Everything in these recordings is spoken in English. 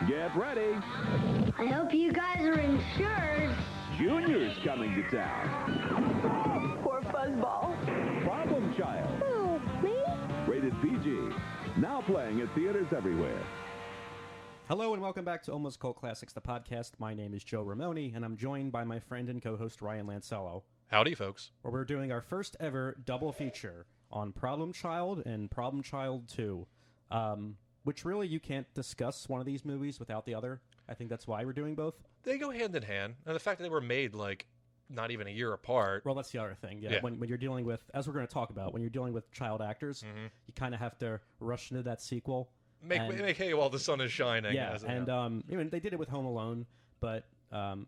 Get ready. I hope you guys are insured. Junior's coming to town. Poor fuzzball. Problem Child. Oh, me? Rated PG. Now playing at theaters everywhere. Hello and welcome back to Almost Cult Classics, the podcast. My name is Joe Ramone, and I'm joined by my friend and co-host Ryan Lancello. Howdy, folks. Where we're doing our first ever double feature on Problem Child and Problem Child 2, which really you can't discuss one of these movies without the other. I think that's why we're doing both. They go hand in hand. And the fact that they were made, like, not even a year apart. Well, that's the other thing. Yeah. When you're dealing with, as we're going to talk about, when you're dealing with child actors, you kind of have to rush into that sequel. Make hay while the sun is shining. Yeah, and they did it with Home Alone, but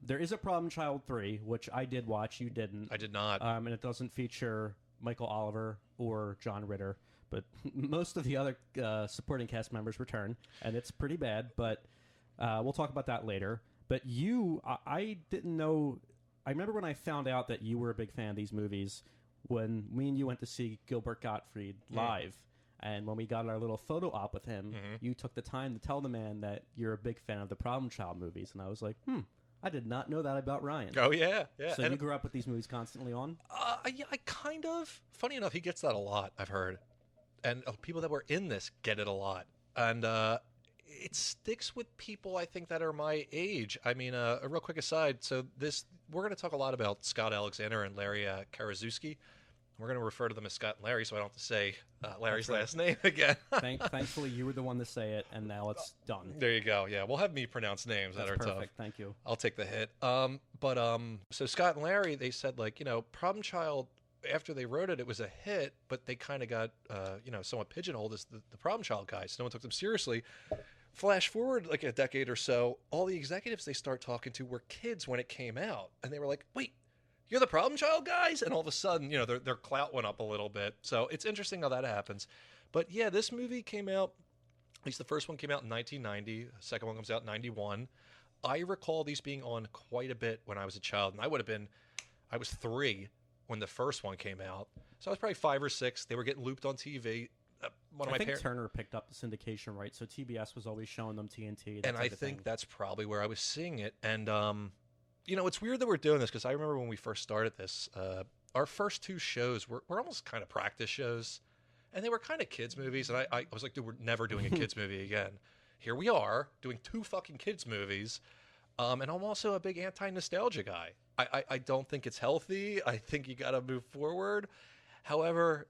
there is a Problem Child 3, which I did watch, you didn't. I did not. And it doesn't feature Michael Oliver or John Ritter, but most of the other supporting cast members return, and it's pretty bad, but we'll talk about that later. But I didn't know, I remember when I found out that you were a big fan of these movies when me and you went to see Gilbert Gottfried live. And when we got our little photo op with him, you took the time to tell the man that you're a big fan of the Problem Child movies. And I was like, I did not know that about Ryan. Oh, yeah. So and you grew up with these movies constantly on? Yeah, I kind of. Funny enough, he gets that a lot, I've heard. And people that were in this get it a lot. And it sticks with people, I think, that are my age. I mean, a real quick aside. So we're going to talk a lot about Scott Alexander and Larry Karaszewski. We're going to refer to them as Scott and Larry, so I don't have to say Larry's last name again. Thankfully, you were the one to say it, and now it's done. There you go. Yeah, we'll have me pronounce names that are perfect. tough. Thank you. I'll take the hit. So Scott and Larry, they said, like, Problem Child, after they wrote it, it was a hit, but they kind of got, somewhat pigeonholed as the Problem Child guys. No one took them seriously. Flash forward like a decade or so, all the executives they start talking to were kids when it came out, and they were like, wait, you're the Problem Child guys? And all of a sudden, their clout went up a little bit. So it's interesting how that happens. But yeah, this movie came out, at least the first one came out in 1990. The second one comes out in 91. I recall these being on quite a bit when I was a child. And I was 3 when the first one came out. So I was probably 5 or 6. They were getting looped on TV. I think Turner picked up the syndication rights, so TBS was always showing them TNT. And I think that's probably where I was seeing it. And, it's weird that we're doing this because I remember when we first started this, our first 2 shows were almost kind of practice shows, and they were kind of kids movies. And I was like, dude, we're never doing a kids movie again. Here we are doing 2 fucking kids movies, and I'm also a big anti-nostalgia guy. I don't think it's healthy. I think you got to move forward. However,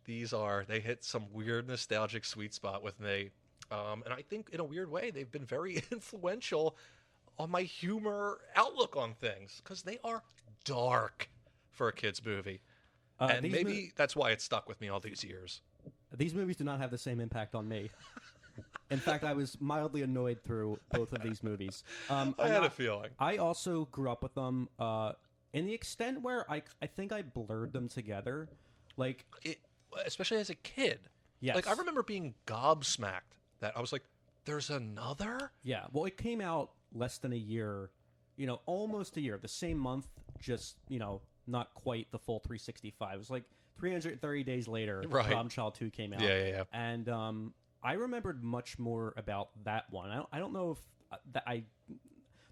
they hit some weird nostalgic sweet spot with me, and I think in a weird way they've been very influential on my humor outlook on things, because they are dark for a kid's movie. And maybe that's why it stuck with me all these years. These movies do not have the same impact on me. In fact, I was mildly annoyed through both of these movies. I had a feeling. I also grew up with them in the extent where I think I blurred them together. Especially as a kid. Yes. Like, I remember being gobsmacked that I was like, there's another? Yeah. Well, it came out less than a year, almost a year, the same month, just, not quite the full 365. It was like 330 days later, right. Problem Child 2 came out. Yeah. And I remembered much more about that one. I don't know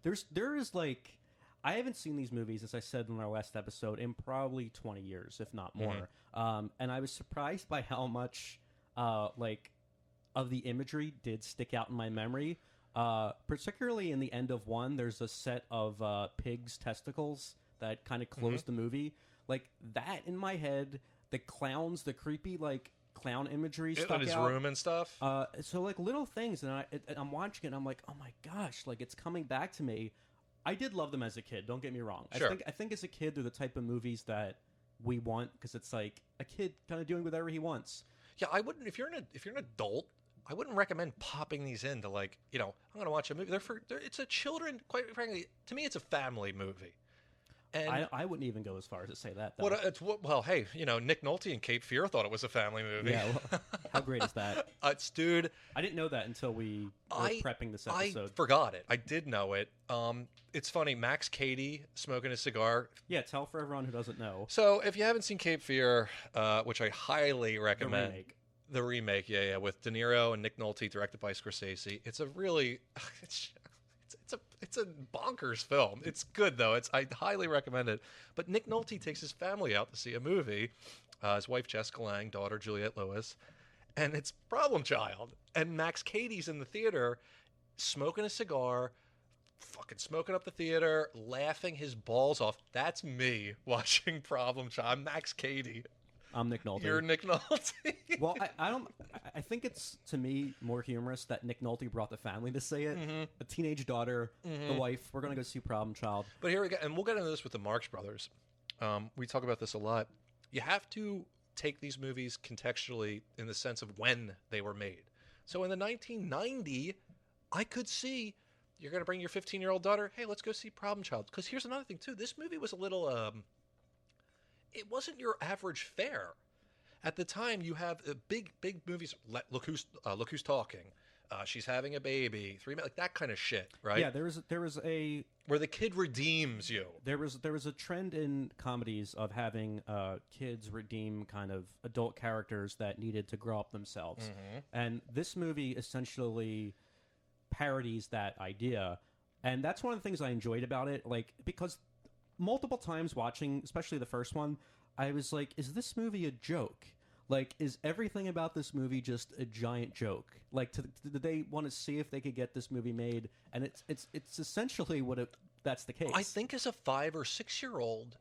if there is like, I haven't seen these movies, as I said in our last episode, in probably 20 years, if not more. And I was surprised by how much, of the imagery did stick out in my memory. Particularly in the end of 1, there's a set of pigs' testicles that kind of close the movie. Like, that in my head, the clowns, the creepy, clown imagery stuck out. In his room and stuff? So, little things, and I'm watching it, and I'm like, oh my gosh, it's coming back to me. I did love them as a kid, don't get me wrong. Sure. I think as a kid, they're the type of movies that we want, because it's like a kid kind of doing whatever he wants. Yeah, I wouldn't, if you're an adult, I wouldn't recommend popping these in to I'm going to watch a movie. It's a children, quite frankly, to me, it's a family movie. And I wouldn't even go as far as to say that, though. Well, hey, Nick Nolte and Cape Fear thought it was a family movie. Yeah, well, how great is that? Dude. I didn't know that until we were prepping this episode. I forgot it. I did know it. It's funny, Max Cady smoking a cigar. Yeah, tell for everyone who doesn't know. So if you haven't seen Cape Fear, which I highly recommend. The remake, yeah, with De Niro and Nick Nolte, directed by Scorsese. It's a really, it's a bonkers film. It's good though. I highly recommend it. But Nick Nolte takes his family out to see a movie. His wife Jessica Lange, daughter Juliette Lewis, and it's Problem Child. And Max Cady's in the theater, smoking a cigar, fucking smoking up the theater, laughing his balls off. That's me watching Problem Child. I'm Max Cady. I'm Nick Nolte. You're Nick Nolte. Well, I think it's, to me, more humorous that Nick Nolte brought the family to see it. Mm-hmm. A teenage daughter, the wife. We're going to go see Problem Child. But here we go. And we'll get into this with the Marx Brothers. We talk about this a lot. You have to take these movies contextually in the sense of when they were made. So in the 1990, I could see you're going to bring your 15-year-old daughter. Hey, let's go see Problem Child. Because here's another thing, too. This movie was a little... it wasn't your average fare. At the time, you have big movies. Look who's talking. She's having a baby. 3 minutes, like that kind of shit, right? Yeah, there was a where the kid redeems you. There was a trend in comedies of having kids redeem kind of adult characters that needed to grow up themselves, and this movie essentially parodies that idea, and that's one of the things I enjoyed about it. Like, because multiple times watching, especially the first one, I was like, is this movie a joke? Like, is everything about this movie just a giant joke? Like, did they want to see if they could get this movie made? And it's essentially that's the case. I think as a 5 or 6 year old,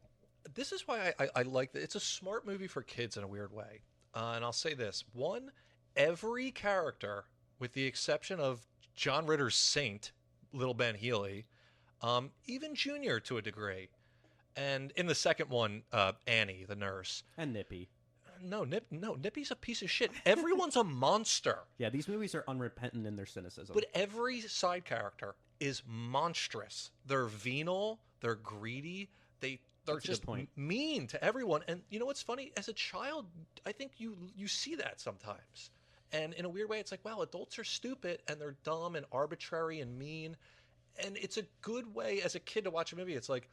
this is why I like it. It's a smart movie for kids in a weird way. And I'll say this. One, every character, with the exception of John Ritter's Saint, Little Ben Healy, even Junior to a degree, and in the second one, Annie, the nurse. And Nippy. No, Nippy's a piece of shit. Everyone's a monster. Yeah, these movies are unrepentant in their cynicism. But every side character is monstrous. They're venal. They're greedy. They're just mean to everyone. And you know what's funny? As a child, I think you see that sometimes. And in a weird way, it's like, wow, adults are stupid and they're dumb and arbitrary and mean. And it's a good way as a kid to watch a movie. It's like,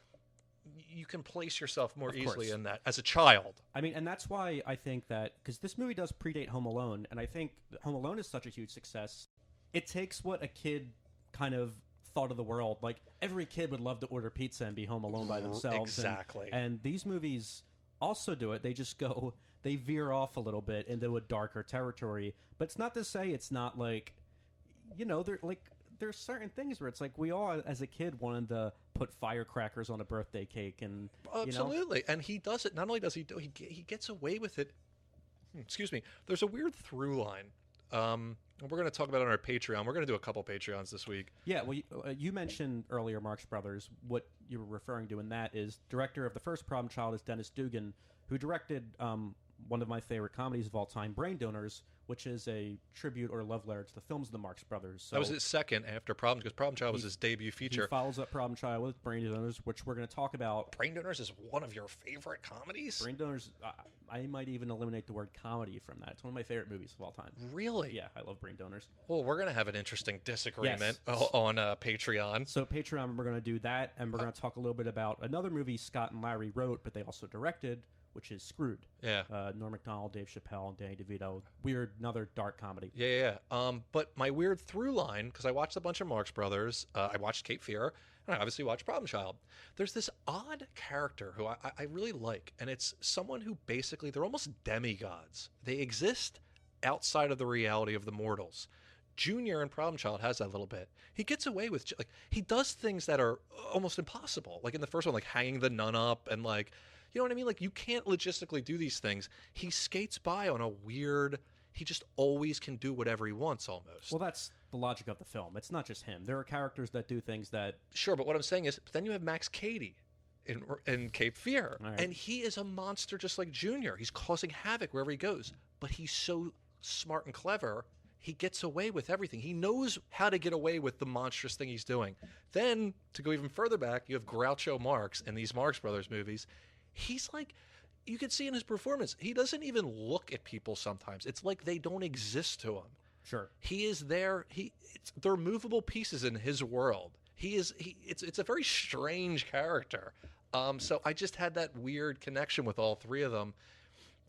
you can place yourself more easily in that as a child. I mean, and that's why I think that, because this movie does predate Home Alone, and I think Home Alone is such a huge success. It takes what a kid kind of thought of the world. Like, every kid would love to order pizza and be home alone by themselves. Exactly. And these movies also do it. They just they veer off a little bit into a darker territory. But it's not to say it's not like, they're like, there's certain things where it's like we all, as a kid, wanted to put firecrackers on a birthday cake, and absolutely. And he does it. Not only does he do, he gets away with it. Excuse me. There's a weird through line. We're going to talk about it on our Patreon. We're going to do a couple Patreons this week. Yeah. Well, you mentioned earlier Marx Brothers. What you were referring to in that is director of the first Problem Child is Dennis Dugan, who directed one of my favorite comedies of all time, Brain Donors, which is a tribute or love letter to the films of the Marx Brothers. So that was his second after Problem, because Problem Child was his debut feature. He follows up Problem Child with Brain Donors, which we're going to talk about. Brain Donors is one of your favorite comedies? Brain Donors, I might even eliminate the word comedy from that. It's one of my favorite movies of all time. Really? Yeah, I love Brain Donors. Well, we're going to have an interesting disagreement on Patreon. So Patreon, we're going to do that, and we're going to talk a little bit about another movie Scott and Larry wrote, but they also directed, which is Screwed. Yeah. Norm Macdonald, Dave Chappelle, and Danny DeVito. Weird, another dark comedy. Yeah. But my weird through line, because I watched a bunch of Marx Brothers, I watched Cape Fear, and I obviously watched Problem Child. There's this odd character who I really like, and it's someone who basically, they're almost demigods. They exist outside of the reality of the mortals. Junior in Problem Child has that a little bit. He gets away with, like, he does things that are almost impossible. Like in the first one, like hanging the nun up and like, you know what I mean? Like, you can't logistically do these things. He skates by on a weird... He just always can do whatever he wants, almost. Well, that's the logic of the film. It's not just him. There are characters that do things that... Sure, but what I'm saying is, then you have Max Cady in Cape Fear. Right. And he is a monster just like Junior. He's causing havoc wherever he goes. But he's so smart and clever, he gets away with everything. He knows how to get away with the monstrous thing he's doing. Then, to go even further back, you have Groucho Marx in these Marx Brothers movies. He's like, you can see in his performance, he doesn't even look at people sometimes. It's like they don't exist to him. Sure. He is there. They're movable pieces in his world. It's a very strange character. So I just had that weird connection with all three of them.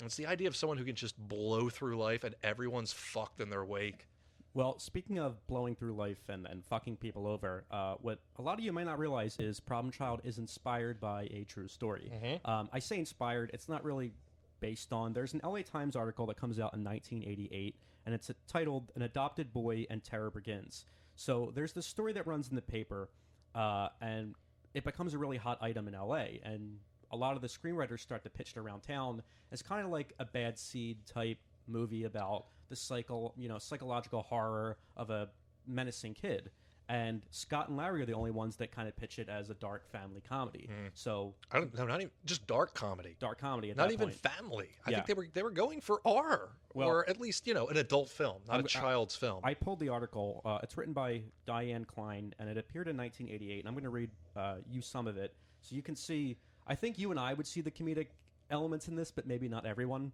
It's the idea of someone who can just blow through life and everyone's fucked in their wake. Well, speaking of blowing through life and fucking people over, what a lot of you might not realize is Problem Child is inspired by a true story. I say inspired, it's not really based on. There's an LA Times article that comes out in 1988, and it's titled An Adopted Boy and Terror Begins. So there's this story that runs in the paper, and it becomes a really hot item in LA, and a lot of the screenwriters start to pitch it around town as kind of like a Bad Seed type movie about the psychological horror of a menacing kid. And Scott and Larry are the only ones that kind of pitch it as a dark family comedy. So I don't know, not even just dark comedy. Dark comedy. Not even family. I think they were going for R, or at least an adult film, not a child's film. I pulled the article. It's written by Diane Klein, and it appeared in 1988. And I'm going to read you some of it so you can see. I think you and I would see the comedic elements in this, but maybe not everyone.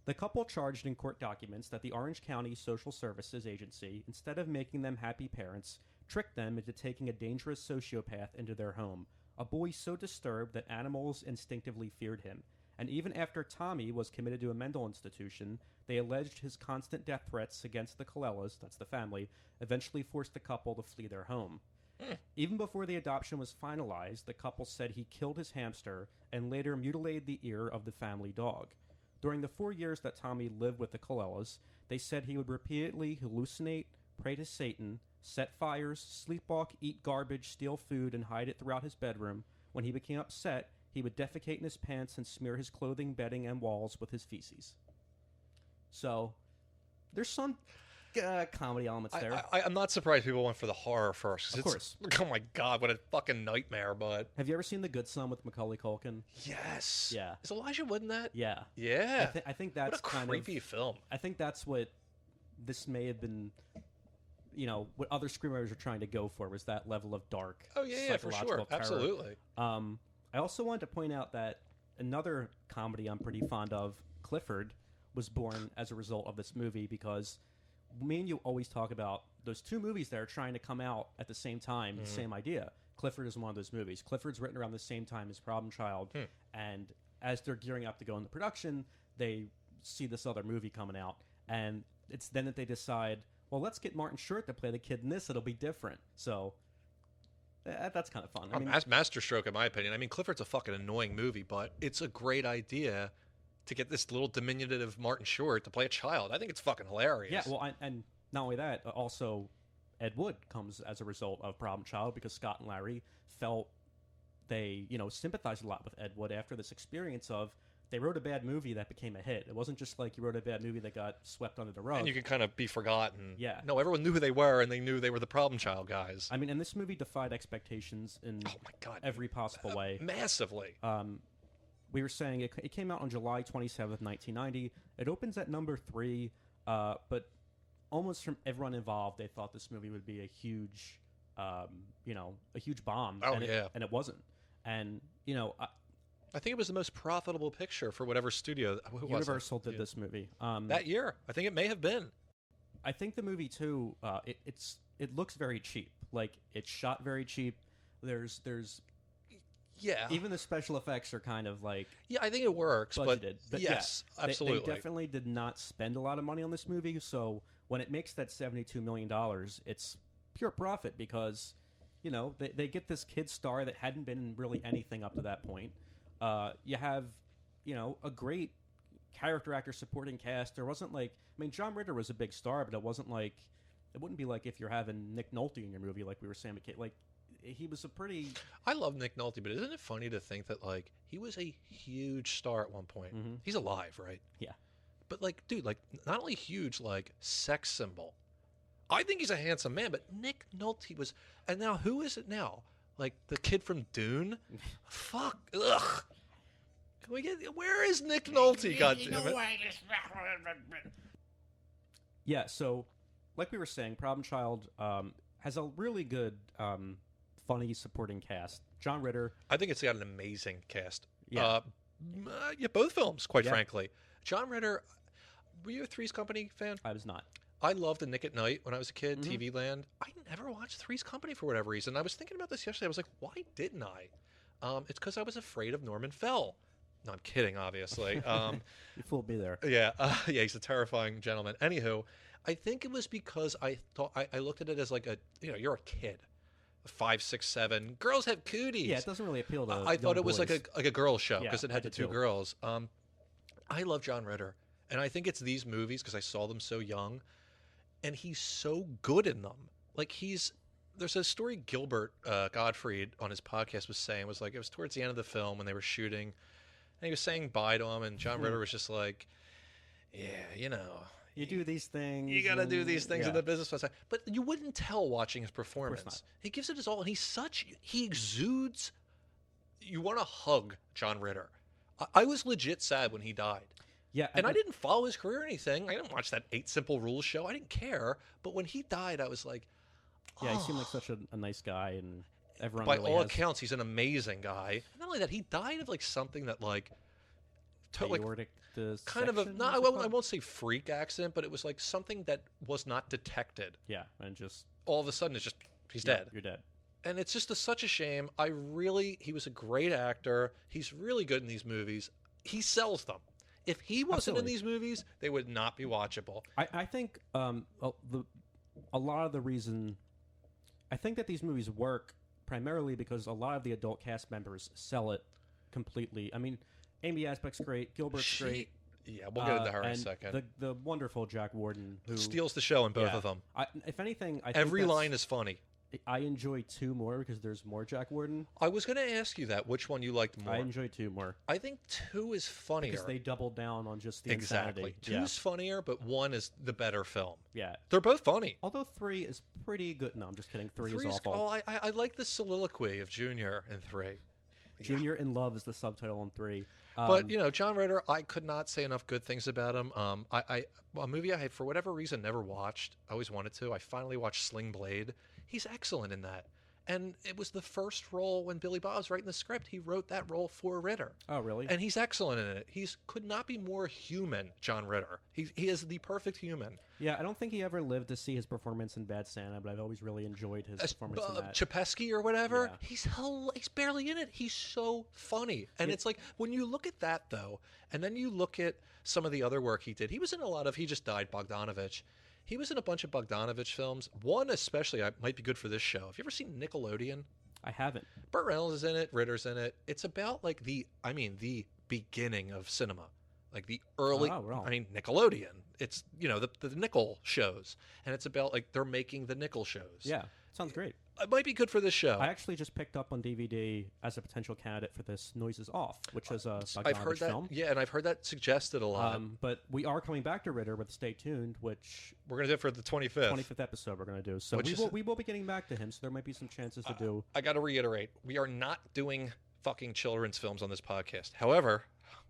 The couple charged in court documents that the Orange County Social Services Agency, instead of making them happy parents, tricked them into taking a dangerous sociopath into their home, a boy so disturbed that animals instinctively feared him. And even after Tommy was committed to a mental institution, they alleged his constant death threats against the Colellas, that's the family, eventually forced the couple to flee their home. Even before the adoption was finalized, the couple said he killed his hamster and later mutilated the ear of the family dog. During the 4 years that Tommy lived with the Colellas, they said he would repeatedly hallucinate, pray to Satan, set fires, sleepwalk, eat garbage, steal food, and hide it throughout his bedroom. When he became upset, he would defecate in his pants and smear his clothing, bedding, and walls with his feces. So, there's some comedy elements there. I'm not surprised people went for the horror first. Of course. Oh my god, what a fucking nightmare, but... Have you ever seen The Good Son with Macaulay Culkin? Yes. Yeah. Is Elijah Wood in that? Yeah. Yeah. I think that's what a kind creepy of... film. I think that's what this may have been... what other screenwriters are trying to go for was that level of dark for sure. terror. Absolutely. I also wanted to point out that another comedy I'm pretty fond of, Clifford, was born as a result of this movie because me and you always talk about those two movies that are trying to come out at the same time, the same idea. Clifford is one of those movies. Clifford's written around the same time as Problem Child, and as they're gearing up to go into production, they see this other movie coming out, and it's then that they decide, well, let's get Martin Short to play the kid in this. It'll be different. So that's kind of fun. I mean, masterstroke, in my opinion. I mean, Clifford's a fucking annoying movie, but it's a great idea to get this little diminutive Martin Short to play a child. I think it's fucking hilarious. Yeah, well, and not only that, also Ed Wood comes as a result of Problem Child because Scott and Larry felt they, sympathized a lot with Ed Wood after this experience of they wrote a bad movie that became a hit. It wasn't just like you wrote a bad movie that got swept under the rug. And you can kind of be forgotten. Yeah. No, everyone knew who they were, and they knew they were the Problem Child guys. I mean, and this movie defied expectations in every possible way. Massively. We were saying it came out on July 27th, 1990. It opens at number 3, but almost from everyone involved, they thought this movie would be a huge, a huge bomb. Oh, and yeah. And it wasn't. And, I think it was the most profitable picture for whatever studio. Universal did this movie. That year. I think it may have been. I think the movie, too, it looks very cheap. Like, it's shot very cheap. There's Yeah. Even the special effects are kind of like... Yeah, I think it works, budgeted. but yes, absolutely. They definitely did not spend a lot of money on this movie, so when it makes that $72 million, it's pure profit because, they get this kid star that hadn't been in really anything up to that point. You have, a great character actor supporting cast. There wasn't John Ritter was a big star, but it wasn't like... It wouldn't be like if you're having Nick Nolte in your movie like we were saying. He was a pretty... I love Nick Nolte, but isn't it funny to think that, he was a huge star at one point? Mm-hmm. He's alive, right? Yeah. But, dude, not only huge, sex symbol. I think he's a handsome man, but Nick Nolte was... And now, who is it now? The kid from Dune? Fuck. Ugh. Can we get... Where is Nick Nolte, goddammit? Yeah, so, like we were saying, Problem Child has a really good... funny supporting cast. John Ritter. I think it's got an amazing cast. Yeah. Both films, quite frankly. John Ritter, were you a Three's Company fan? I was not. I loved The Nick at Night when I was a kid, TV Land. I never watched Three's Company for whatever reason. I was thinking about this yesterday. I was like, why didn't I? It's because I was afraid of Norman Fell. No, I'm kidding, obviously. You fooled me there. Yeah, yeah, he's a terrifying gentleman. Anywho, I think it was because I thought I looked at it as like you're a kid, 5, 6, 7. Girls have cooties. Yeah, it doesn't really appeal to. I thought it was boys. like a girl show because Yeah, it had the I did two too. girls. I love John Ritter, and I think it's these movies because I saw them so young, and he's so good in them. Like there's a story Gilbert Gottfried on his podcast was saying was like it was towards the end of the film when they were shooting, and he was saying bye to him, and John Ritter was just like, yeah, You do these things. you got to do these things in yeah. the business side. But you wouldn't tell watching his performance. not. He gives it his all, and he exudes. You want to hug John Ritter. I was legit sad when he died. Yeah, And I didn't follow his career or anything. I didn't watch that 8 Simple Rules show. I didn't care. But when he died, I was like, Yeah, he oh. seemed like such a nice guy, and everyone. By really all has accounts, he's an amazing guy. Not only that, he died of like something that like aortic kind of a dissection, no, what's it I called? won't say freak accident, but it was like something that was not detected. Yeah, and just All of a sudden, it's just he's yeah, dead. You're dead. And it's just such a shame. He was a great actor. He's really good in these movies. He sells them. If he wasn't Absolutely. in these movies, they would not be watchable. I think a lot of the reason I think that these movies work primarily because a lot of the adult cast members sell it completely. I mean, Amy Aspect's great, Gilbert's great. Yeah, we'll get into her in a and second. The wonderful Jack Warden who Steals the show in both yeah. of them. If anything, I Every think line is funny. I enjoy 2 more because there's more Jack Warden. I was going to ask you that. Which one you liked more? I enjoy 2 more I think 2 is funnier. because they double down on just the Exactly. insanity. 2 is funnier, but 1 is the better film. Yeah. They're both funny. Although 3 is pretty good. No, I'm just kidding. 3 is 3 awful. Oh, I like the soliloquy of Junior in 3. Junior in Love is the subtitle in 3. But John Ritter, I could not say enough good things about him. A movie I had for whatever reason never watched. I always wanted to. I finally watched Sling Blade. He's excellent in that. And it was the first role when Billy Bob was writing the script. He wrote that role for Ritter. Oh, really? And he's excellent in it. He's could not be more human, John Ritter. He is the perfect human. Yeah, I don't think he ever lived to see his performance in Bad Santa, but I've always really enjoyed his performance in that. Chapesky or whatever, Yeah. he's barely in it. He's so funny. And it's like, when you look at that, though, and then you look at some of the other work he did, he was in a lot of, he just died, Bogdanovich. He was in a bunch of Bogdanovich films. One especially might be good for this show. Have you ever seen Nickelodeon? I haven't. Burt Reynolds is in it. Ritter's in it. It's about like the beginning of cinema, like the early. Oh, wow. Nickelodeon. It's the Nickel shows, and it's about like they're making the Nickel shows. Yeah, sounds great. It might be good for this show. I actually just picked up on DVD as a potential candidate for this Noises Off, which is a I've heard Bogdanovich that. film. Yeah, and I've heard that suggested a lot. But we are coming back to Ritter with Stay Tuned, which We're gonna do it for the 25th. 25th episode we're going to do. So Which we will be getting back to him, so there might be some chances to do. I got to reiterate, we are not doing fucking children's films on this podcast. However,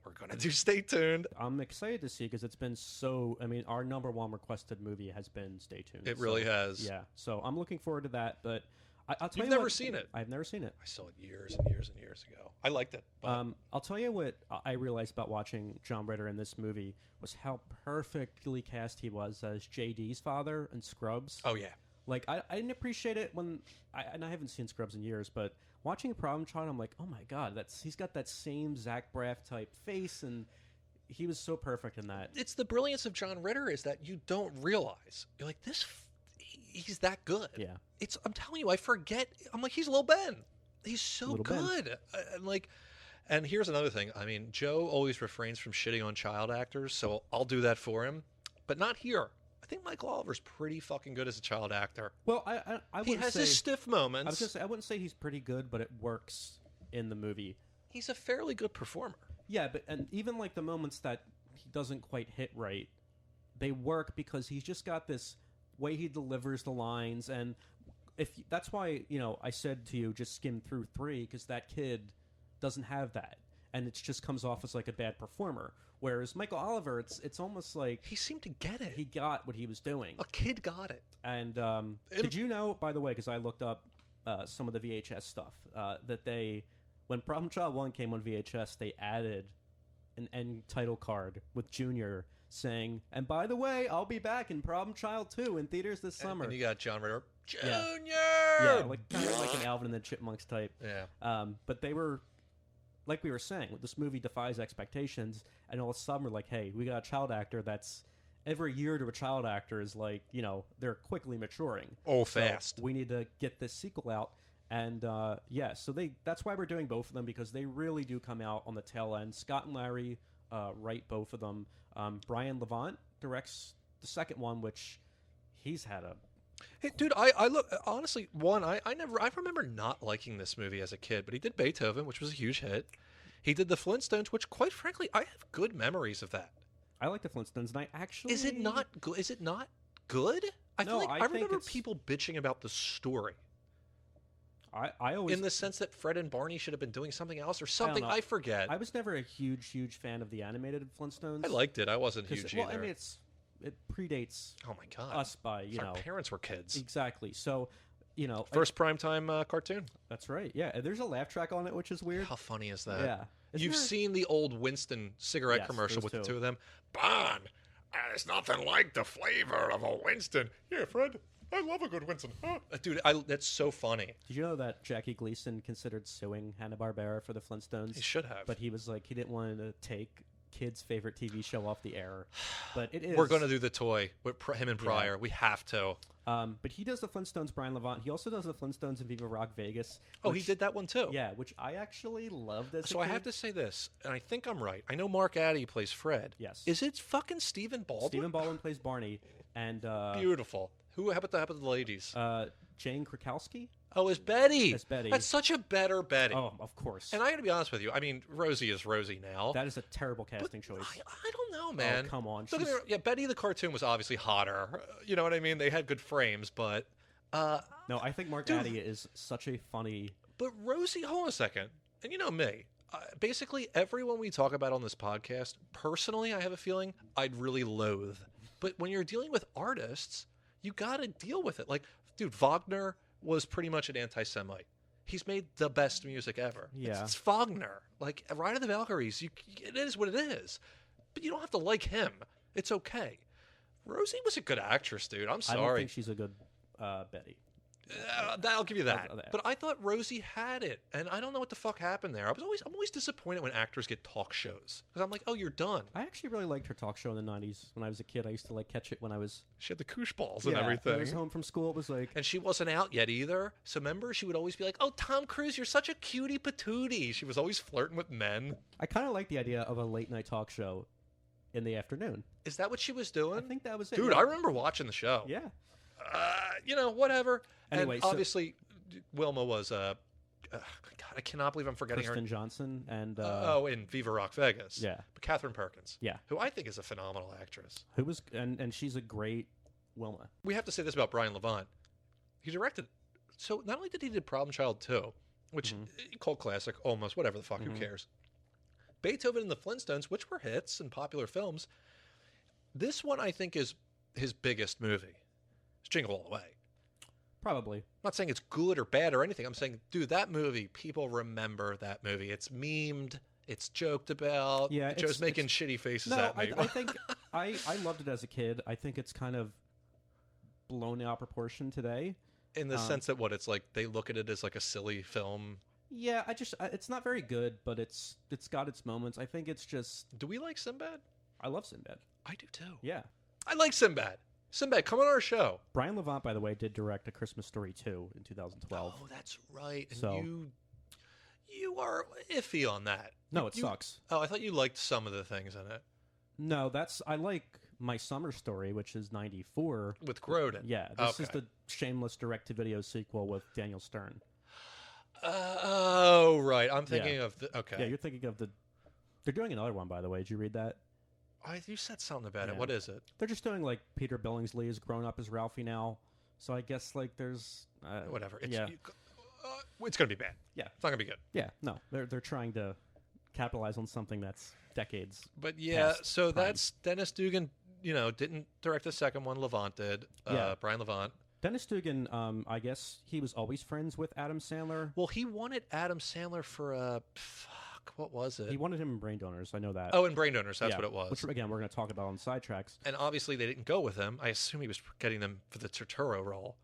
we're gonna do Stay Tuned. I'm excited to see because it's been so. I mean, our number 1 requested movie has been Stay Tuned. It really has. Yeah, so I'm looking forward to that. But I'll tell You've you never what, seen it. I've never seen it. I saw it years and years and years ago. I liked it. But I'll tell you what I realized about watching John Ritter in this movie was how perfectly cast he was as JD's father in Scrubs. oh yeah, Like, I didn't appreciate it when... and I haven't seen Scrubs in years, but watching Problem Child, I'm like, oh my god, he's got that same Zach Braff type face, and he was so perfect in that. it's the brilliance of John Ritter is that you don't realize you're like he's that good. Yeah. I'm telling you, I forget. I'm like, he's Lil Ben. He's so Little Ben. good. And here's another thing. I mean, Joe always refrains from shitting on child actors, so I'll do that for him, but not here. I think Michael Oliver's pretty fucking good as a child actor. Well, I He wouldn't has say... his stiff I was moments. gonna say, I wouldn't say he's pretty good, but it works in the movie. He's a fairly good performer. Yeah, and even like the moments that he doesn't quite hit right, they work because he's just got this way he delivers the lines, and that's why I said to you just skim through 3 because that kid doesn't have that, and it just comes off as like a bad performer. Whereas Michael Oliver, it's almost like He seemed to get it. he got what he was doing. A kid got it. And did you know, by the way, because I looked up some of the VHS stuff, that when Problem Child 1 came on VHS, they added an end title card with Junior saying, and by the way, I'll be back in Problem Child 2 in theaters this summer. And you got John Ritter. Junior! Yeah, like kind of like an Alvin and the Chipmunks type. Yeah. But they were like we were saying, this movie defies expectations, and all of a sudden we're like, hey, we got a child actor that's every year to a child actor is like, they're quickly maturing. Oh, So fast. we need to get this sequel out. And so that's why we're doing both of them, because they really do come out on the tail end. Scott and Larry write both of them. Brian Levant directs the second one, which he's had a... Hey, dude, I look honestly. I remember not liking this movie as a kid, but he did Beethoven, which was a huge hit. He did the Flintstones, which, quite frankly, I have good memories of that. I like the Flintstones, and I actually... Is it not good? Is it not good? I feel No, like I I think remember it's- people bitching about the story I always... in the sense that Fred and Barney should have been doing something else or something. know. I forget. I was never a huge fan of the animated Flintstones. I liked it. I wasn't 'Cause, huge well, either. I mean, it predates Oh my god! us by, Our parents were kids. Exactly. So, First primetime cartoon. that's right. Yeah, and there's a laugh track on it, which is weird. How funny is that? Yeah. Isn't You've there- seen the old Winston cigarette Yes, commercial those with the two. two of them. Bon, there's nothing like the flavor of a Winston. Yeah, Fred, I love a good Winston. Huh? Dude, that's so funny. Did you know that Jackie Gleason considered suing Hanna-Barbera for the Flintstones? He should have. But he was like, he didn't want to take kids' favorite TV show off the air. But it is. We're going to do the toy with him and Pryor. We have to. But he does the Flintstones, Brian Levant. He also does the Flintstones in Viva Rock Vegas. Oh, he which- did that one too. Yeah, which I actually loved as So a I kid. have to say this, and I think I'm right. I know Mark Addy plays Fred. Yes. Is it fucking Stephen Baldwin? Stephen Baldwin plays Barney, and Beautiful. How about the ladies? Jane Krakowski. Oh, it's Betty. It's Betty. That's such a better Betty. Oh, of course. And I got to be honest with you. I mean, Rosie is Rosie now. That is a terrible casting choice. I don't know, man. come on. Don't get me wrong, yeah, Betty the cartoon was obviously hotter. You know what I mean? They had good frames, but No, I think Mark Dude. Addy is such a funny... but Rosie, hold on a second. And you know me. Basically, everyone we talk about on this podcast, personally, I have a feeling I'd really loathe. But when you're dealing with artists, you got to deal with it. Like, dude, Wagner was pretty much an anti-Semite. He's made the best music ever. Yeah. It's Wagner. Like, Ride of the Valkyries, it is what it is. But you don't have to like him. It's okay. Rosie was a good actress, dude. I'm I sorry. don't think she's a good Betty. I'll give you that. that. But I thought Rosie had it, and I don't know what the fuck happened there. I'm always disappointed when actors get talk shows because I'm like, oh, you're done. I actually really liked her talk show in the 90s. When I was a kid, I used to catch it when I was... She had the koosh balls and When everything. I was home from school, it was like... And she wasn't out yet either. So remember, she would always be like, "Oh, Tom Cruise, you're such a cutie patootie." She was always flirting with men. I kind of like the idea of a late-night talk show in the afternoon. Is that what she was doing? I think that was it. Dude, yeah. I remember watching the show. Yeah. Whatever. Anyway, and so- obviously, Wilma was God, I cannot believe I'm forgetting Kristen her. Johnson and... In Viva Rock Vegas. Yeah. But Catherine Perkins. Yeah. Who I think is a phenomenal actress. Who was... And she's a great Wilma. We have to say this about Brian Levant. He directed. So not only did he do Problem Child 2, which cult classic, almost, whatever the fuck, who cares? Beethoven and the Flintstones, which were hits and popular films. This one, I think, is his biggest movie. It's Jingle All the Way. Probably. I'm not saying it's good or bad or anything. I'm saying, dude, that movie, people remember that movie. It's memed. It's joked about. Yeah, Joe's making shitty faces No, at me. I think... I loved it as a kid. I think it's kind of blown out of proportion today. In the sense that, it's like, they look at it as like a silly film. Yeah, it's not very good, but it's got its moments. I think it's just... Do we like Sinbad? I love Sinbad. I do too. Yeah. I like Sinbad. Sinbad, come on our show. Brian Levant, by the way, did direct A Christmas Story 2 in 2012. Oh, that's right. And So- you are iffy on that. No, it You- sucks. Oh, I thought you liked some of the things in it. No, I like My Summer Story, which is 94. With Grodin. Yeah, this is Okay. the shameless direct-to-video sequel with Daniel Stern. Oh, right. I'm thinking of the... Okay. Yeah, you're thinking of the... They're doing another one, by the way. Did you read that? You said something about it. Yeah. What is it? They're just doing, Peter Billingsley is grown up as Ralphie now. So I guess, there's... Whatever. It's, yeah. It's going to be bad. Yeah. It's not going to be good. Yeah, no. They're trying to capitalize on something that's decades. But yeah, past so prime. that's Dennis Dugan, didn't direct the second one. Levant did. Yeah. Brian Levant. Dennis Dugan, I guess he was always friends with Adam Sandler. Well, he wanted Adam Sandler for what was it? He wanted him in Brain Donors. I know that. Oh, in Brain Donors. That's Yeah, what it was. Which, again, we're going to talk about on Sidetracks. And obviously they didn't go with him. I assume he was getting them for the Turturro role.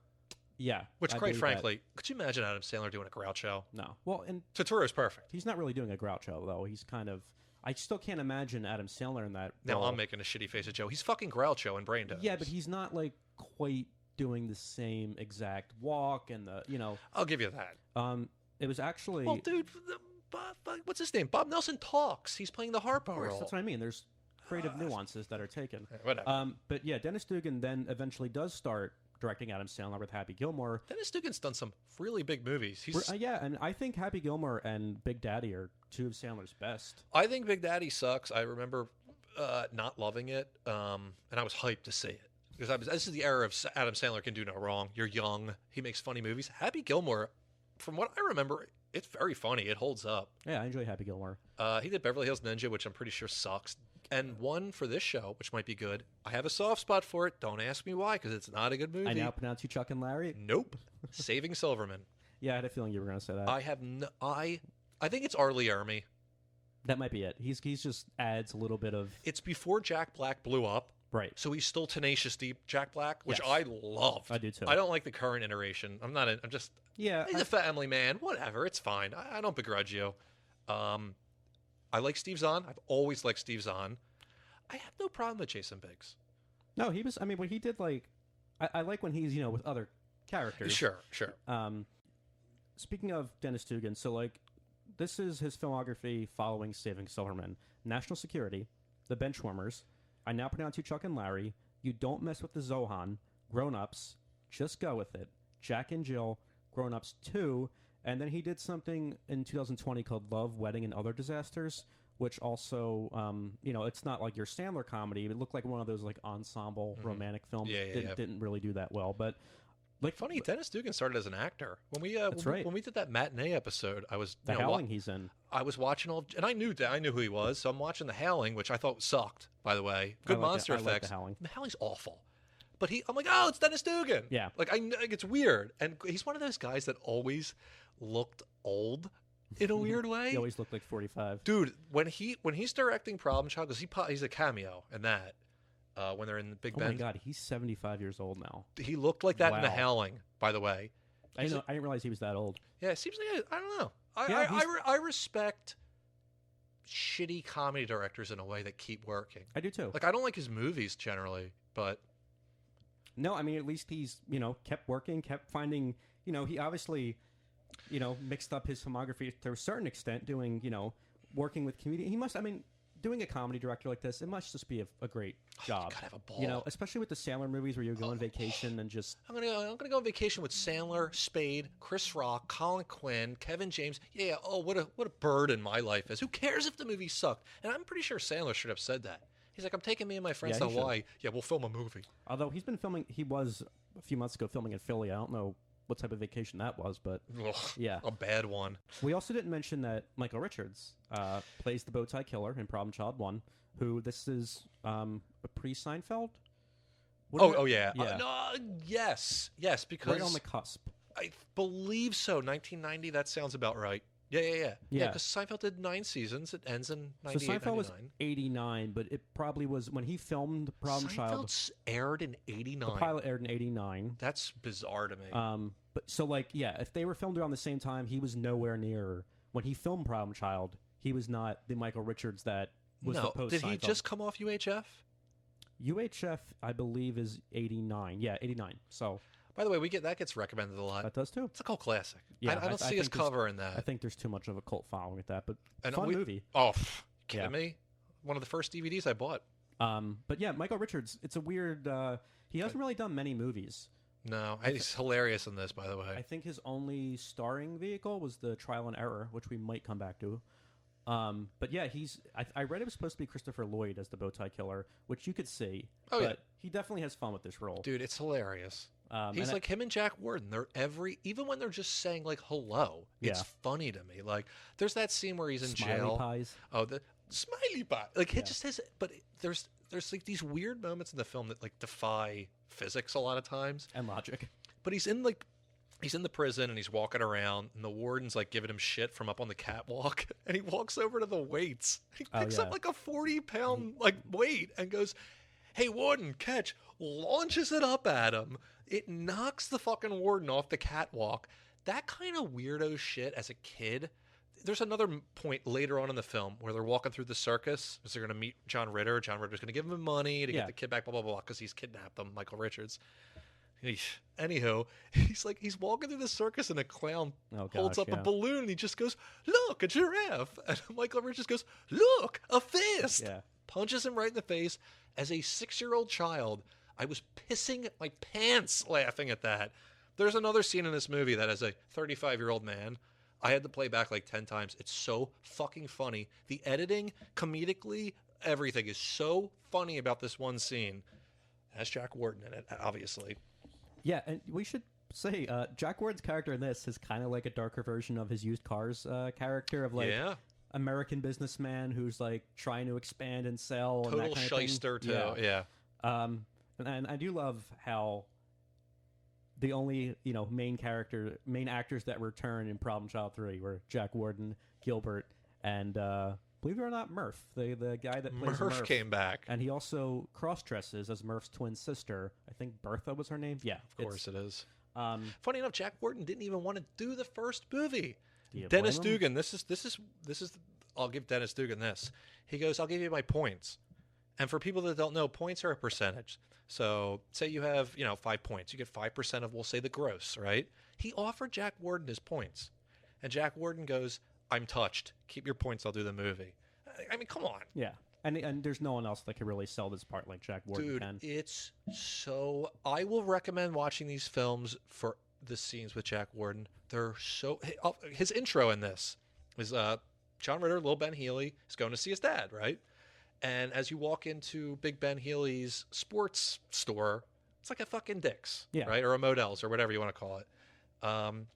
Yeah. Which, I quite believe frankly, could you imagine Adam Sandler doing a Groucho? that. No. Well, and Totoro's perfect. he's not really doing a Groucho, though. He's kind of... I still can't imagine Adam Sandler in that Now role. I'm making a shitty face at Joe. He's fucking Groucho in Brain Dead. Yeah, but he's not, like, quite doing the same exact walk and the, I'll give you that. It was actually... Well, dude, what's his name? Bob Nelson talks. He's playing the harpo Of course, role. that's what I mean. There's creative nuances that are taken. Whatever. But yeah, Dennis Dugan then eventually does start directing Adam Sandler with Happy Gilmore. Dennis Dugan's done some really big movies. Yeah, and I think Happy Gilmore and Big Daddy are two of Sandler's best. I think Big Daddy sucks. I remember not loving it, and I was hyped to see it. Because this is the era of Adam Sandler can do no wrong. You're young. He makes funny movies. Happy Gilmore, from what I remember, it's very funny. It holds up. Yeah, I enjoy Happy Gilmore. He did Beverly Hills Ninja, which I'm pretty sure sucks. And one for this show, which might be good. I have a soft spot for it. Don't ask me why, because it's not a good movie. I now pronounce you Chuck and Larry. Nope. Saving Silverman. Yeah, I had a feeling you were going to say that. I think it's Arlie Ermy. That might be it. He's just adds a little bit of... It's before Jack Black blew up. Right. So he's still Tenacious D Jack Black, which Yes. I love. I do too. I don't like the current iteration. I'm just... Yeah. He's a family man. Whatever. It's fine. I don't begrudge you. I like Steve Zahn. I've always liked Steve Zahn. I have no problem with Jason Biggs. No, he was... I mean, when he did, like... I like when he's, with other characters. Sure. Speaking of Dennis Dugan, so, like, this is his filmography following Saving Silverman. National Security, The Benchwarmers, I Now Pronounce You Chuck and Larry, You Don't Mess with the Zohan, Grown Ups, Just Go With It, Jack and Jill, Grown Ups 2, and then he did something in 2020 called Love, Wedding, and Other Disasters, which also, it's not like your Sandler comedy. It looked like one of those, like, ensemble romantic films. Yeah. Didn't really do that well, but... Like, Funny, Dennis Dugan started as an actor. When we right. when we did that matinee episode, I was The Howling he's in. I was watching and I knew who he was, so I'm watching The Howling, which I thought sucked. By the way, good monster I like effects. The Howling. The Howling's awful, but I'm like, oh, it's Dennis Dugan. Yeah, like it's weird, and he's one of those guys that always looked old in a weird way. He always looked like 45. Dude, when he's directing Problem Child, because he's a cameo in that. When they're in the Big Ben. Oh my God, he's 75 years old now. He looked like that in The Wow. Howling, by the way. I didn't realize he was that old. Yeah, it seems like I don't know. Yeah, I respect shitty comedy directors in a way that keep working. I do too. Like I don't like his movies generally, but No, I mean at least he's kept working, kept finding. He obviously mixed up his filmography to a certain extent, doing working with comedians. He must. I mean. Doing a comedy director like this, it must just be a great job. You gotta have a ball. Especially with the Sandler movies where you go on vacation and just... I'm gonna go on vacation with Sandler, Spade, Chris Rock, Colin Quinn, Kevin James. Yeah, what a burden my life is. Who cares if the movie sucked? And I'm pretty sure Sandler should have said that. He's like, I'm taking me and my friends to Hawaii. Yeah, we'll film a movie. Although he's been filming... He was, a few months ago, filming in Philly. I don't know what type of vacation that was, but yeah. A bad one. We also didn't mention that Michael Richards plays the Bowtie Killer in Problem Child 1, who this is a pre-Seinfeld? Yeah. Yes, because... Right on the cusp. I believe so. 1990, that sounds about right. Yeah. Because Seinfeld did 9 seasons. It ends in 98, So Seinfeld 99. was 89, but it probably was when he filmed Problem Child. Seinfeld aired in 89. The pilot aired in 89. That's bizarre to me. But so if they were filmed around the same time, he was nowhere near when he filmed Problem Child. He was not the Michael Richards that was the post. Did he just come off UHF? UHF, I believe, is 89. Yeah, 89. So. By the way, that gets recommended a lot. That does too. It's a cult classic. Yeah, I don't see us covering that. I think there's too much of a cult following with that, but and fun movie. Oh, kidding me? One of the first DVDs I bought. But yeah, Michael Richards. It's a weird. He hasn't really done many movies. No, he's hilarious in this, by the way. I think his only starring vehicle was the Trial and Error, which we might come back to. But yeah, I read it was supposed to be Christopher Lloyd as the Bowtie Killer, which you could see. Oh, but yeah. He definitely has fun with this role. Dude, it's hilarious. He's and like him and Jack Warden. They're even when they're just saying like hello, it's funny to me. Like there's that scene where he's in Smiley jail. Pies. Oh, the smiley pie. Like it just has. But there's like these weird moments in the film that like defy physics a lot of times and logic. But he's in the prison and he's walking around and the warden's like giving him shit from up on the catwalk and he walks over to the weights. He picks up like a 40-pound like weight and goes, hey, warden, catch, launches it up at him. It knocks the fucking warden off the catwalk. That kind of weirdo shit as a kid. There's another point later on in the film where they're walking through the circus because they're going to meet John Ritter. John Ritter's going to give him money to get the kid back, blah, blah, blah, because he's kidnapped them, Michael Richards. Anyhow, he's walking through the circus and a clown holds up a balloon and he just goes, look, a giraffe. And Michael Richards goes, look, a fist. Yeah. Punches him right in the face. As a 6-year-old child, I was pissing my pants laughing at that. There's another scene in this movie that as a 35-year-old man, I had to play back like 10 times. It's so fucking funny. The editing, comedically, everything is so funny about this one scene. It has Jack Warden in it, obviously. Yeah, and we should say Jack Warden's character in this is kind of like a darker version of his Used Cars character of like American businessman who's like trying to expand and sell. Total and that kind shyster of thing. too. Yeah. And I do love how the only main actors that return in Problem Child 3 were Jack Warden, Gilbert, and believe it or not, Murph, the guy that plays Murph came back, and he also cross-dresses as Murph's twin sister. I think Bertha was her name. Yeah, of course it is. Funny enough, Jack Warden didn't even want to do the first movie. Dennis Dugan. This is. I'll give Dennis Dugan this. He goes, I'll give you my points. And for people that don't know, points are a percentage. So say you have 5 points, you get 5% of, we'll say, the gross, right? He offered Jack Warden his points, and Jack Warden goes, I'm touched. Keep your points. I'll do the movie. I mean, come on. Yeah. And there's no one else that can really sell this part like Jack Warden can. Dude, it's so... I will recommend watching these films for the scenes with Jack Warden. They're so... His intro in this is John Ritter, Little Ben Healy, is going to see his dad, right? And as you walk into Big Ben Healy's sports store, it's like a fucking Dick's, right? Or a Modell's or whatever you want to call it.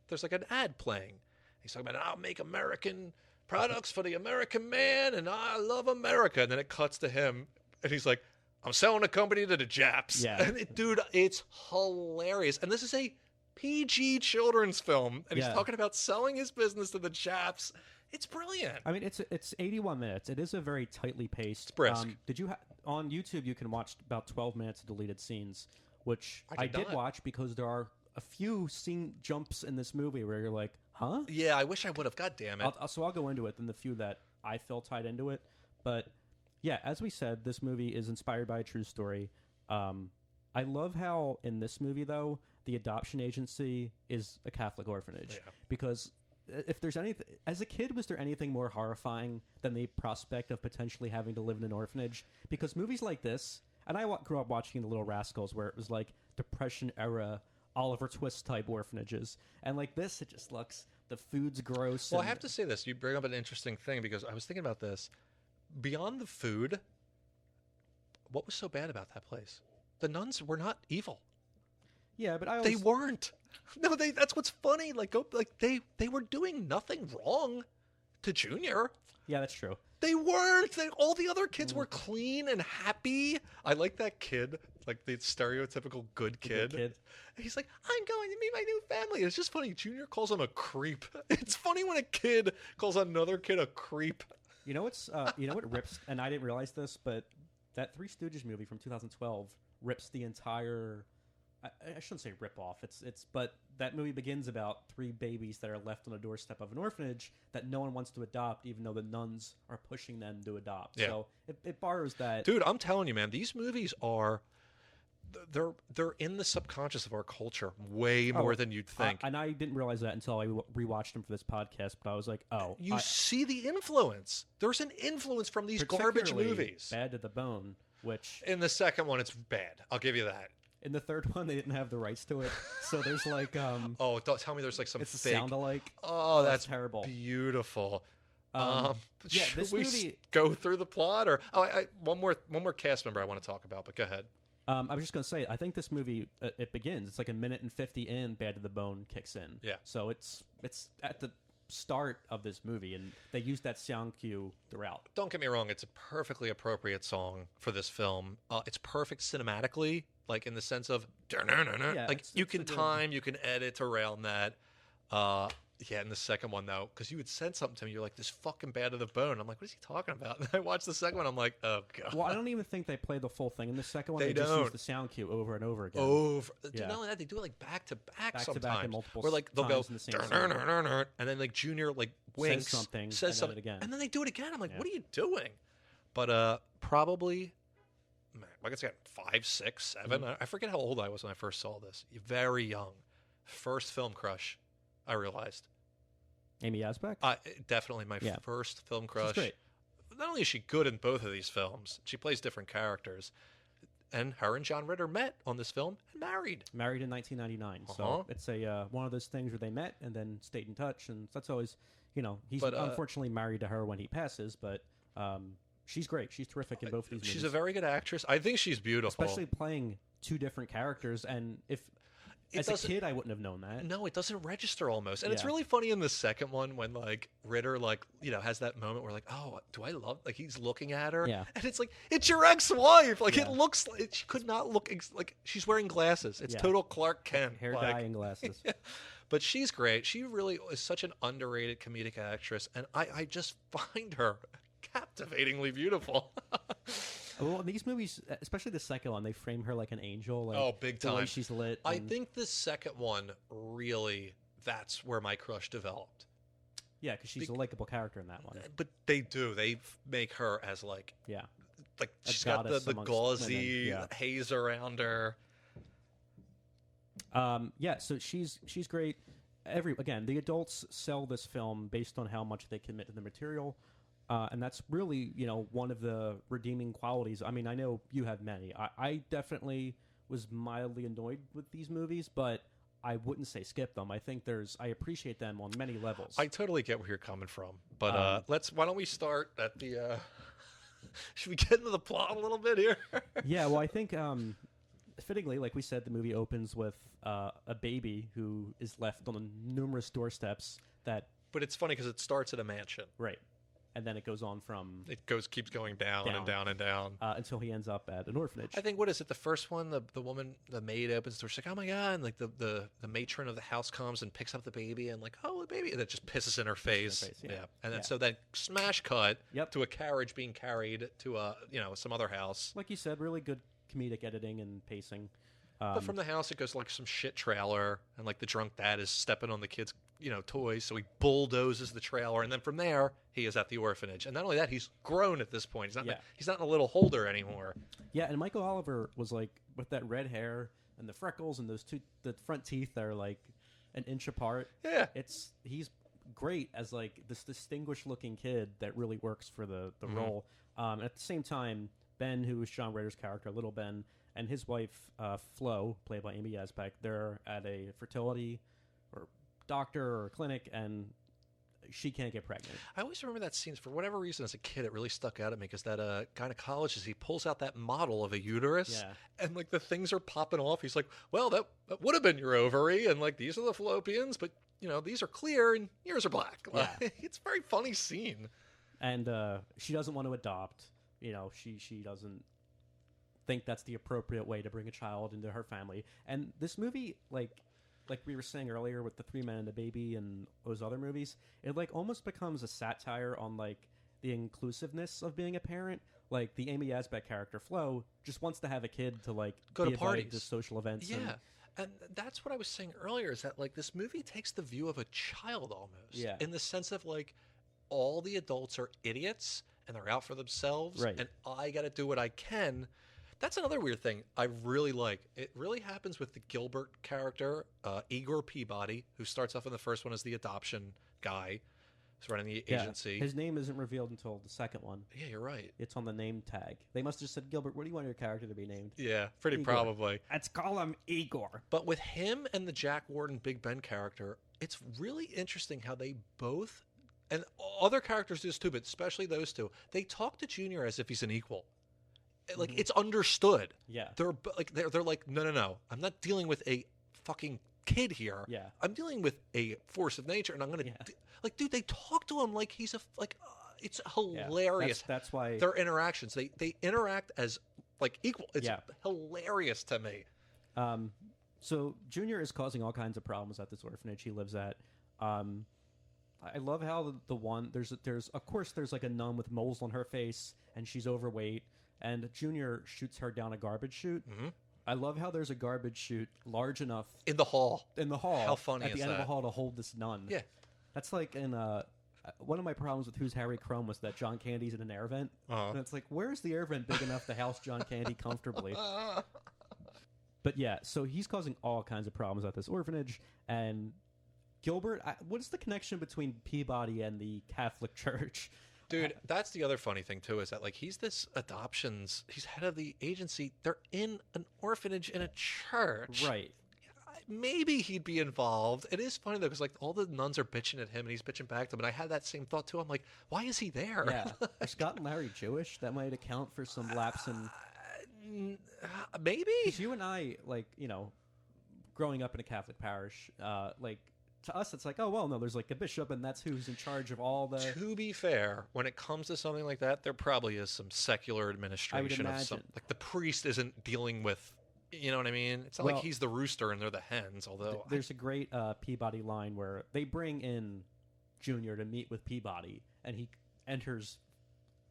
There's like an ad playing. He's talking about, I'll make American products for the American man, and I love America. And then it cuts to him, and he's like, I'm selling a company to the Japs. Yeah. And dude, it's hilarious. And this is a PG children's film, and he's talking about selling his business to the Japs. It's brilliant. I mean, it's 81 minutes. It is a very tightly paced. It's brisk. On YouTube, you can watch about 12 minutes of deleted scenes, which I did watch because there are a few scene jumps in this movie where you're like, huh? Yeah, I wish I would have. God damn it. So I'll go into it, and the few that I feel tied into it. But yeah, as we said, this movie is inspired by a true story. I love how in this movie, though, the adoption agency is a Catholic orphanage. Yeah. Because if there's anything, as a kid, was there anything more horrifying than the prospect of potentially having to live in an orphanage? Because movies like this, and I grew up watching The Little Rascals, where it was like Depression era Oliver Twist type orphanages, and like this, it just looks, the food's gross. Well, I have to say this. You bring up an interesting thing, because I was thinking about this. Beyond the food, what was so bad about that place? The nuns were not evil. Yeah, but they weren't. No, that's what's funny. They were doing nothing wrong to Junior. Yeah, that's true. They weren't. All the other kids were clean and happy. I like that kid, like the stereotypical good kid. He's like, I'm going to meet my new family. It's just funny. Junior calls him a creep. It's funny when a kid calls another kid a creep. You know what rips? And I didn't realize this, but that Three Stooges movie from 2012 rips the entire. I shouldn't say rip off. But that movie begins about 3 babies that are left on the doorstep of an orphanage that no one wants to adopt, even though the nuns are pushing them to adopt. Yeah. So it borrows that. Dude, I'm telling you, man, these movies are they're in the subconscious of our culture way more than you'd think. And I didn't realize that until I rewatched them for this podcast. But I was like, see the influence. There's an influence from these garbage movies. Bad to the Bone, which in the second one it's bad. I'll give you that. In the third one, they didn't have the rights to it, so there's like don't tell me there's like some it's fake sound alike. Oh, that's terrible. Beautiful. Yeah, should we movie go through the plot, or one more cast member I want to talk about, but go ahead. I was just gonna say, I think this movie it begins. It's like 1:50 in, Bad to the Bone kicks in. Yeah. So it's at the start of this movie, and they use that sound cue throughout. Don't get me wrong; it's a perfectly appropriate song for this film. It's perfect cinematically. Like in the sense of, like you can edit around that. Yeah, and the second one, though, because you would send something to me, you're like, this fucking bad to the bone. I'm like, what is he talking about? And I watched the second one, I'm like, oh, God. Well, I don't even think they play the full thing. In the second one, They just don't. use the sound cue over and over again. Dude, not only that, they do it like back to back Back to sometimes. back in multiple where like they'll go, times in the same scene. and then like Junior like winks, something, says and then something, it again. and then they do it again. I'm like, Yeah. what are you doing? But probably, man, like I said, 5, 6, 7. Mm-hmm. I forget how old I was when I first saw this. Very young. First film crush, I realized. Amy Asbeck? Definitely my Yeah. first film crush. She's great. Not only is she good in both of these films, she plays different characters. And her and John Ritter met on this film and married. Married in 1999. So it's a one of those things where they met and then stayed in touch. And that's always, he's unfortunately married to her when he passes, but she's great. She's terrific in both of these movies. She's a very good actress. I think she's beautiful. Especially playing two different characters. And as a kid, I wouldn't have known that. No, it doesn't register almost. And it's really funny in the second one when, like, Ritter, like, has that moment where, like, oh, do I love... Like, he's looking at her. Yeah. And it's like, it's your ex-wife! Like, it looks... like she could not look... like, she's wearing glasses. It's total Clark Kent. Hair dye and glasses. Yeah. But she's great. She really is such an underrated comedic actress. And I just find her captivatingly beautiful. Well, in these movies, especially the second one, they frame her like an angel. Like, oh, big time. The way she's lit. I think the second one, really, that's where my crush developed. Yeah, because she's a likable character in that one. But they do. They make her as, like... Yeah. Like, A she's got the gauzy women, haze around her. Yeah, so she's great. Again, the adults sell this film based on how much they commit to the material. And that's really, one of the redeeming qualities. I mean, I know you have many. I definitely was mildly annoyed with these movies, but I wouldn't say skip them. I think I appreciate them on many levels. I totally get where you're coming from. But why don't we start at the, should we get into the plot a little bit here? Yeah, well, I think, fittingly, like we said, the movie opens with a baby who is left on numerous doorsteps But it's funny because it starts at a mansion. Right. And then it goes on from... It keeps going down and down and down. Until he ends up at an orphanage. I think, what is it, the first one, the woman, the maid opens the door, she's like, oh my God, and like the matron of the house comes and picks up the baby and like, oh, the baby, and it just pisses in her face. Yeah. And then so then smash cut Yep. to a carriage being carried to some other house. Like you said, really good comedic editing and pacing. But from the house, it goes to, like, some shit trailer, and like the drunk dad is stepping on the kids' toys, so he bulldozes the trailer, and then from there he is at the orphanage. And not only that, he's grown at this point. He's not in a little holder anymore. Yeah, and Michael Oliver was like, with that red hair and the freckles and the front teeth are like an inch apart. Yeah, he's great as like this distinguished looking kid that really works for the role. At the same time, Ben, who is John Ritter's character, Little Ben, and his wife, Flo, played by Amy Asbeck, they're at a fertility or doctor or clinic, and she can't get pregnant. I always remember that scene. For whatever reason, as a kid, it really stuck out at me because that gynecologist, he pulls out that model of a uterus, and like the things are popping off. He's like, well, that would have been your ovary, and like these are the fallopians, but these are clear and yours are black. Yeah. It's a very funny scene. And she doesn't want to adopt. She doesn't think that's the appropriate way to bring a child into her family. And this movie, like we were saying earlier with the Three Men and a Baby and those other movies, it like almost becomes a satire on like the inclusiveness of being a parent. Like the Amy Asbeck character Flo just wants to have a kid to like go be to invited parties, to social events. Yeah. And that's what I was saying earlier, is that like this movie takes the view of a child almost. Yeah. In the sense of like all the adults are idiots and they're out for themselves, right, and I got to do what I can. That's another weird thing I really like. It really happens with the Gilbert character, Igor Peabody, who starts off in the first one as the adoption guy who's running the agency. His name isn't revealed until the second one. Yeah, you're right. It's on the name tag. They must have just said, Gilbert, what do you want your character to be named? Yeah, pretty Igor. probably. Let's call him Igor. But with him and the Jack Warden Big Ben character, it's really interesting how they both, and other characters do this too, but especially those two, they talk to Junior as if he's an equal. Like, it's understood. Yeah. They're like, no. I'm not dealing with a fucking kid here. Yeah. I'm dealing with a force of nature, and I'm going to... Like, dude, they talk to him like he's it's hilarious. That's why... Their interactions. They interact as, like, equal. It's hilarious to me. So Junior is causing all kinds of problems at this orphanage he lives at. I love how the one there's of course there's like a nun with moles on her face and she's overweight, and Junior shoots her down a garbage chute. Mm-hmm. I love how there's a garbage chute large enough in the hall. How funny at is the end that? of the hall to hold this nun. Yeah, that's like in one of my problems with Who's Harry Crumb was that John Candy's in an air vent, and it's like, where's the air vent big enough to house John Candy comfortably? But yeah, so he's causing all kinds of problems at this orphanage, and Gilbert, what is the connection between Peabody and the Catholic Church? Dude, that's the other funny thing too, is that like he's head of the agency. They're in an orphanage in a church, right? Maybe he'd be involved. It is funny though, because like all the nuns are bitching at him and he's bitching back to them, and I had that same thought too. I'm like, why is he there? Yeah, are Scott and Larry Jewish? That might account for some lapse in. Maybe. Because you and I, like, growing up in a Catholic parish, like, to us, it's like, oh, well, no, there's like a bishop, and that's who's in charge of all the... To be fair, when it comes to something like that, there probably is some secular administration of some... Like, the priest isn't dealing with... You know what I mean? It's not like he's the rooster and they're the hens, although... There's a great Peabody line where they bring in Junior to meet with Peabody, and he enters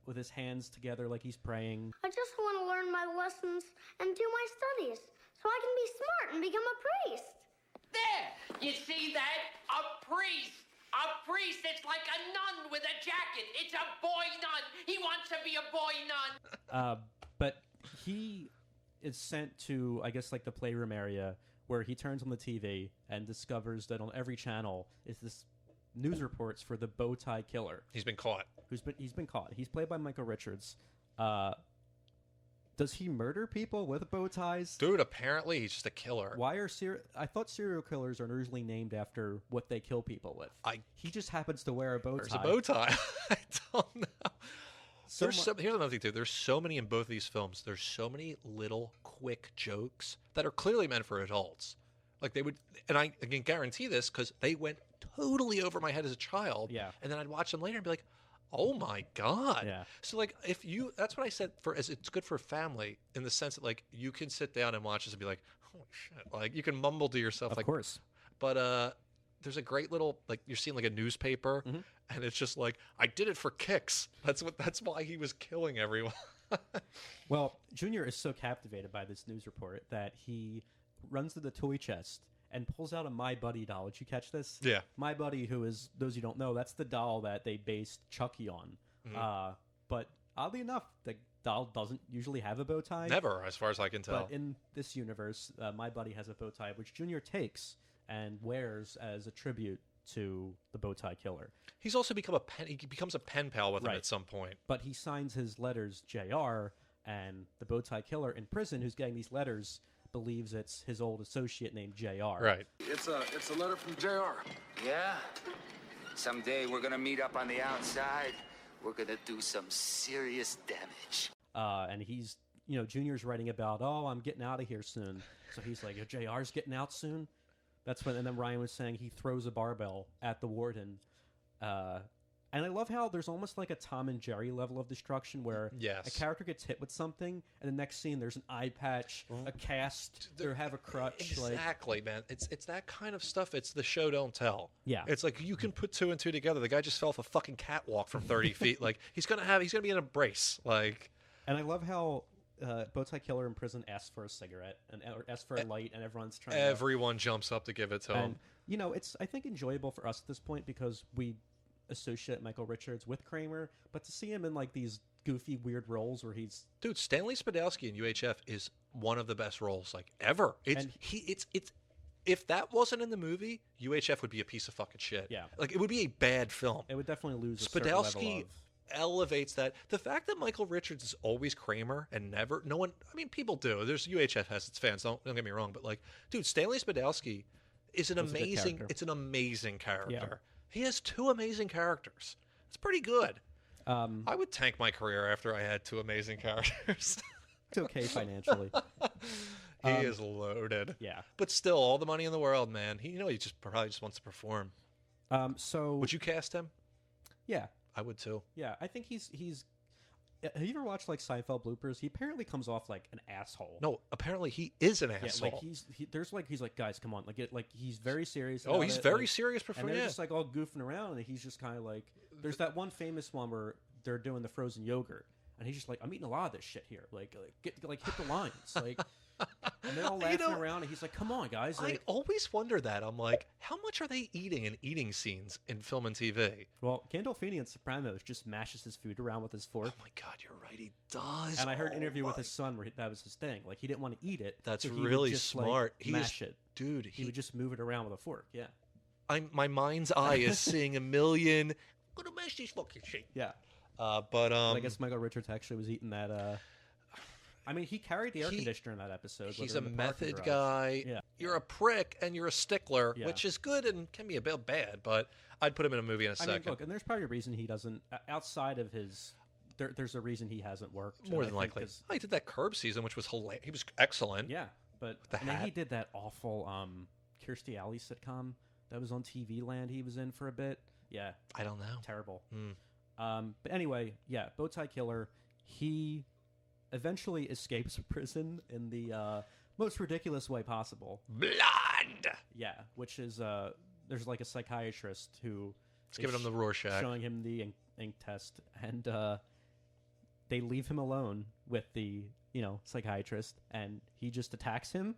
with his hands together like he's praying. I just want to learn my lessons and do my studies so I can be smart and become a priest. There! You see that? A priest! A priest! It's like a nun with a jacket! It's a boy nun! He wants to be a boy nun! But he is sent to, I guess, like the playroom area, where he turns on the TV and discovers that on every channel is this news reports for the bow tie killer. He's been caught. He's been caught. He's played by Michael Richards. Does he murder people with bow ties? Dude, apparently he's just a killer. I thought serial killers are usually named after what they kill people with. He just happens to wear a bow tie. There's a bow tie. I don't know. Here's another thing, too. There's so many in both of these films. There's so many little quick jokes that are clearly meant for adults. Like they would, and I can guarantee this because they went totally over my head as a child. Yeah. And then I'd watch them later and be like, oh my God. Yeah. So like that's what I said it's good for family in the sense that like you can sit down and watch this and be like, holy shit. Like you can mumble to yourself. Of course. But there's a great little, like you're seeing like a newspaper and it's just like, I did it for kicks. That's why he was killing everyone. Well, Junior is so captivated by this news report that he runs to the toy chest and pulls out a My Buddy doll. Did you catch this? Yeah. My Buddy, who is, those you don't know, that's the doll that they based Chucky on. But oddly enough, the doll doesn't usually have a bow tie. Never, as far as I can tell. But in this universe, My Buddy has a bow tie, which Junior takes and wears as a tribute to the bow tie killer. He's also he becomes a pen pal with him at some point. But he signs his letters JR, and the bow tie killer in prison who's getting these letters believes it's his old associate named JR. Right. It's a letter from JR. Yeah? Someday we're gonna meet up on the outside. We're gonna do some serious damage. And he's, Junior's writing about, I'm getting out of here soon. So he's like, JR's getting out soon? That's when, and then Ryan was saying he throws a barbell at the warden. And I love how there's almost like a Tom and Jerry level of destruction where a character gets hit with something, and the next scene there's an eye patch, a cast, or have a crutch. Exactly, man. It's that kind of stuff. It's the show don't tell. Yeah. It's like you can put two and two together. The guy just fell off a fucking catwalk from 30 feet. Like he's gonna be in a brace. Like, and I love how Bowtie Killer in prison asks for a cigarette or asks for a light, and everyone jumps up to give it to him. It's I think enjoyable for us at this point because we associate Michael Richards with Kramer, but to see him in like these goofy, weird roles where he's Stanley Spadowski in UHF is one of the best roles like ever. If that wasn't in the movie, UHF would be a piece of fucking shit. Yeah, like it would be a bad film. It would definitely lose. Spadowski elevates that. The fact that Michael Richards is always Kramer and never no one. I mean, people do. There's UHF has its fans. Don't get me wrong, but like, dude, Stanley Spadowski is an amazing. It's an amazing character. Yeah. He has two amazing characters. It's pretty good. I would tank my career after I had two amazing characters. It's okay financially. He is loaded. Yeah. But still, all the money in the world, man. He probably just wants to perform. So would you cast him? Yeah. I would too. Yeah, I think he's have you ever watched like Seinfeld bloopers? He apparently comes off like an asshole. No, apparently he is an asshole. Yeah, like he's like, guys, come on, like he's very serious. Oh, about he's it, very like, serious. And they're just like all goofing around, and he's just kind of like, there's that one famous one where they're doing the frozen yogurt, and he's just like, I'm eating a lot of this shit here. Like hit the lines, like. And they're all laughing around, and he's like, "Come on, guys!" Like, I always wonder that. I'm like, how much are they eating in eating scenes in film and TV? Well, Gandolfini in Sopranos just mashes his food around with his fork. Oh my God, you're right, he does. And I heard an interview with his son where that was his thing. Like, he didn't want to eat it. That's so he really would just, smart. Like, mash it, dude. He would just move it around with a fork. Yeah. My mind's eye is seeing a million. I'm gonna mash this fucking shit. Yeah. But I guess Michael Richards actually was eating that. I mean, he carried the air conditioner in that episode. He's a method guy. Yeah. You're a prick and you're a stickler, Yeah. which is good and can be a bit bad, but I'd put him in a movie in a second. I mean, look, and there's probably a reason he doesn't, outside of his, there's a reason he hasn't worked. More than likely. Oh, he did that Curb season, which was hilarious. He was excellent. Yeah, but the and then hat. he did that awful Kirstie Alley sitcom that was on TV Land he was in for a bit. Yeah. I don't know. Terrible. But anyway, yeah, Bowtie Killer, he eventually escapes prison in the most ridiculous way possible. Blood! Yeah, which is, there's like a psychiatrist who It's giving him the Rorschach. showing him the ink test, and they leave him alone with the, psychiatrist, and he just attacks him,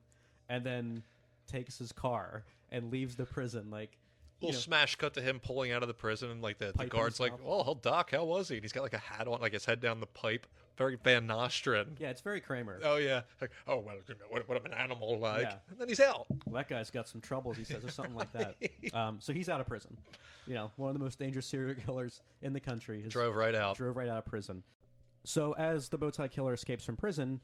and then takes his car and leaves the prison, like... Little smash cut to him pulling out of the prison, and like the guard's like, "Oh, Doc, how was he?" And he's got like a hat on, like his head down the pipe, very Van Nostrand. Yeah, it's very Kramer. Oh yeah, like, oh well, what am an animal like? Yeah. And then he's out. Well, that guy's got some troubles, he says, or something like that. So he's out of prison. One of the most dangerous serial killers in the country. Drove right out of prison. So as the Bowtie Killer escapes from prison,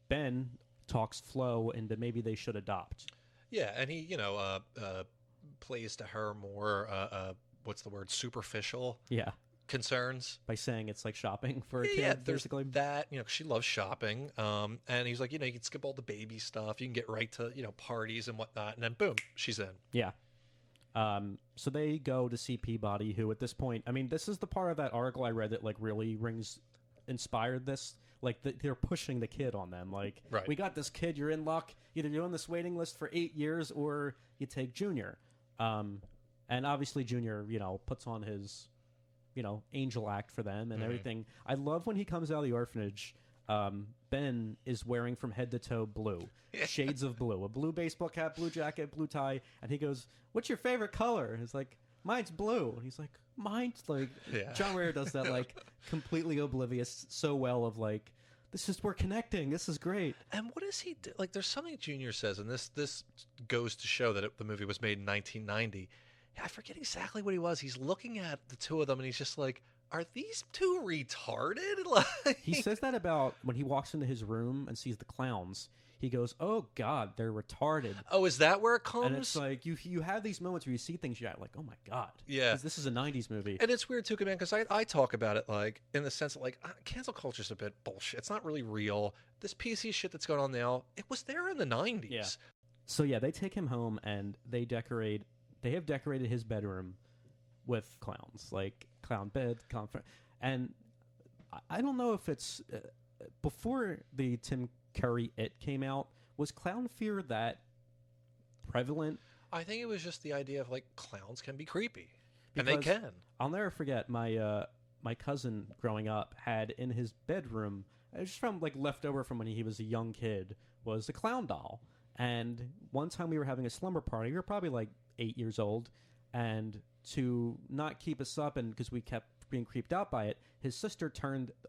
Ben talks Flo into maybe they should adopt. Yeah, and he, plays to her more, what's the word, superficial concerns. By saying it's like shopping for a kid, yeah, there's basically. that, 'cause she loves shopping. And he's like, you can skip all the baby stuff. You can get right to, parties and whatnot. And then boom, she's in. Yeah. So they go to see Peabody, who at this point, I mean, this is the part of that article I read that like really inspired this. Like they're pushing the kid on them. Like, right. We got this kid. You're in luck. Either you're on this waiting list for 8 years, or you take Junior. And obviously Junior, puts on his, angel act for them and everything. I love when he comes out of the orphanage. Ben is wearing from head to toe blue, shades of blue, a blue baseball cap, blue jacket, blue tie, and he goes, "What's your favorite color?" And he's like, "Mine's blue." And he's like, "Mine's like." Yeah. John Mayer does that like completely oblivious so well of like, we're connecting. This is great. And what does he do? Like, there's something Junior says, and this goes to show that the movie was made in 1990. I forget exactly what he was. He's looking at the two of them, and he's just like, are these two retarded? Like... He says that about when he walks into his room and sees the clowns. He goes, "Oh God, they're retarded." Oh, is that where it comes? And it's like you have these moments where you see things you're like, "Oh my God!" Yeah, this is a '90s movie. And it's weird too, man, because I talk about it like in the sense that like cancel culture's a bit bullshit. It's not really real. This PC shit that's going on now, it was there in the '90s. Yeah. So yeah, they take him home and they decorate. They have decorated his bedroom with clowns, like clown bed, and I don't know if it's before the Tim Curry It came out. Was clown fear that prevalent? I think it was just the idea of like clowns can be creepy, and they can. I'll never forget my cousin growing up had in his bedroom, just from like leftover from when he was a young kid, was a clown doll. And one time we were having a slumber party. We were probably like 8 years old, and to not keep us up, and because we kept being creeped out by it, his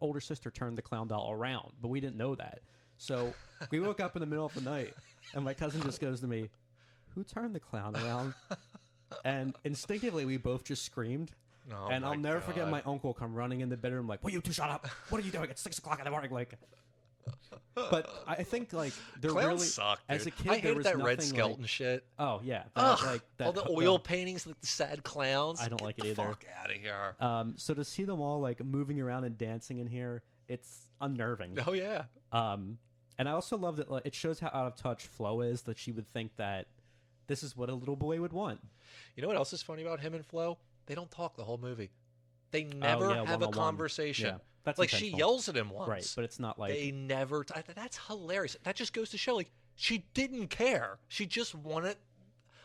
older sister turned the clown doll around, but we didn't know that. So we woke up in the middle of the night, and my cousin just goes to me, "Who turned the clown around?" And instinctively, we both just screamed. Oh, and I'll never forget my uncle come running in the bedroom like, "Will you two shut up? What are you doing? It's 6 o'clock in the morning." Like, but I think like they're clowns really suck, as a dude. kid. I hated that Red nothing Skeleton like, shit. Oh yeah, Ugh, all the oil paintings, like the sad clowns. I don't like it Get either. the fuck out of here. So to see them all like moving around and dancing in here, it's unnerving. Oh yeah. And I also love that it shows how out of touch Flo is, that she would think that this is what a little boy would want. You know what else is funny about him and Flo? They don't talk the whole movie. They never have a conversation. Yeah. That's like she intentional. yells at him once, Right, but it's not like they never. That's hilarious. That just goes to show, like, she didn't care. She just wanted.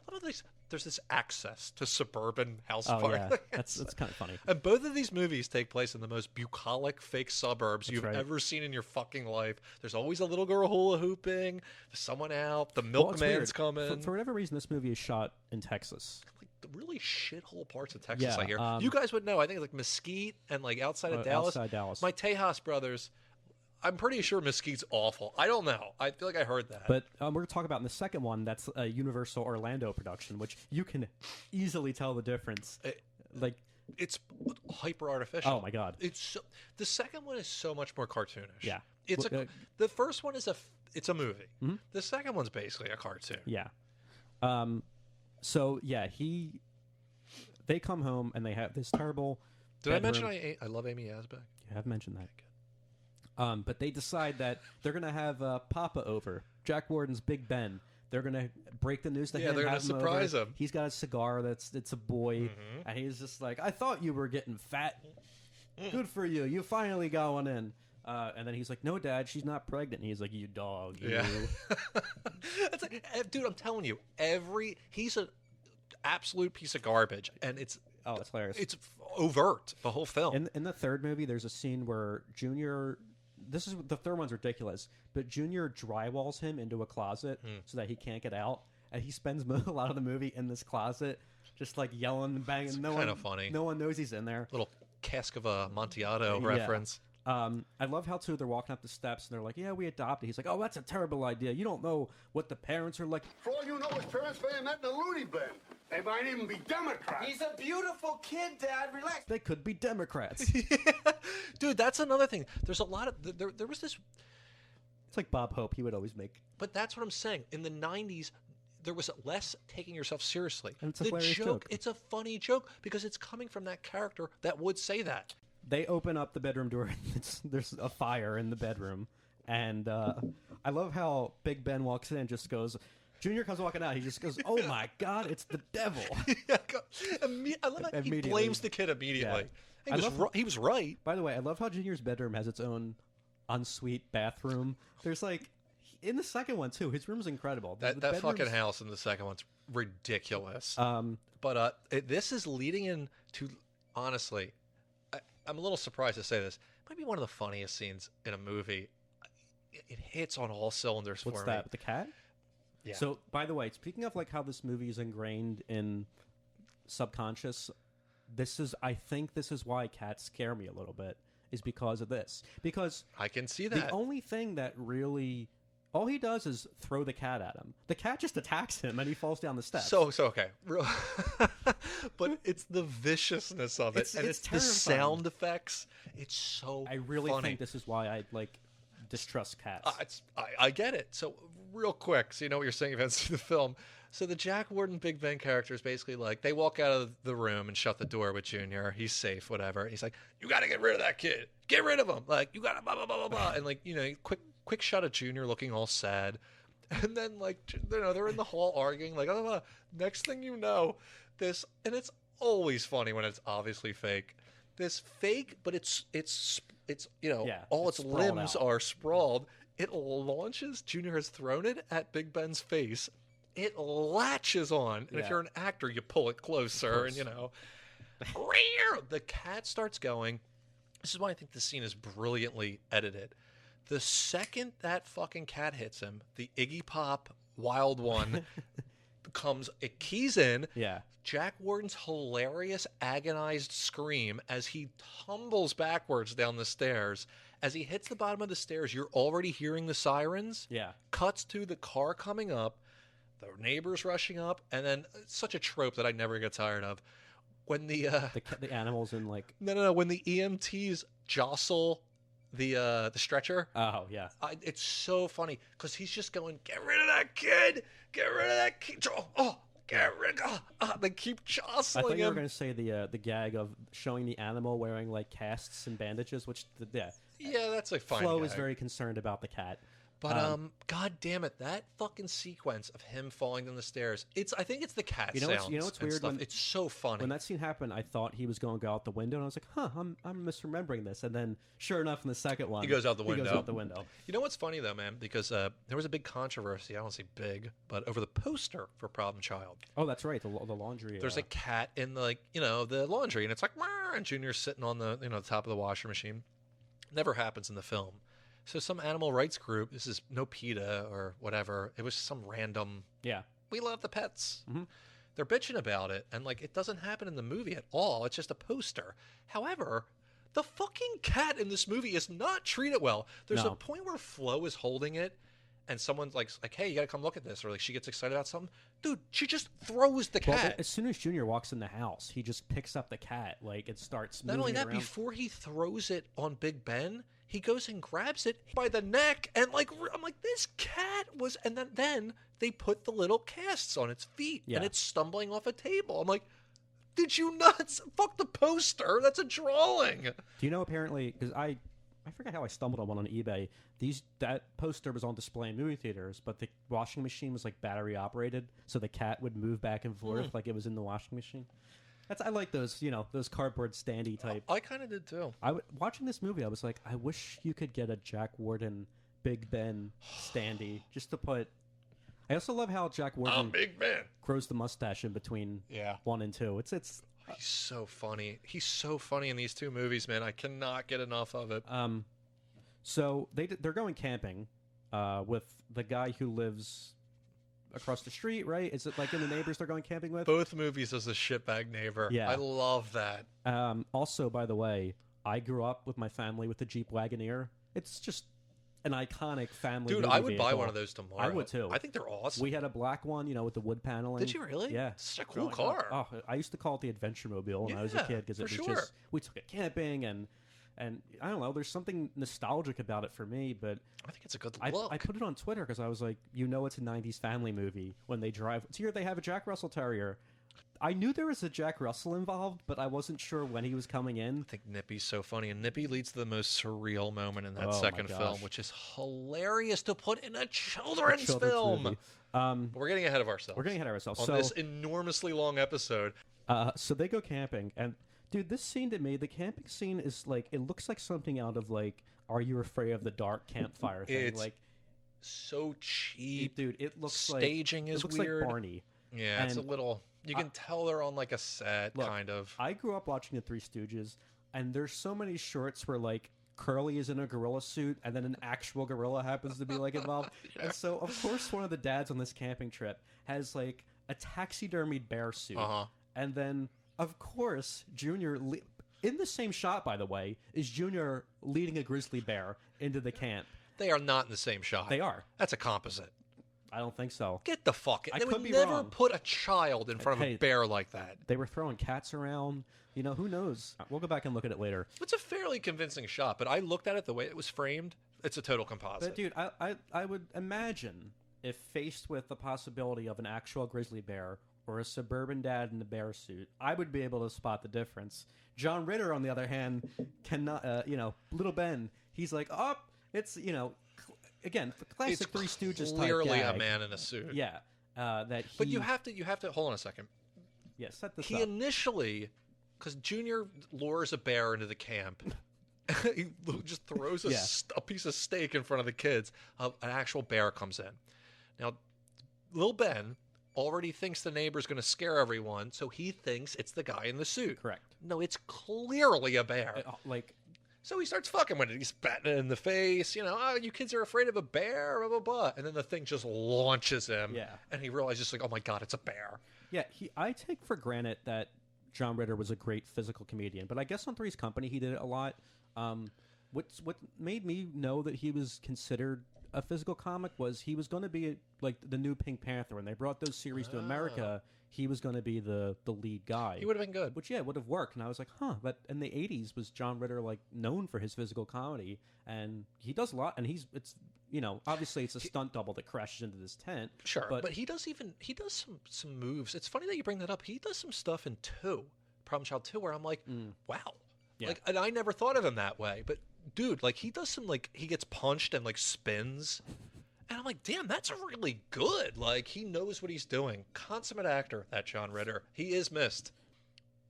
A lot of these, there's this access to suburban house Oh party. yeah, that's kind of funny. And both of these movies take place in the most bucolic fake suburbs you've right. ever seen in your fucking life. There's always a little girl hula hooping. There's someone out. The Well, it's milkman's weird. coming. For whatever reason, this movie is shot in Texas. Like the really shithole parts of Texas, Yeah, I hear. You guys would know. I think it's like Mesquite and like outside of Dallas. Outside Dallas. My Tejas brothers. I'm pretty sure Mesquite's awful. I don't know. I feel like I heard that. But we're going to talk about in the second one, that's a Universal Orlando production, which you can easily tell the difference. Like, it's hyper artificial. oh my god. It's the second one is so much more cartoonish. Yeah. It's the first one is it's a movie. Mm-hmm. The second one's basically a cartoon. Yeah. So yeah, they come home and they have this terrible. Did I bedroom. mention I love Amy Asbeck? You have mentioned that. But they decide that they're gonna have Papa over, Jack Warden's Big Ben. They're gonna break the news to him. They're gonna have surprise over. him. He's got a cigar it's a boy, and he's just like, I thought you were getting fat. Good for you. You finally got one in. And then he's like, no, Dad, she's not pregnant. And he's like, you dog. You. Yeah. It's like, dude, I'm telling you, he's an absolute piece of garbage, and it's hilarious. It's overt the whole film. In the third movie, there's a scene where Junior. The third one's ridiculous, but Junior drywalls him into a closet so that he can't get out, and he spends a lot of the movie in this closet, just like yelling and banging. It's kind of funny. No one knows he's in there. Little cask of Amontillado reference. I love how too they're walking up the steps and they're like, "Yeah, we adopted." He's like, "Oh, that's a terrible idea. You don't know what the parents are like." For all you know, his parents may have met in a loony bin. They might even be Democrats. He's a beautiful kid, Dad. Relax. They could be Democrats. Dude, that's another thing. There's a lot of there was this. It's like Bob Hope. He would always make. But that's what I'm saying. In the '90s, there was less taking yourself seriously. And it's a hilarious joke. It's a funny joke because it's coming from that character that would say that. They open up the bedroom door. And there's a fire in the bedroom, and I love how Big Ben walks in and just goes. Junior comes walking out. He just goes, "Oh my God, it's the devil!" I love that he blames the kid immediately. Yeah. He was right. By the way, I love how Junior's bedroom has its own ensuite bathroom. There's like in the second one too. His room's incredible. That fucking house in the second one's ridiculous. But this is leading into, honestly, I'm a little surprised to say this. It might be one of the funniest scenes in a movie. It hits on all cylinders for me. What's that? The cat? Yeah. So, by the way, speaking of like how this movie is ingrained in subconscious, I think this is why cats scare me a little bit, is because of this. Because I can see that. The only thing that really, all he does is throw the cat at him. The cat just attacks him and he falls down the steps. So okay. But it's the viciousness of it. It's the sound effects. It's so I really funny. think this is why I distrust cats. I get it. So real quick, so you know what you're saying events through the film. So the Jack Warden Big Ben character is basically like, they walk out of the room and shut the door with Junior. He's safe, whatever. He's like, you got to get rid of that kid. Get rid of him. Like, you got to blah, blah, blah, blah, blah. And like, you know, quick shot of Junior looking all sad. And then like, you know, they're in the hall arguing like, oh, next thing you know, this, and it's always funny when it's obviously fake. This fake, but it's you know, all its limbs are sprawled. It launches. Junior has thrown it at Big Ben's face. It latches on, and if you're an actor, you pull it closer, and you know, the cat starts going. This is why I think the scene is brilliantly edited. The second that fucking cat hits him, the Iggy Pop Wild One it keys in. Yeah. Jack Warden's hilarious, agonized scream as he tumbles backwards down the stairs. As he hits the bottom of the stairs, you're already hearing the sirens. Yeah. Cuts to the car coming up, the neighbors rushing up, and then it's such a trope that I never get tired of. When the animals in like when the EMTs jostle the stretcher. Oh yeah, it's so funny because he's just going, get rid of that kid, get rid of that kid. Oh, get rid of. They keep jostling I thought you him. were going to say the gag of showing the animal wearing like casts and bandages, which yeah, that's a fine. Flo gag. is very concerned about the cat. But god damn it, that fucking sequence of him falling down the stairs. I think it's the cat sounds. You know what's weird? It's so funny. When that scene happened, I thought he was going to go out the window, and I was like, I'm misremembering this. And then, sure enough, in the second one, he goes out the window. He goes out the window. You know what's funny though, man? Because there was a big controversy. I don't say big, but over the poster for Problem Child. Oh, that's right. The laundry. There's a cat in the the laundry, and it's like, "Meow," and Junior's sitting on the the top of the washer machine. Never happens in the film. So some animal rights group, this is no PETA or whatever, it was some random, we love the pets. Mm-hmm. They're bitching about it, and it doesn't happen in the movie at all. It's just a poster. However, the fucking cat in this movie is not treated well. There's a point where Flo is holding it, and someone's like, hey, you gotta come look at this, or she gets excited about something. Dude, she just throws the cat. As soon as Junior walks in the house, he just picks up the cat, and starts moving Not only that, around. before he throws it on Big Ben, he goes and grabs it by the neck, and I'm like, this cat was, and then they put the little casts on its feet, and it's stumbling off a table. I'm like, did you nuts? Fuck the poster. That's a drawing. Do you know, apparently, because I forget how I stumbled on one on eBay. That poster was on display in movie theaters, but the washing machine was battery operated, so the cat would move back and forth like it was in the washing machine. I like those, those cardboard standy type. I kind of did too. Watching this movie, I was like, I wish you could get a Jack Warden Big Ben standy just to put. I also love how Jack Warden Big Ben grows the mustache in between 1 and 2. It's he's so funny. He's so funny in these two movies, man. I cannot get enough of it. So they're going camping with the guy who lives across the street, right? Is it in the neighbors they're going camping with? Both movies as a shitbag neighbor. Yeah. I love that. Also, by the way, I grew up with my family with the Jeep Wagoneer. It's just an iconic family Dude, movie I would buy vehicle. one of those tomorrow. I would too. I think they're awesome. We had a black one, with the wood paneling. Did you really? Yeah. It's such a cool car. Oh, I used to call it the Adventure Mobile when I was a kid because it was just, we took it camping and I don't know, there's something nostalgic about it for me, but I think it's a good look. I put it on Twitter because I was like, it's a 90s family movie when they drive. It's here they have a Jack Russell Terrier. I knew there was a Jack Russell involved, but I wasn't sure when he was coming in. I think Nippy's so funny, and Nippy leads to the most surreal moment in that second film, which is hilarious to put in a children's film. We're getting ahead of ourselves. On this enormously long episode. So they go camping, and dude, this scene to me, the camping scene is it looks like something out of Are You Afraid of the Dark campfire thing. It's so cheap. Dude, it looks staging is weird. Like Barney. Yeah, it's a little. You can tell they're on a set, kind of. I grew up watching the Three Stooges, and there's so many shorts where Curly is in a gorilla suit, and then an actual gorilla happens to be involved. And so, of course, one of the dads on this camping trip has a taxidermied bear suit, and then, of course, Junior. In the same shot, by the way, is Junior leading a grizzly bear into the camp. They are not in the same shot. They are. That's a composite. I don't think so. Get the fuck out. They would be never wrong. put a child in front of a bear like that. They were throwing cats around. Who knows? We'll go back and look at it later. It's a fairly convincing shot, but I looked at it the way it was framed. It's a total composite. But, dude, I would imagine if faced with the possibility of an actual grizzly bear or a suburban dad in a bear suit, I would be able to spot the difference. John Ritter, on the other hand, cannot, Little Ben, he's it's, again, classic Three Stooges type clearly gag. A man in a suit. Yeah. But you have to, hold on a second. Yeah, set this He up. Initially, because Junior lures a bear into the camp, he just throws a piece of steak in front of the kids. An actual bear comes in. Now, Lil Ben already thinks the neighbor's going to scare everyone, so he thinks it's the guy in the suit. Correct. No, it's clearly a bear. So he starts fucking with it. He's batting it in the face. You kids are afraid of a bear, blah, blah, blah. And then the thing just launches him. Yeah. And he realizes, oh, my God, it's a bear. Yeah, I take for granted that John Ritter was a great physical comedian, but I guess on Three's Company he did it a lot. What made me know that he was considered a physical comic was he was going to be the new Pink Panther. When they brought those series to America, he was going to be the lead guy. He would have been good. Which, would have worked. And I was like, but in the 80s was John Ritter known for his physical comedy, and he does a lot, and it's obviously it's a stunt double that crashes into this tent. Sure, but he does some moves. It's funny that you bring that up. He does some stuff in Problem Child 2 where I'm like, wow. Yeah. And I never thought of him that way, but dude, like he does some like he gets punched and like spins. And I'm like, damn, that's really good. Like, he knows what he's doing. Consummate actor, that John Ritter. He is missed.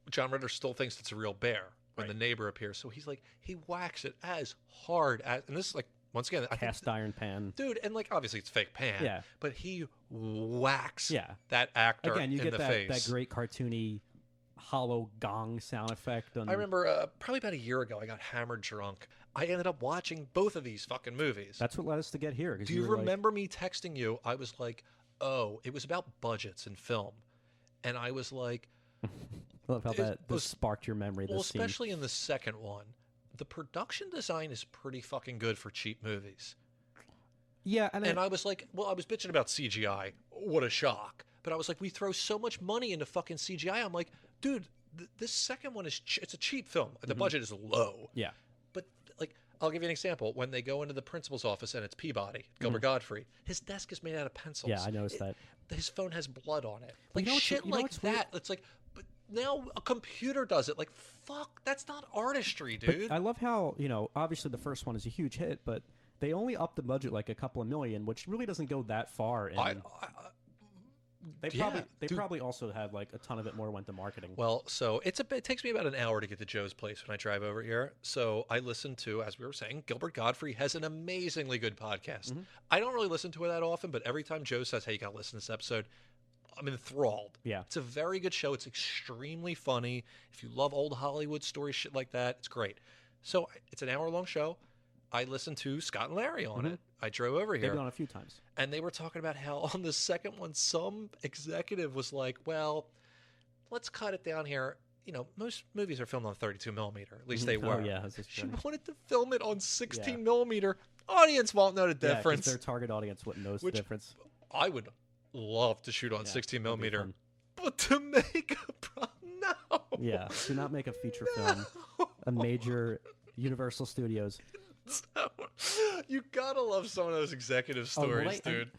John Ritter still thinks it's a real bear when the neighbor appears. So he's like, he whacks it as hard as, and this is like, once again, I Cast iron pan. dude, and like, obviously it's fake pan. Yeah. But he whacks that actor Again, you in get the that, face. that great cartoony hollow gong sound effect. I remember probably about a year ago, I got hammered drunk. I ended up watching both of these fucking movies. That's what led us to get here. Do you remember me texting you? I was like, oh, it was about budgets in film. And I was like... I love how that sparked your memory. Well, this scene. especially in the second one. The production design is pretty fucking good for cheap movies. Yeah, and I was like, well, I was bitching about CGI. What a shock. But I was like, we throw so much money into fucking CGI. I'm like, dude, this second one is... it's a cheap film. The budget is low. Yeah. But, like, I'll give you an example. When they go into the principal's office and it's Peabody, Gilbert Godfrey, his desk is made out of pencils. Yeah, I noticed that. His phone has blood on it. Like, you know shit like that. It's like, but now a computer does it. Like, fuck, that's not artistry, dude. But I love how, obviously the first one is a huge hit, but they only upped the budget like a couple of million, which really doesn't go that far. They probably also had like a ton of it more went to marketing. Well, so it takes me about an hour to get to Joe's place when I drive over here. So I listen to, as we were saying, Gilbert Godfrey has an amazingly good podcast. I don't really listen to it that often, but every time Joe says, hey, you got to listen to this episode, I'm enthralled. Yeah. It's a very good show. It's extremely funny. If you love old Hollywood stories, shit like that, it's great. So it's an hour-long show. I listened to Scott and Larry on it. I drove over here. They've been on a few times. And they were talking about how on the second one, some executive was like, well, let's cut it down here. Most movies are filmed on 32 millimeter. At least they were. Oh, yeah. She wanted to film it on 16 millimeter. Audience won't know the difference. Their target audience wouldn't know the difference. I would love to shoot on 16 millimeter. But to make no. Yeah. Do not make a feature film. A major Universal Studios. You gotta love some of those executive stories, dude.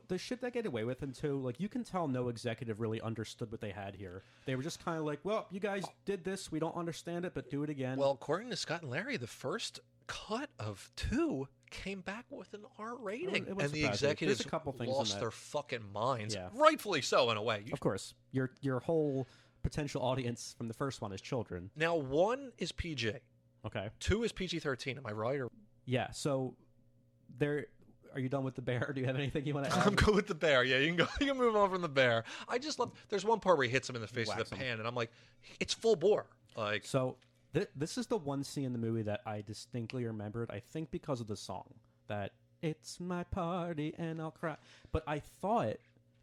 The shit they get away with, and too, like, you can tell no executive really understood what they had here. They were just kind of like, well, you guys did this, we don't understand it, but do it again. Well, according to Scott and Larry, the first cut of 2 came back with an R rating, and the executives lost their fucking minds. Yeah. Rightfully so, in a way. Of course, your whole potential audience from the first one is children. Now, 1 is PG. Okay. 2 is PG-13. Am I right? Or... Yeah. So, are you done with the bear? Do you have anything you want to add? I'm good with the bear. Yeah, you can go. You can move on from the bear. I just love. There's one part where he hits him in the face with a pan, and I'm like, it's full bore. Like, so this is the one scene in the movie that I distinctly remembered. I think because of the song that it's my party and I'll cry. But I thought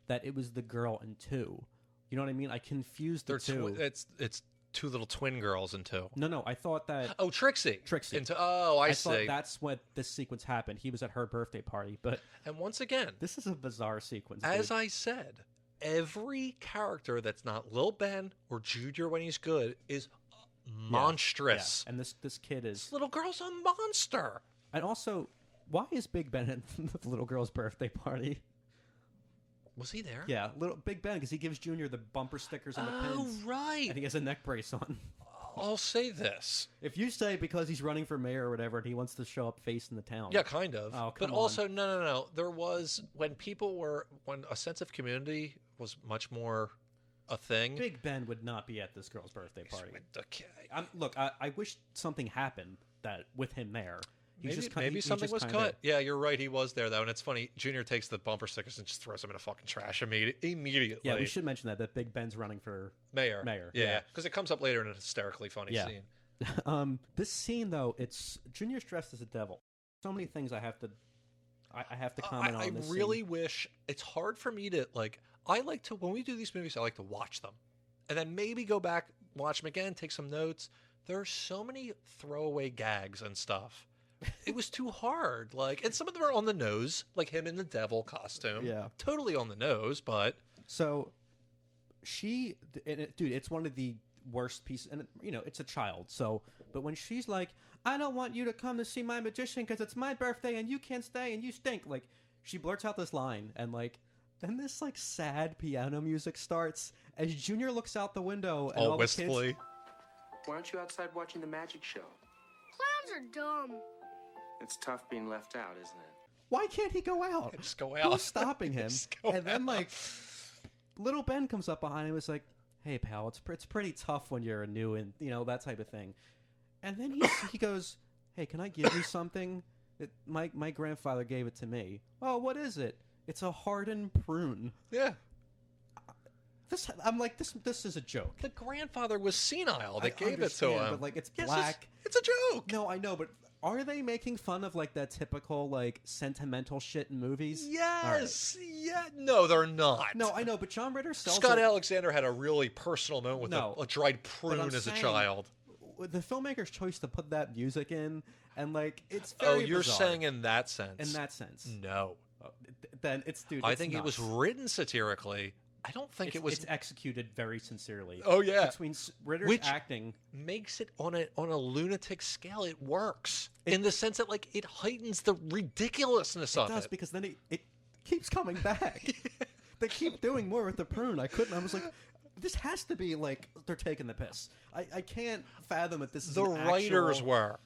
that it was the girl in 2. You know what I mean? I confused the two. It's 2 little twin girls in 2. No, I thought that... Oh, Trixie. Trixie. I see. I thought that's when this sequence happened. He was at her birthday party, but... And once again... This is a bizarre sequence. As I said, every character that's not Lil Ben or Junior when he's good is monstrous. Yeah. And this kid is... This little girl's a monster. And also, why is Big Ben at the little girl's birthday party? Was he there? Yeah, little Big Ben, because he gives Junior the bumper stickers and the pins. Oh, right. And he has a neck brace on. I'll say this. If you say because he's running for mayor or whatever, and he wants to show up facing the town. Yeah, kind of. Oh, but also, no. There was, when a sense of community was much more a thing. Big Ben would not be at this girl's birthday party. Okay. Look, I wish something happened with him there. Maybe something was cut. Yeah, you're right. He was there, though. And it's funny. Junior takes the bumper stickers and just throws them in a fucking trash immediately. Yeah, we should mention that Big Ben's running for mayor. Yeah. Because it comes up later in a hysterically funny scene. This scene, though, it's Junior's dressed as a devil. So many things I have to comment on. I this really scene. wish... It's hard for me to, like... I like to... When we do these movies, I like to watch them. And then maybe go back, watch them again, take some notes. There are so many throwaway gags and stuff. It was too hard. And some of them are on the nose, like him in the devil costume. Yeah. Totally on the nose, but... So, dude, it's one of the worst pieces, and, it's a child, so... But when she's like, I don't want you to come to see my magician because it's my birthday and you can't stay and you stink. She blurts out this line, and, then this, sad piano music starts as Junior looks out the window and all wistfully. Why aren't you outside watching the magic show? Clowns are dumb. It's tough being left out, isn't it? Why can't he go out? Just go out. Who's stopping him? Just go And then, out. like, little Ben comes up behind him and was like, hey, pal, it's pretty tough when you're new and, that type of thing. And then he goes, hey, can I give you something? My grandfather gave it to me. Oh, what is it? It's a hardened prune. Yeah. I'm like, this is a joke. The grandfather was senile that gave it to him. But, like, it's Yes, black. It's a joke. No, I know, but are they making fun of, like, that typical, like, sentimental shit in movies? Yes. Right. Yeah. No, they're not. No, I know, but John Ritter sells Scott Alexander had a really personal moment with No, a dried prune as a child. The filmmaker's choice to put that music in, and, like, it's very you're bizarre. saying in that sense. In that sense. No. Then it's, dude, I it's think nuts. it was written satirically. I don't think it was. It's executed very sincerely. Oh yeah, between Ritter's which acting makes it on a lunatic scale. It works in the sense that like it heightens the ridiculousness of it. It does because then it keeps coming back. They keep doing more with the prune. I was like, this has to be like they're taking the piss. I can't fathom that this is the writers were.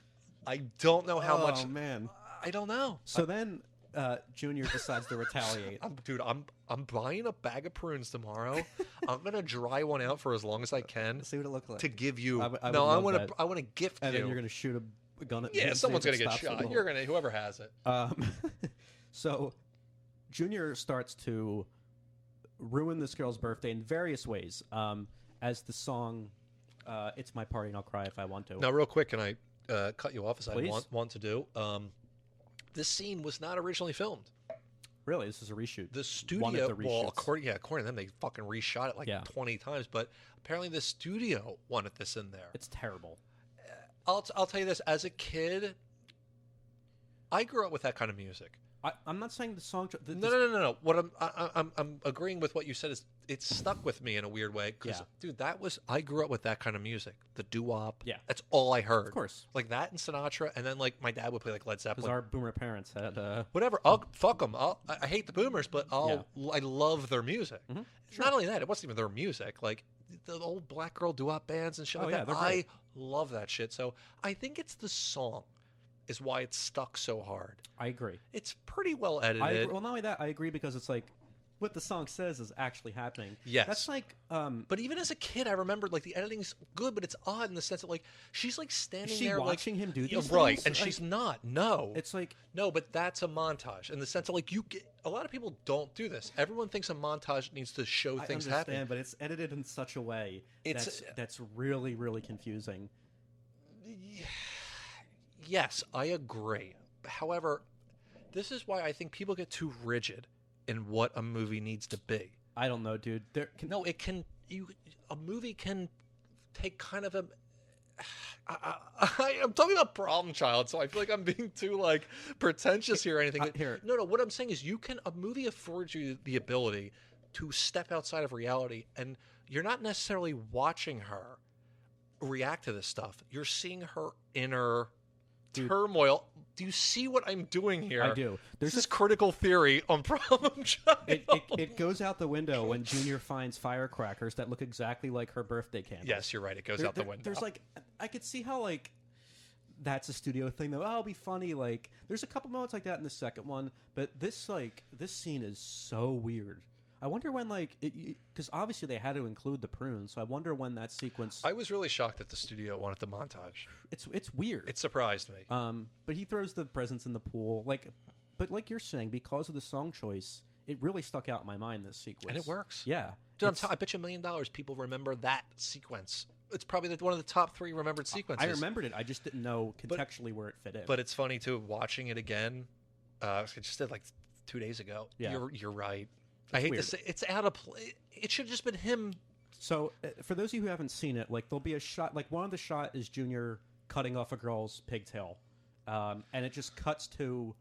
I don't know how much. Oh man, I don't know. So then. Junior decides to retaliate. I'm buying a bag of prunes tomorrow. I'm gonna dry one out for as long as I can. See what it looks like to give you. I want to gift and you. then you're gonna shoot a gun at. Yeah, someone's gonna get shot. You're gonna whoever has it. So, Junior starts to ruin this girl's birthday in various ways. As the song, "It's My Party and I'll Cry If I Want to." Now, real quick, can I cut you off as Please? I want to do? This scene was not originally filmed. Really? This is a reshoot? The studio, well, according to them, they fucking reshot it like 20 times, but apparently the studio wanted this in there. It's terrible. I'll tell you this, as a kid, I grew up with that kind of music. I'm not saying the song... No. What I'm agreeing with what you said is it stuck with me in a weird way. Because, dude, I grew up with that kind of music. The doo-wop. Yeah. That's all I heard. Of course. Like that and Sinatra. And then, like, my dad would play, like, Led Zeppelin. Because our boomer parents had... Whatever. Fuck them. I hate the boomers, but I love their music. Mm-hmm. Sure. Not only that, it wasn't even their music. Like, the old black girl doo-wop bands and shit like that. I love that shit. So I think it's the song is why it's stuck so hard. I agree. It's pretty well edited. Well, not only that, I agree because it's like what the song says is actually happening. Yes. That's like... but even as a kid, I remember, like, the editing's good, but it's odd in the sense that, like, she's, like, standing there, like... watching him do these right, things? and she's not. No. It's like... No, but that's a montage in the sense that, like, a lot of people don't do this. Everyone thinks a montage needs to show things happening. I understand, but it's edited in such a way that's really, really confusing. Yes, I agree. However, this is why I think people get too rigid in what a movie needs to be. I don't know, dude. A movie can take kind of a... I'm talking about Problem Child, so I feel like I'm being too, like, pretentious here or anything. No, what I'm saying is a movie affords you the ability to step outside of reality, and you're not necessarily watching her react to this stuff. You're seeing her inner... turmoil. Do you see what I'm doing here? I do. This is critical theory on Problem Child. It goes out the window when Junior finds firecrackers that look exactly like her birthday candles. Yes, you're right. It goes out the window. There's like, I could see how like that's a studio thing though. Oh, it'll be funny. Like, there's a couple moments like that in the second one, but this scene is so weird. I wonder when, like, because obviously they had to include the prune, so I wonder when that sequence... I was really shocked that the studio wanted the montage. It's weird. It surprised me. But he throws the presents in the pool. But like you're saying, because of the song choice, it really stuck out in my mind, this sequence. And it works. Yeah. Dude, I bet you $1 million people remember that sequence. It's probably one of the top 3 remembered sequences. I remembered it. I just didn't know contextually where it fit in. But it's funny, too, watching it again. I just did, like, 2 days ago. Yeah. You're right. I hate to say it's out of play. It should have just been him. So, for those of you who haven't seen it, like, there'll be a shot, like, one of the shot is Junior cutting off a girl's pigtail. And it just cuts to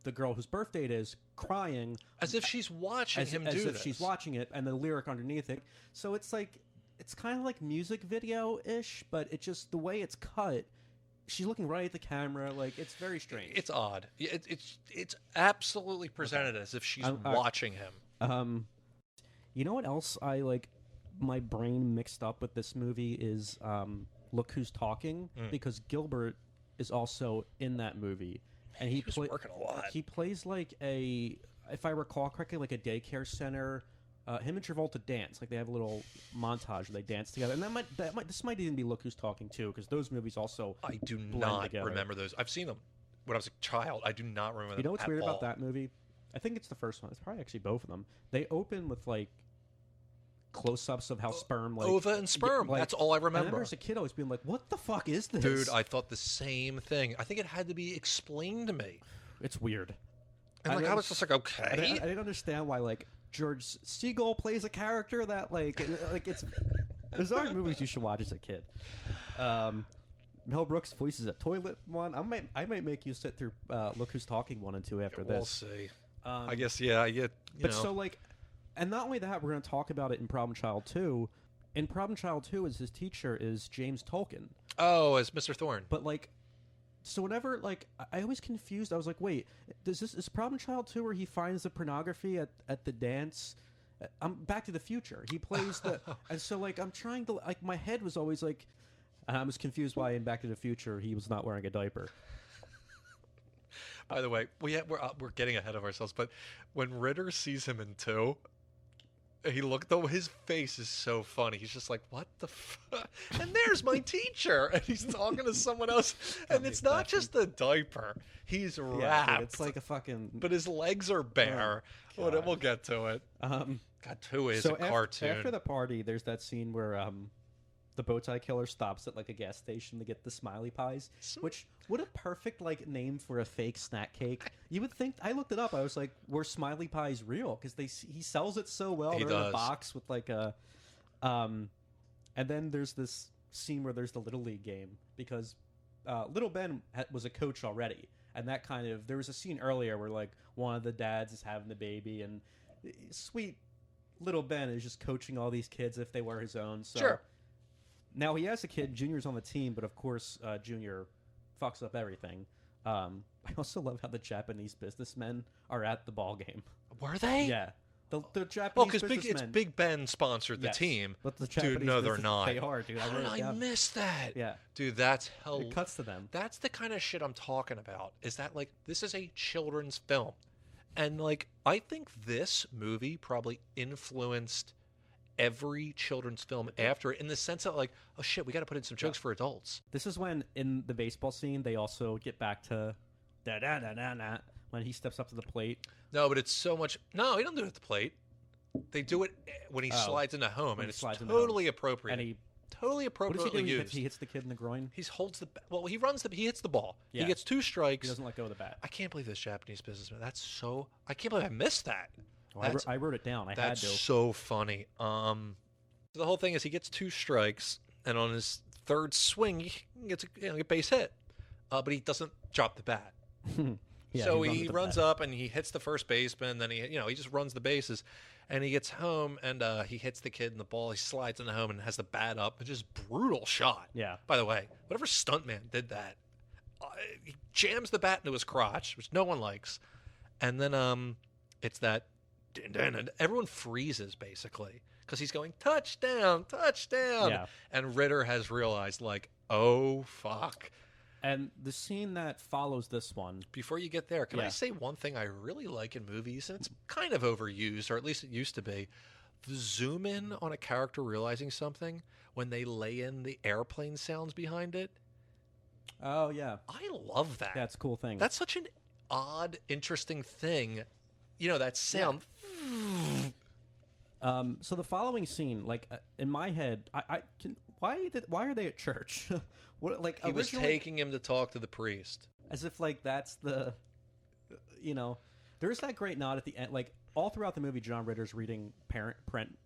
the girl whose birthday it is crying. As if she's watching him do this. As if she's watching it, and the lyric underneath it. So it's like, it's kind of like music video-ish, but it just, the way it's cut, she's looking right at the camera. Like, it's very strange. It's odd. It's absolutely presented as if she's watching him. You know what else my brain mixed up with this movie is Look Who's Talking, because Gilbert is also in that movie, and he was working a lot. He plays like if I recall correctly, like a daycare center. Him and Travolta dance, like they have a little montage where they dance together, and this might even be Look Who's Talking too, because those movies also I do blend not together. remember those. I've seen them when I was a child. I do not remember them. You know what's at weird all. about that movie? I think it's the first one. It's probably actually both of them. They open with like close-ups of how sperm, like ova and sperm. like, That's all I I remember. remember as a kid always being like, "What the fuck is this?" Dude, I thought the same thing. I think it had to be explained to me. It's weird. And like I was just like, okay. I didn't understand why like George Segal plays a character that like it's. There's other movies you should watch as a kid. Mel Brooks voices a toilet one. I might make you sit through Look Who's Talking 1 and 2 after We'll this. see. I guess yeah. So like, and not only that, we're going to talk about it in Problem Child 2. In Problem Child 2, his teacher is James Tolkien. Oh, as Mr. Thorne. But like, so whenever like I always confused. I was like, wait, is Problem Child 2 where he finds the pornography at the dance? I'm Back to the Future. He plays the, and so like I'm trying to like my head was always like, and I was confused why in Back to the Future he was not wearing a diaper. By the way, we're getting ahead of ourselves. But when Ritter sees him in 2, his face is so funny. He's just like, what the fuck? And there's my teacher. And he's talking to someone else. And it's not just a diaper. He's wrapped. Yeah, dude, it's like a fucking... But his legs are bare. Oh, We'll get to it. God, 2 is a cartoon. After the party, there's that scene where the bow tie killer stops at like a gas station to get the smiley pies, which what a perfect like name for a fake snack cake. You would think. I looked it up. I was like, were smiley pies real? Because he sells it so well. They're in a box with like a and then there's this scene where there's the Little League game because Little Ben was a coach already, and that kind of there was a scene earlier where like one of the dads is having the baby, and sweet Little Ben is just coaching all these kids if they were his own. So sure. Now he has a kid. Junior's on the team, but of course Junior fucks up everything. I also love how the Japanese businessmen are at the ball game. Were they? Yeah. The Japanese because businessmen. it's Big Ben sponsored the team. But the Japanese dude, no, they're not. They are, dude. How did I miss that? Yeah. Dude, that's hell. It cuts to them. That's the kind of shit I'm talking about. Is that like this is a children's film, and like I think this movie probably influenced every children's film after it in the sense that like, oh shit, we got to put in some jokes for adults. This is when in the baseball scene they also get back to da da da da da when he steps up to the plate. No, but it's so much. No, he don't do it at the plate. They do it when he slides into home, and it's totally appropriate. And he totally appropriately what does he do? used. He hits the kid in the groin. He holds the well. He hits the ball. Yeah. He gets 2 strikes. He doesn't let go of the bat. I can't believe this Japanese businessman. That's so. I can't believe I missed that. Well, I wrote it down. I had to. That's so funny. So the whole thing is he gets 2 strikes, and on his 3rd swing, he gets a base hit, but he doesn't drop the bat. Yeah, so he runs up and he hits the first baseman. Then he just runs the bases, and he gets home and he hits the kid in the ball. He slides into home and has the bat up. It's just brutal shot. Yeah. By the way, whatever stuntman did that, he jams the bat into his crotch, which no one likes, and then it's that, and everyone freezes basically. Because he's going, touchdown, touchdown. Yeah. And Ritter has realized, like, oh, fuck. And the scene that follows this one. Before you get there, can I say one thing I really like in movies? And it's kind of overused, or at least it used to be. The zoom in on a character realizing something when they lay in the airplane sounds behind it. Oh, yeah. I love that. That's a cool thing. That's such an odd, interesting thing. You know, that sound. Yeah. So the following scene, like in my head, why are they at church? What like he was taking him to talk to the priest, as if like that's the, there's that great nod at the end, like all throughout the movie. John Ritter's reading print.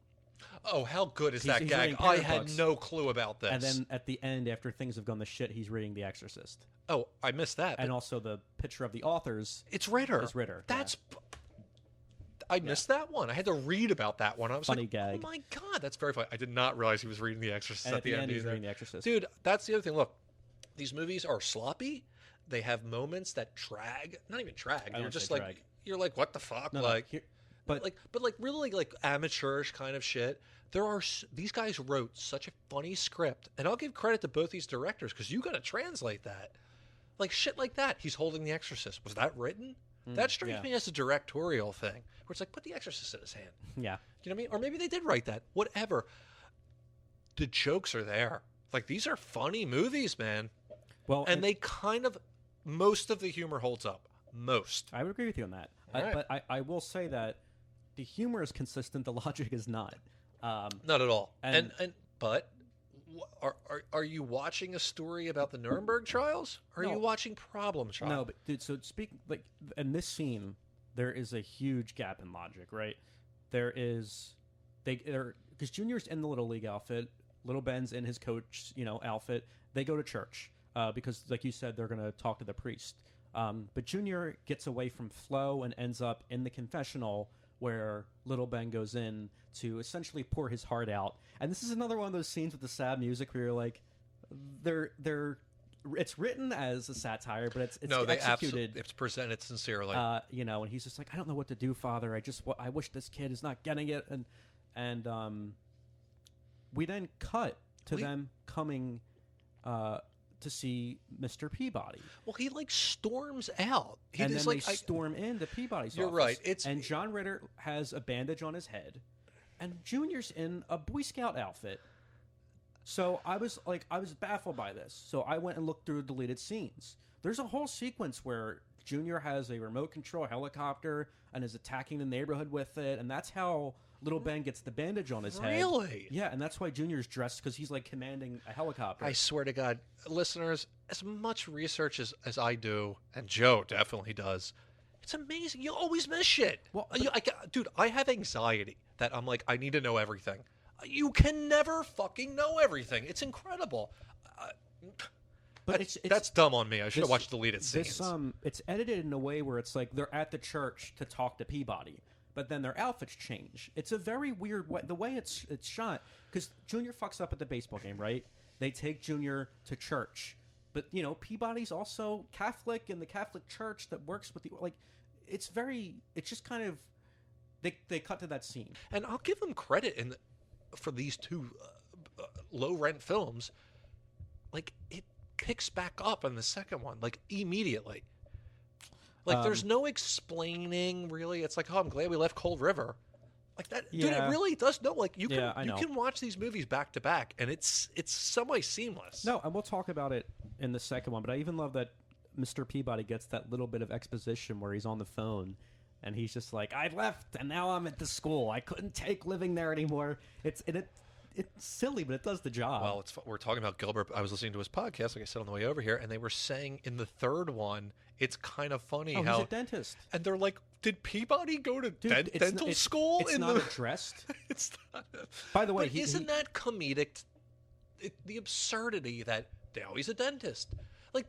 Oh, how good is that gag? I had no clue about this. And then at the end, after things have gone to shit, he's reading The Exorcist. Oh, I missed that. And also the picture of the authors. It's Ritter. It's Ritter. That's. Yeah. I missed that one. I had to read about that one. I was funny like, gag. Oh my God, that's very funny. I did not realize he was reading The Exorcist and at the end. He's reading The Exorcist. Dude, that's the other thing. Look, these movies are sloppy. They have moments that drag. Not even drag. You're just like, drag. You're like, what the fuck? No, like, no, but really like amateurish kind of shit. These guys wrote such a funny script, and I'll give credit to both these directors because you got to translate that. Like shit like that. He's holding The Exorcist. Was that written? That strikes me as a directorial thing, where it's like, put The Exorcist in his hand. Yeah. You know what I mean? Or maybe they did write that. Whatever. The jokes are there. Like, these are funny movies, man. Well, and they kind of, most of the humor holds up. Most. I would agree with you on that. Right. But I will say that the humor is consistent. The logic is not. Not at all. But are you watching a story about the Nuremberg trials? Or are you watching Problem Child? No, but dude, so in this scene, there is a huge gap in logic, right? Because Junior's in the Little League outfit, Little Ben's in his coach, outfit. They go to church because, like you said, they're going to talk to the priest. But Junior gets away from Flo and ends up in the confessional where Little Ben goes in to essentially pour his heart out. And this is another one of those scenes with the sad music where you're like, it's written as a satire, but it's executed. It's presented sincerely. And he's just like, I don't know what to do, Father. I wish this kid is not getting it. And we then cut to them coming to see Mr. Peabody. Well, he storms out. Then they storm into Peabody's office. You're right. And John Ritter has a bandage on his head, and Junior's in a Boy Scout outfit. So I was baffled by this. So I went and looked through deleted scenes. There's a whole sequence where Junior has a remote control helicopter and is attacking the neighborhood with it, and that's how Little Ben gets the bandage on his head. Really? Yeah, and that's why Junior's dressed, because he's commanding a helicopter. I swear to God, listeners, as much research as I do, and Joe definitely does, it's amazing. You always miss shit. Well, dude, I have anxiety that I'm like, I need to know everything. You can never fucking know everything. It's incredible. But that's dumb on me. I should have watched deleted scenes. It's edited in a way where it's like they're at the church to talk to Peabody, but then their outfits change. It's a very weird way. The way it's shot, because Junior fucks up at the baseball game, right? They take Junior to church, but Peabody's also Catholic in the Catholic church that works with the It's just kind of they cut to that scene, and I'll give them credit for these two low rent films. It picks back up in the second one immediately. There's no explaining, really. It's like, oh, I'm glad we left Cold River. That, yeah. Dude, it really does. No, you can watch these movies back to back, and it's semi seamless. No, and we'll talk about it in the second one. But I even love that Mr. Peabody gets that little bit of exposition where he's on the phone, and he's just like, I left, and now I'm at the school. I couldn't take living there anymore. It's silly, but it does the job. Well, we're talking about Gilbert. I was listening to his podcast, like I said, on the way over here, and they were saying in the third one, it's kind of funny how he's a dentist. And they're like, did Peabody go to dental school? It's not addressed. It's not. By the way, isn't that comedic? The absurdity that now he's a dentist.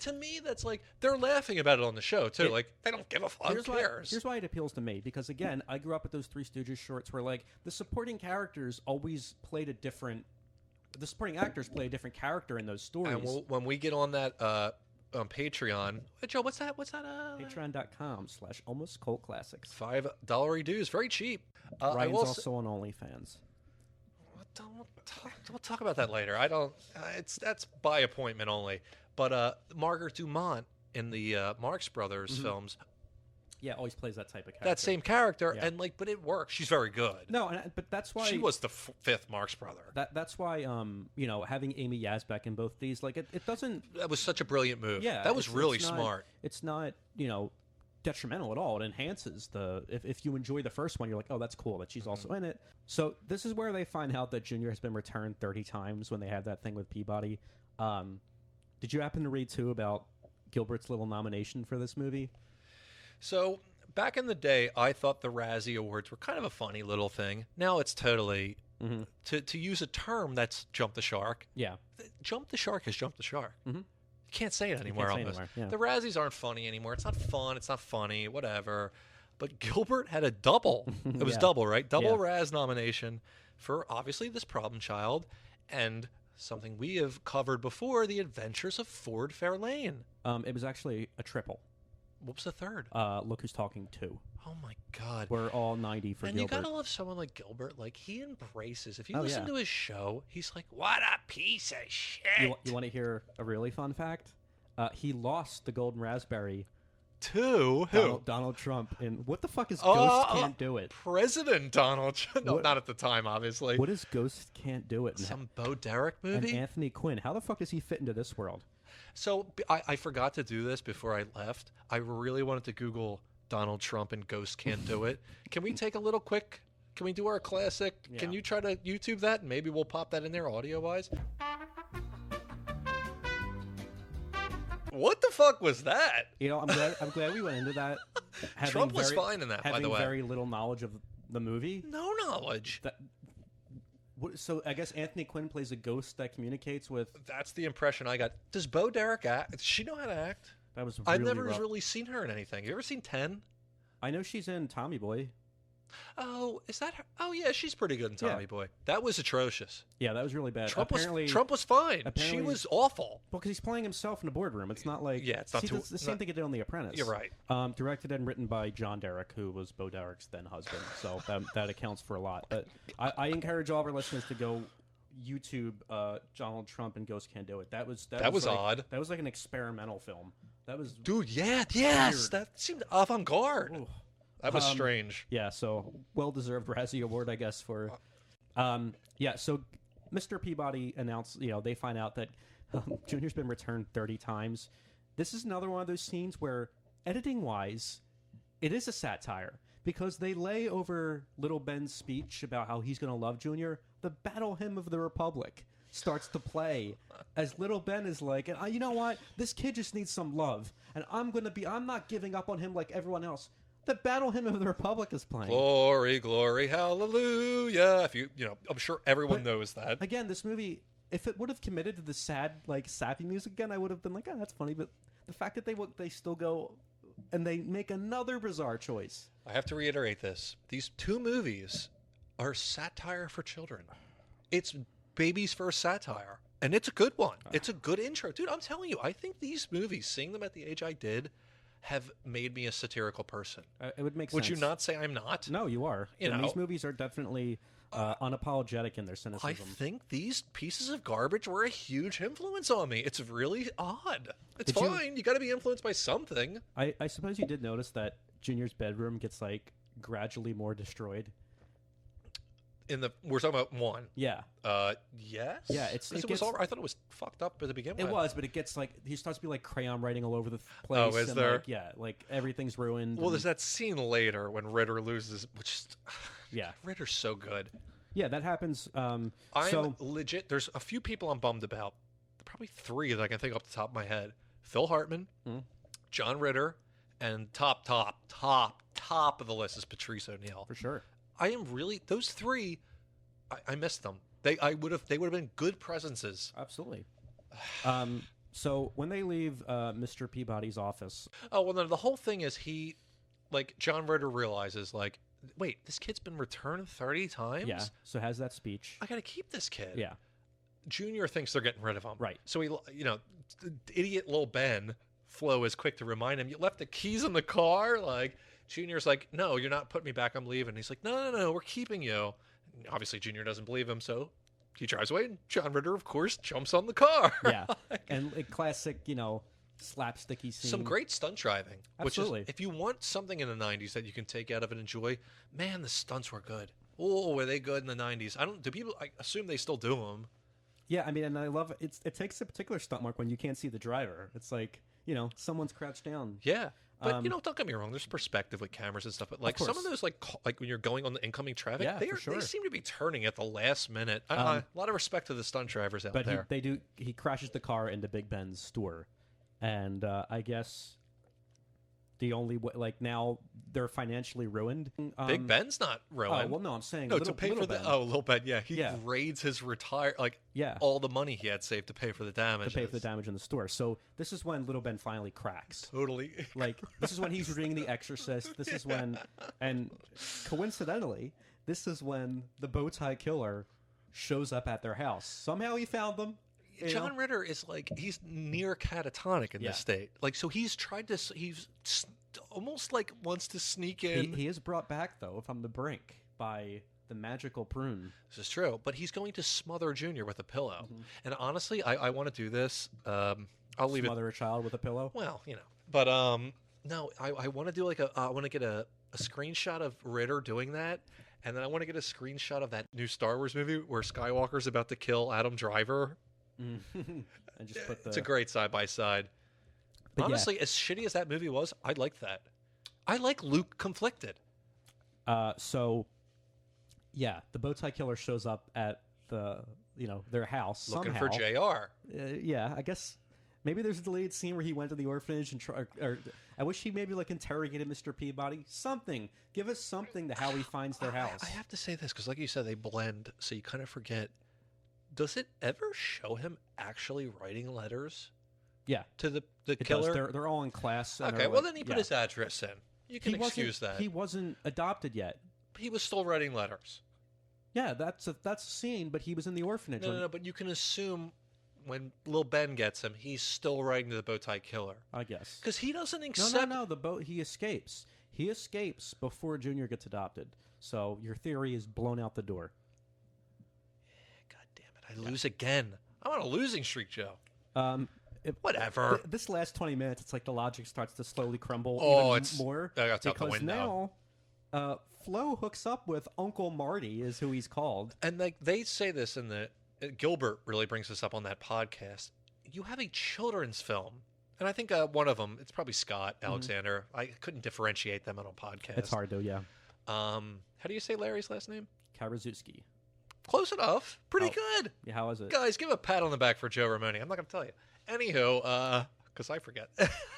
To me, that's they're laughing about it on the show too. They don't give a fuck. Who cares? Here's why it appeals to me, because again, I grew up with those Three Stooges shorts where the supporting characters always played the supporting actors play a different character in those stories. And when we get on that on Patreon, Joe, what's that? Patreon.com/almostcultclassics. $5 dues, very cheap. Ryan's also on OnlyFans. We'll talk about that later. I don't. That's by appointment only. But Margaret Dumont in the Marx Brothers films, always plays that type of character. That same character, and but it works. She's very good. No, but that's why she was the fifth Marx brother. That's why having Amy Yasbeck in both these, it doesn't. That was such a brilliant move. Yeah, that was really smart. It's not detrimental at all. It enhances if you enjoy the first one, you're like, oh, that's cool that she's also in it. So this is where they find out that Junior has been returned 30 times when they have that thing with Peabody. Did you happen to read, too, about Gilbert's little nomination for this movie? So, back in the day, I thought the Razzie Awards were kind of a funny little thing. Now it's totally, to use a term that's jumped the shark. Yeah. Jump the shark has jumped the shark. Mm-hmm. You can't say it anymore, almost. Yeah. The Razzies aren't funny anymore. It's not fun. It's not funny, whatever. But Gilbert had a double. It was double, right? Double Raz nomination for, obviously, this problem child. And something we have covered before, The Adventures of Ford Fairlane. It was actually a triple. What was the third? Look Who's Talking 2. Oh, my God. We're all 90 for Gilbert. And you got to love someone like Gilbert. He embraces. If you listen to his show, he's like, what a piece of shit. You want to hear a really fun fact? He lost the Golden Raspberry to who? Donald Trump. And what the fuck is Ghost Can't Do It? President Donald Trump. No, not at the time, obviously. What is Ghost Can't Do It? Some Bo Derek movie? And Anthony Quinn. How the fuck does he fit into this world? So I forgot to do this before I left. I really wanted to Google Donald Trump and Ghost Can't Do It. Can we take a little quick... Can we do our classic? Yeah. Can you try to YouTube that? And maybe we'll pop that in there audio-wise. What the fuck was that? You know, I'm glad we went into that. Trump was fine in that, by the way. Having very little knowledge of the movie. No knowledge. So I guess Anthony Quinn plays a ghost that communicates with... That's the impression I got. Does Bo Derek act? Does she know how to act? That was really I've never rough. really seen her in anything. You ever seen 10? I know she's in Tommy Boy. Oh, is that her? Oh, yeah, she's pretty good in Tommy Boy. That was atrocious. Yeah, that was really bad. Trump was fine. She was awful. Well, because he's playing himself in a boardroom. It's not like... Yeah, it's not the same thing he did on The Apprentice. You're right. Directed and written by John Derek, who was Bo Derek's then husband. So that accounts for a lot. But I encourage all of our listeners to go YouTube Donald Trump and Ghost Can't Do It. That was like, odd. That was like an experimental film. That was... Dude, yes. Weird. That seemed avant-garde. Ooh. That was strange. Yeah, so well-deserved Razzie Award, I guess, for... so Mr. Peabody announced, they find out that Junior's been returned 30 times. This is another one of those scenes where, editing-wise, it is a satire. Because they lay over Little Ben's speech about how he's going to love Junior, the Battle Hymn of the Republic starts to play as Little Ben is like, and you know what? This kid just needs some love. And I'm not giving up on him like everyone else. The Battle Hymn of the Republic is playing. Glory, glory, hallelujah. If I'm sure everyone knows that. Again, this movie, if it would have committed to the sad, sappy music again, I would have been like, that's funny. But the fact that they still go and they make another bizarre choice. I have to reiterate this. These two movies are satire for children. It's baby's first satire. And it's a good one. It's a good intro. Dude, I'm telling you, I think these movies, seeing them at the age I did, have made me a satirical person. It would make sense. Would you not say I'm not? No, you are. These movies are definitely unapologetic in their cynicism. I think these pieces of garbage were a huge influence on me. It's really odd. It's fine. You got to be influenced by something. I suppose you did notice that Junior's bedroom gets gradually more destroyed. We're talking about one. Yeah. Yes. Yeah. I thought it was fucked up at the beginning. It was, but it gets he starts to be crayon writing all over the place. Oh, is there? Everything's ruined. Well, there's that scene later when Ritter loses, yeah, Ritter's so good. Yeah, that happens. I'm legit. There's a few people I'm bummed about. Probably three that I can think off the top of my head: Phil Hartman, John Ritter, and top of the list is Patrice O'Neill. For sure. I am really those three. I missed them. They would have been good presences. Absolutely. So when they leave Mr. Peabody's office, the whole thing is John Ritter realizes wait, this kid's been returned 30 times. Yeah. So has that speech. I got to keep this kid. Yeah. Junior thinks they're getting rid of him. Right. So he, idiot little Ben Flo is quick to remind him, you left the keys in the car. Junior's like, no, you're not putting me back. I'm leaving. He's like, no, we're keeping you. And obviously, Junior doesn't believe him, so he drives away. And John Ritter, of course, jumps on the car. Yeah, and a classic, slapsticky scene. Some great stunt driving. Absolutely. Which is, if you want something in the 90s that you can take out of it and enjoy, man, the stunts were good. Oh, were they good in the 90s? I assume they still do them. Yeah, I mean, and I love it. It takes a particular stunt mark when you can't see the driver. It's someone's crouched down. Yeah. But, don't get me wrong, there's perspective with cameras and stuff. But, some of those, when you're going on the incoming traffic, they seem to be turning at the last minute. A lot of respect to the stunt drivers out there. But he crashes the car into Big Ben's store. And I guess the only way, now they're financially ruined. Big Ben's not ruined. Oh, well, no, I'm saying to pay for Ben. Little Ben, yeah. He raids his all the money he had saved to pay for the damage. To pay for the damage in the store. So this is when Little Ben finally cracks. Totally. This is when he's reading The Exorcist. This is when, and coincidentally, this is when the bow tie killer shows up at their house. Somehow he found them. John Ritter is he's near catatonic in this state. So he's tried to, he's almost wants to sneak in. He is brought back, though, from the brink by the magical prune. This is true, but he's going to smother Junior with a pillow. Mm-hmm. And honestly, I want to do this. I'll leave smother a child with a pillow. Well, but no, I want to do like I want to get a screenshot of Ritter doing that, and then I want to get a screenshot of that new Star Wars movie where Skywalker's about to kill Adam Driver. And just put It's a great side by side. Honestly, as shitty as that movie was, I like that. I like Luke conflicted. So, yeah, the Bowtie Killer shows up at their house Looking somehow. for JR. Yeah, I guess maybe there's a deleted scene where he went to the orphanage and or I wish he maybe like interrogated Mr. Peabody. Something. Give us something to how he finds their house. I have to say this because, like you said, they blend, so you kind of forget. Does it ever show him actually writing letters? Yeah, to the it killer. Does. They're all in class. Okay, well then he put his address in. You can excuse that. He wasn't adopted yet. He was still writing letters. Yeah, that's a scene, but he was in the orphanage. No, but you can assume when Lil Ben gets him, he's still writing to the Bowtie Killer. I guess. Because he doesn't accept... No, he escapes. He escapes before Junior gets adopted. So your theory is blown out the door. God damn it, I lose again. I'm on a losing streak, Joe. Whatever. This last 20 minutes, it's like the logic starts to slowly crumble even more. That's out the window. Now, Flo hooks up with Uncle Marty, is who he's called. And they say this in the... Gilbert really brings this up on that podcast. You have a children's film. And I think one of them, it's probably Scott Alexander. I couldn't differentiate them on a podcast. It's hard to, yeah. How do you say Larry's last name? Karaszewski. Close enough. Pretty good. Yeah, how is it? Guys, give a pat on the back for Joe Ramone. I'm not going to tell you. Anywho, because I forget.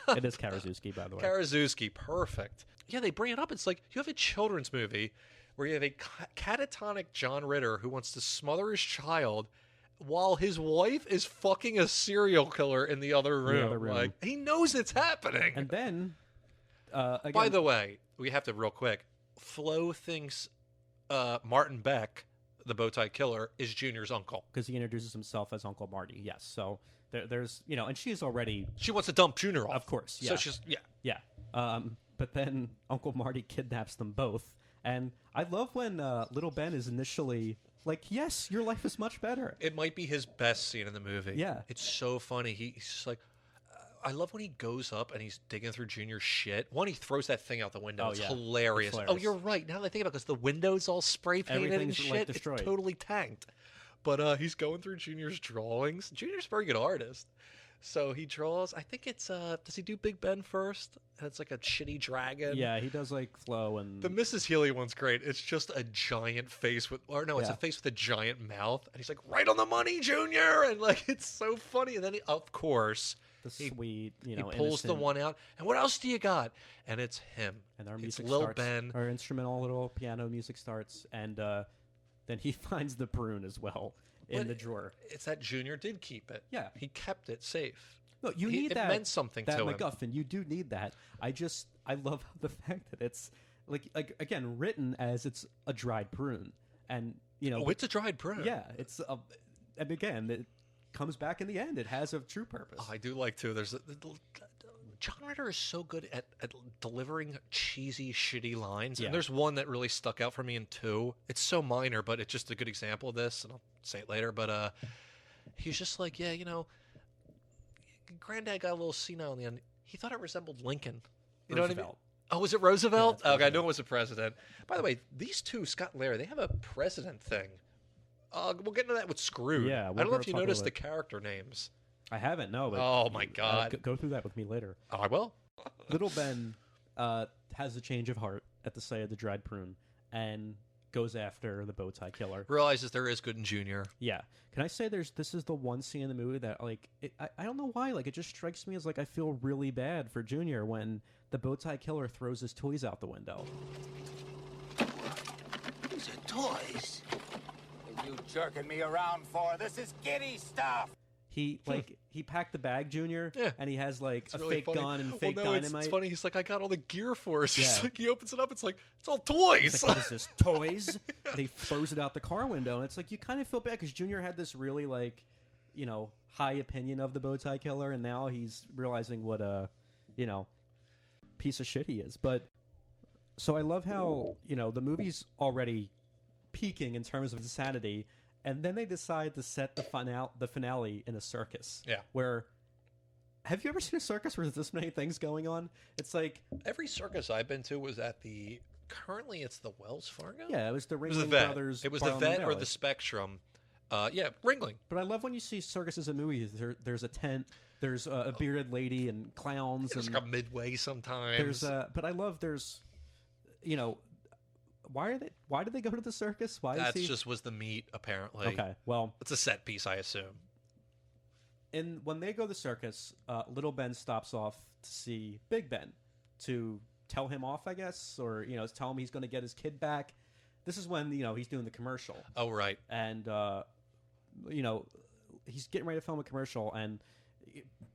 It is Karaszewski, by the way. Karaszewski, perfect. Yeah, they bring it up. It's like you have a children's movie where you have a catatonic John Ritter who wants to smother his child while his wife is fucking a serial killer in the other room. Like, he knows it's happening. And then, again, by the way, we have to real quick. Flo thinks Martin Beck, the Bowtie Killer, is Junior's uncle. Because he introduces himself as Uncle Marty, yes. So there's, and she's already... She wants to dump Junior off. Of course, yeah. So she's, Yeah. But then Uncle Marty kidnaps them both. And I love when little Ben is initially like, yes, your life is much better. It might be his best scene in the movie. Yeah. It's so funny. He's just like... I love when he goes up and he's digging through Junior's shit. One, he throws that thing out the window. It's hilarious. Oh, you're right. Now that I think about it, because the window's all spray painted and shit, like, destroyed. It's totally tanked. But he's going through Junior's drawings. Junior's a very good artist. So he draws, I think it's, does he do Big Ben first? And it's like a shitty dragon. Yeah, he does like Flo and... The Mrs. Healy one's great. It's just a giant face with, or no, it's a face with a giant mouth. And he's like, right on the money, Junior! And like, it's so funny. And then, of course... Sweet, he pulls the one out, and what else do you got? And it's him. And our music Lil starts. Ben. Our instrumental little piano music starts, and then he finds the prune as well in the drawer. It's that Junior did keep it. Yeah, he kept it safe. No, you need that. It meant something to him. That MacGuffin, you do need that. I love the fact that it's like again written as it's a dried prune, and it's a dried prune. Yeah, it's and again it comes back in the end. It has a true purpose. I do like too. John Ritter is so good at delivering cheesy, shitty lines. Yeah. And there's one that really stuck out for me in 2. It's so minor, but it's just a good example of this, and I'll say it later. But he's just like, Granddad got a little senile in the end. He thought it resembled Lincoln. You know what I mean? Oh, was it Roosevelt? Yeah, okay, I knew it was a president. By the way, these two, Scott and Larry, they have a president thing. We'll get into that with Screwed. Yeah, I don't know if you noticed the character names. I haven't, no. But, oh, my God. Go through that with me later. Oh, I will. Little Ben has a change of heart at the sight of the dried prune and goes after the Bowtie Killer. Realizes there is good in Junior. Yeah. Can I say this is the one scene in the movie that, like, I don't know why, like, it just strikes me as, like, I feel really bad for Junior when the Bowtie Killer throws his toys out the window. These are toys. You jerking me around for? This is kiddie stuff. He packed the bag, Junior, and he has like it's a really fake funny. gun and fake dynamite. It's funny. He's like, I got all the gear for us. Yeah. He opens it up. It's like, it's all toys. He's like, what is this, toys? And he throws it out the car window, and it's like you kind of feel bad because Junior had this really high opinion of the Bowtie Killer, and now he's realizing what a piece of shit he is. But so I love how the movie's already peaking in terms of insanity. And then they decide to set the finale in a circus. Yeah. Where Have you ever seen a circus where there's this many things going on? It's like every circus I've been to was at the. Currently, it's the Wells Fargo. Yeah, it was the Ringling Vet. Brothers. It was the Vet or the Spectrum. Yeah, Ringling. But I love when you see circuses in movies. There's a tent. There's a bearded lady and clowns. There's and like a midway sometimes. But I love why did they go to the circus? Just was the meat apparently. Okay, well, it's a set piece, I assume. And when they go to the circus, Little Ben stops off to see Big Ben to tell him off, I guess, or tell him he's going to get his kid back. This is when he's doing the commercial. Oh, right. And he's getting ready to film a commercial, and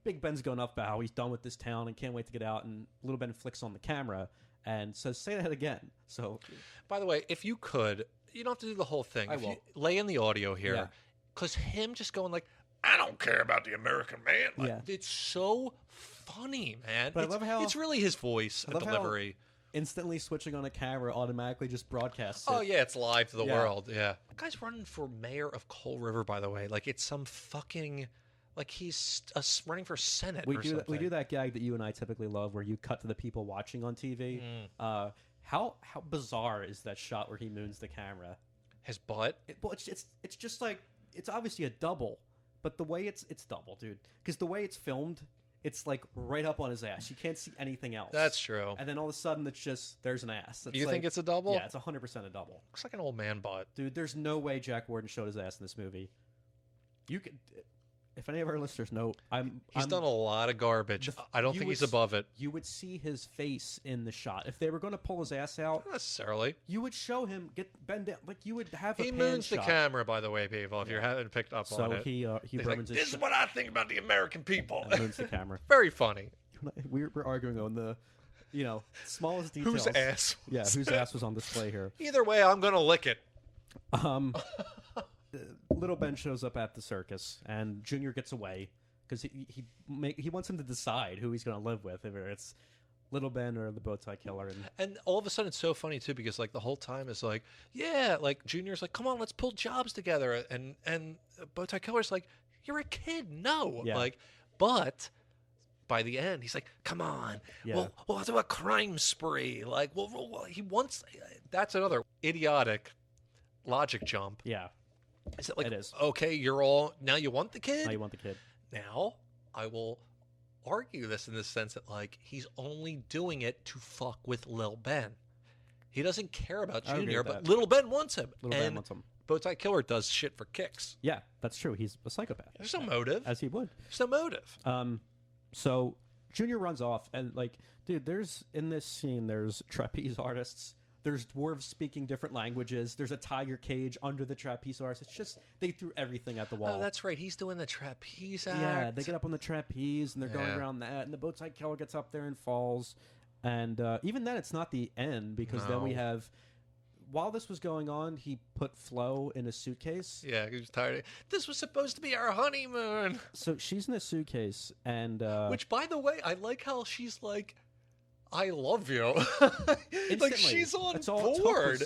Big Ben's going up about how he's done with this town and can't wait to get out. And Little Ben flicks on the camera and says, "Say that again." So, by the way, if you could, you don't have to do the whole thing. I will. Lay in the audio here, because him just going like, "I don't care about the American man." Like, it's so funny, man. But I love how it's really his voice and delivery. Instantly switching on a camera automatically just broadcasts it. Oh yeah, it's live to the world. Yeah, that guy's running for mayor of Coal River, by the way. Like it's some fucking, like he's running for Senate. We do that gag that you and I typically love, where you cut to the people watching on TV. How bizarre is that shot where he moons the camera? His butt. It's just like, it's obviously a double, but the way it's double, dude. Because the way it's filmed, it's like right up on his ass. You can't see anything else. That's true. And then all of a sudden, it's just there's an ass. You think it's a double? Yeah, it's 100% a double. Looks like an old man butt, dude. There's no way Jack Warden showed his ass in this movie. You could. If any of our listeners know, he's done a lot of garbage. I don't think he's above it. You would see his face in the shot. If they were going to pull his ass out, not necessarily. You would show him bend down. Like you would have. He moons the camera, by the way, people. If you haven't picked up on it, so he burns his. This is what I think about the American people. Moons the camera. Very funny. We're arguing on the, smallest details. Whose ass? Yeah, whose ass was on display here. Either way, I'm gonna lick it. Little Ben shows up at the circus, and Junior gets away because he wants him to decide who he's going to live with, if it's Little Ben or the Bowtie Killer. And all of a sudden, it's so funny too, because like the whole time is like, yeah, like Junior's like, come on, let's pull jobs together, and Bowtie Killer's like, you're a kid, no, but. By the end, he's like, "Come on, we'll do a crime spree." Like, he wants. That's another idiotic logic jump. Yeah, is it like, it is. Okay, now you want the kid? Now you want the kid. Now I will argue this in the sense that like he's only doing it to fuck with Lil Ben. He doesn't care about Junior, but Little Ben wants him. Ben wants him. Bowtie Killer does shit for kicks. Yeah, that's true. He's a psychopath. There's no motive, as he would. There's no motive. So Junior runs off, and like, dude, in this scene, there's trapeze artists, there's dwarves speaking different languages, there's a tiger cage under the trapeze artists. It's just, they threw everything at the wall. Oh, that's right. He's doing the trapeze act. Yeah, they get up on the trapeze, and they're going around that, and the Bowtie Killer gets up there and falls. And even then, it's not the end, because then we have... While this was going on, he put Flo in a suitcase. Yeah, he was tired. This was supposed to be our honeymoon. So she's in a suitcase, and... Which, by the way, I like how she's like, I love you. Like, she's on board.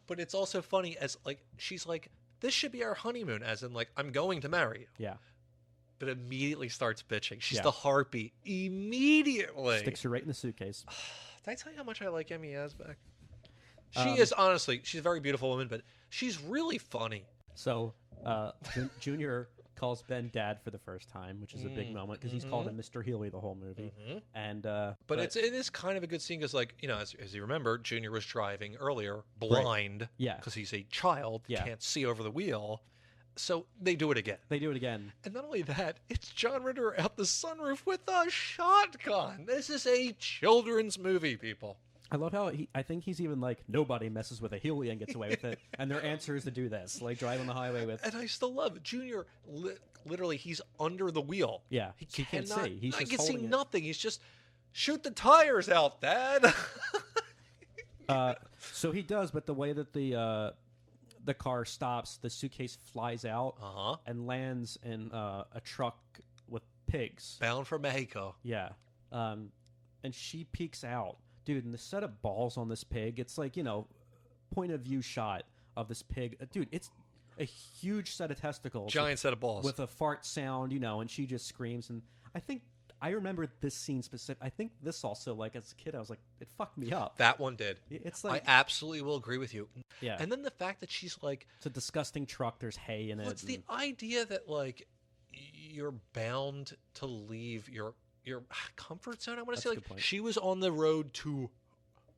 But it's also funny as, like, she's like, this should be our honeymoon, as in, like, I'm going to marry you. Yeah. But immediately starts bitching. She's the heartbeat. Immediately. Sticks her right in the suitcase. Did I tell you how much I like Emmy Asbeck? She is, honestly, she's a very beautiful woman, but she's really funny. So, Junior calls Ben Dad for the first time, which is a big moment, because he's called him Mr. Healy the whole movie. And but it is kind of a good scene, because, like, as you remember, Junior was driving earlier, blind, right. Yeah, because he's a child, can't see over the wheel. So they do it again. And not only that, it's John Ritter out the sunroof with a shotgun. This is a children's movie, people. I love how I think he's even like, nobody messes with a Healy and gets away with it. And their answer is to do this, like drive on the highway with. And I still love it. Junior, literally, he's under the wheel. Yeah, he can't see. He can see nothing. He's just, shoot the tires out, Dad. So he does, but the way that the car stops, the suitcase flies out and lands in a truck with pigs. Bound for Mexico. Yeah. And she peeks out. Dude, and the set of balls on this pig, it's like, point of view shot of this pig. Dude, it's a huge set of testicles. Giant set of balls. With a fart sound, and she just screams. And I think I remember this scene specific. I think this also, like, as a kid, I was like, it fucked me up. That one did. It's like, I absolutely will agree with you. Yeah. And then the fact that she's like, it's a disgusting truck. There's hay in it. What's the idea that like you're bound to leave your comfort zone? I want to say like she was on the road to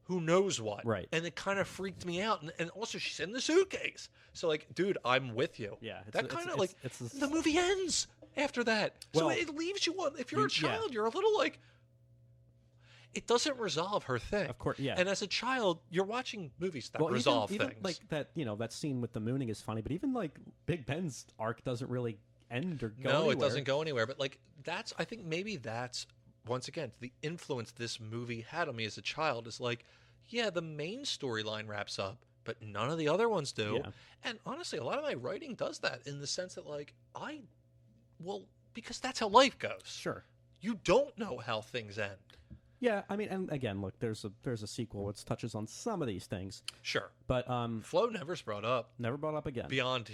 who knows what, right? And it kind of freaked me out. And also she's in the suitcase, so like, dude, I'm with you. Yeah, that kind of like the movie ends after that, so it leaves you on. If you're a child, you're a little like. It doesn't resolve her thing. Of course, yeah. And as a child, you're watching movies that resolve even things. Like that, that scene with the mooning is funny, but even like Big Ben's arc doesn't really end or go anywhere. No, it doesn't go anywhere. But like I think maybe that's, once again, the influence this movie had on me as a child is like, yeah, the main storyline wraps up, but none of the other ones do. Yeah. And honestly, a lot of my writing does that in the sense that like, because that's how life goes. Sure. You don't know how things end. Yeah, I mean, and again, look, there's a sequel which touches on some of these things. Sure. But Flo never's brought up. Never brought up again. Beyond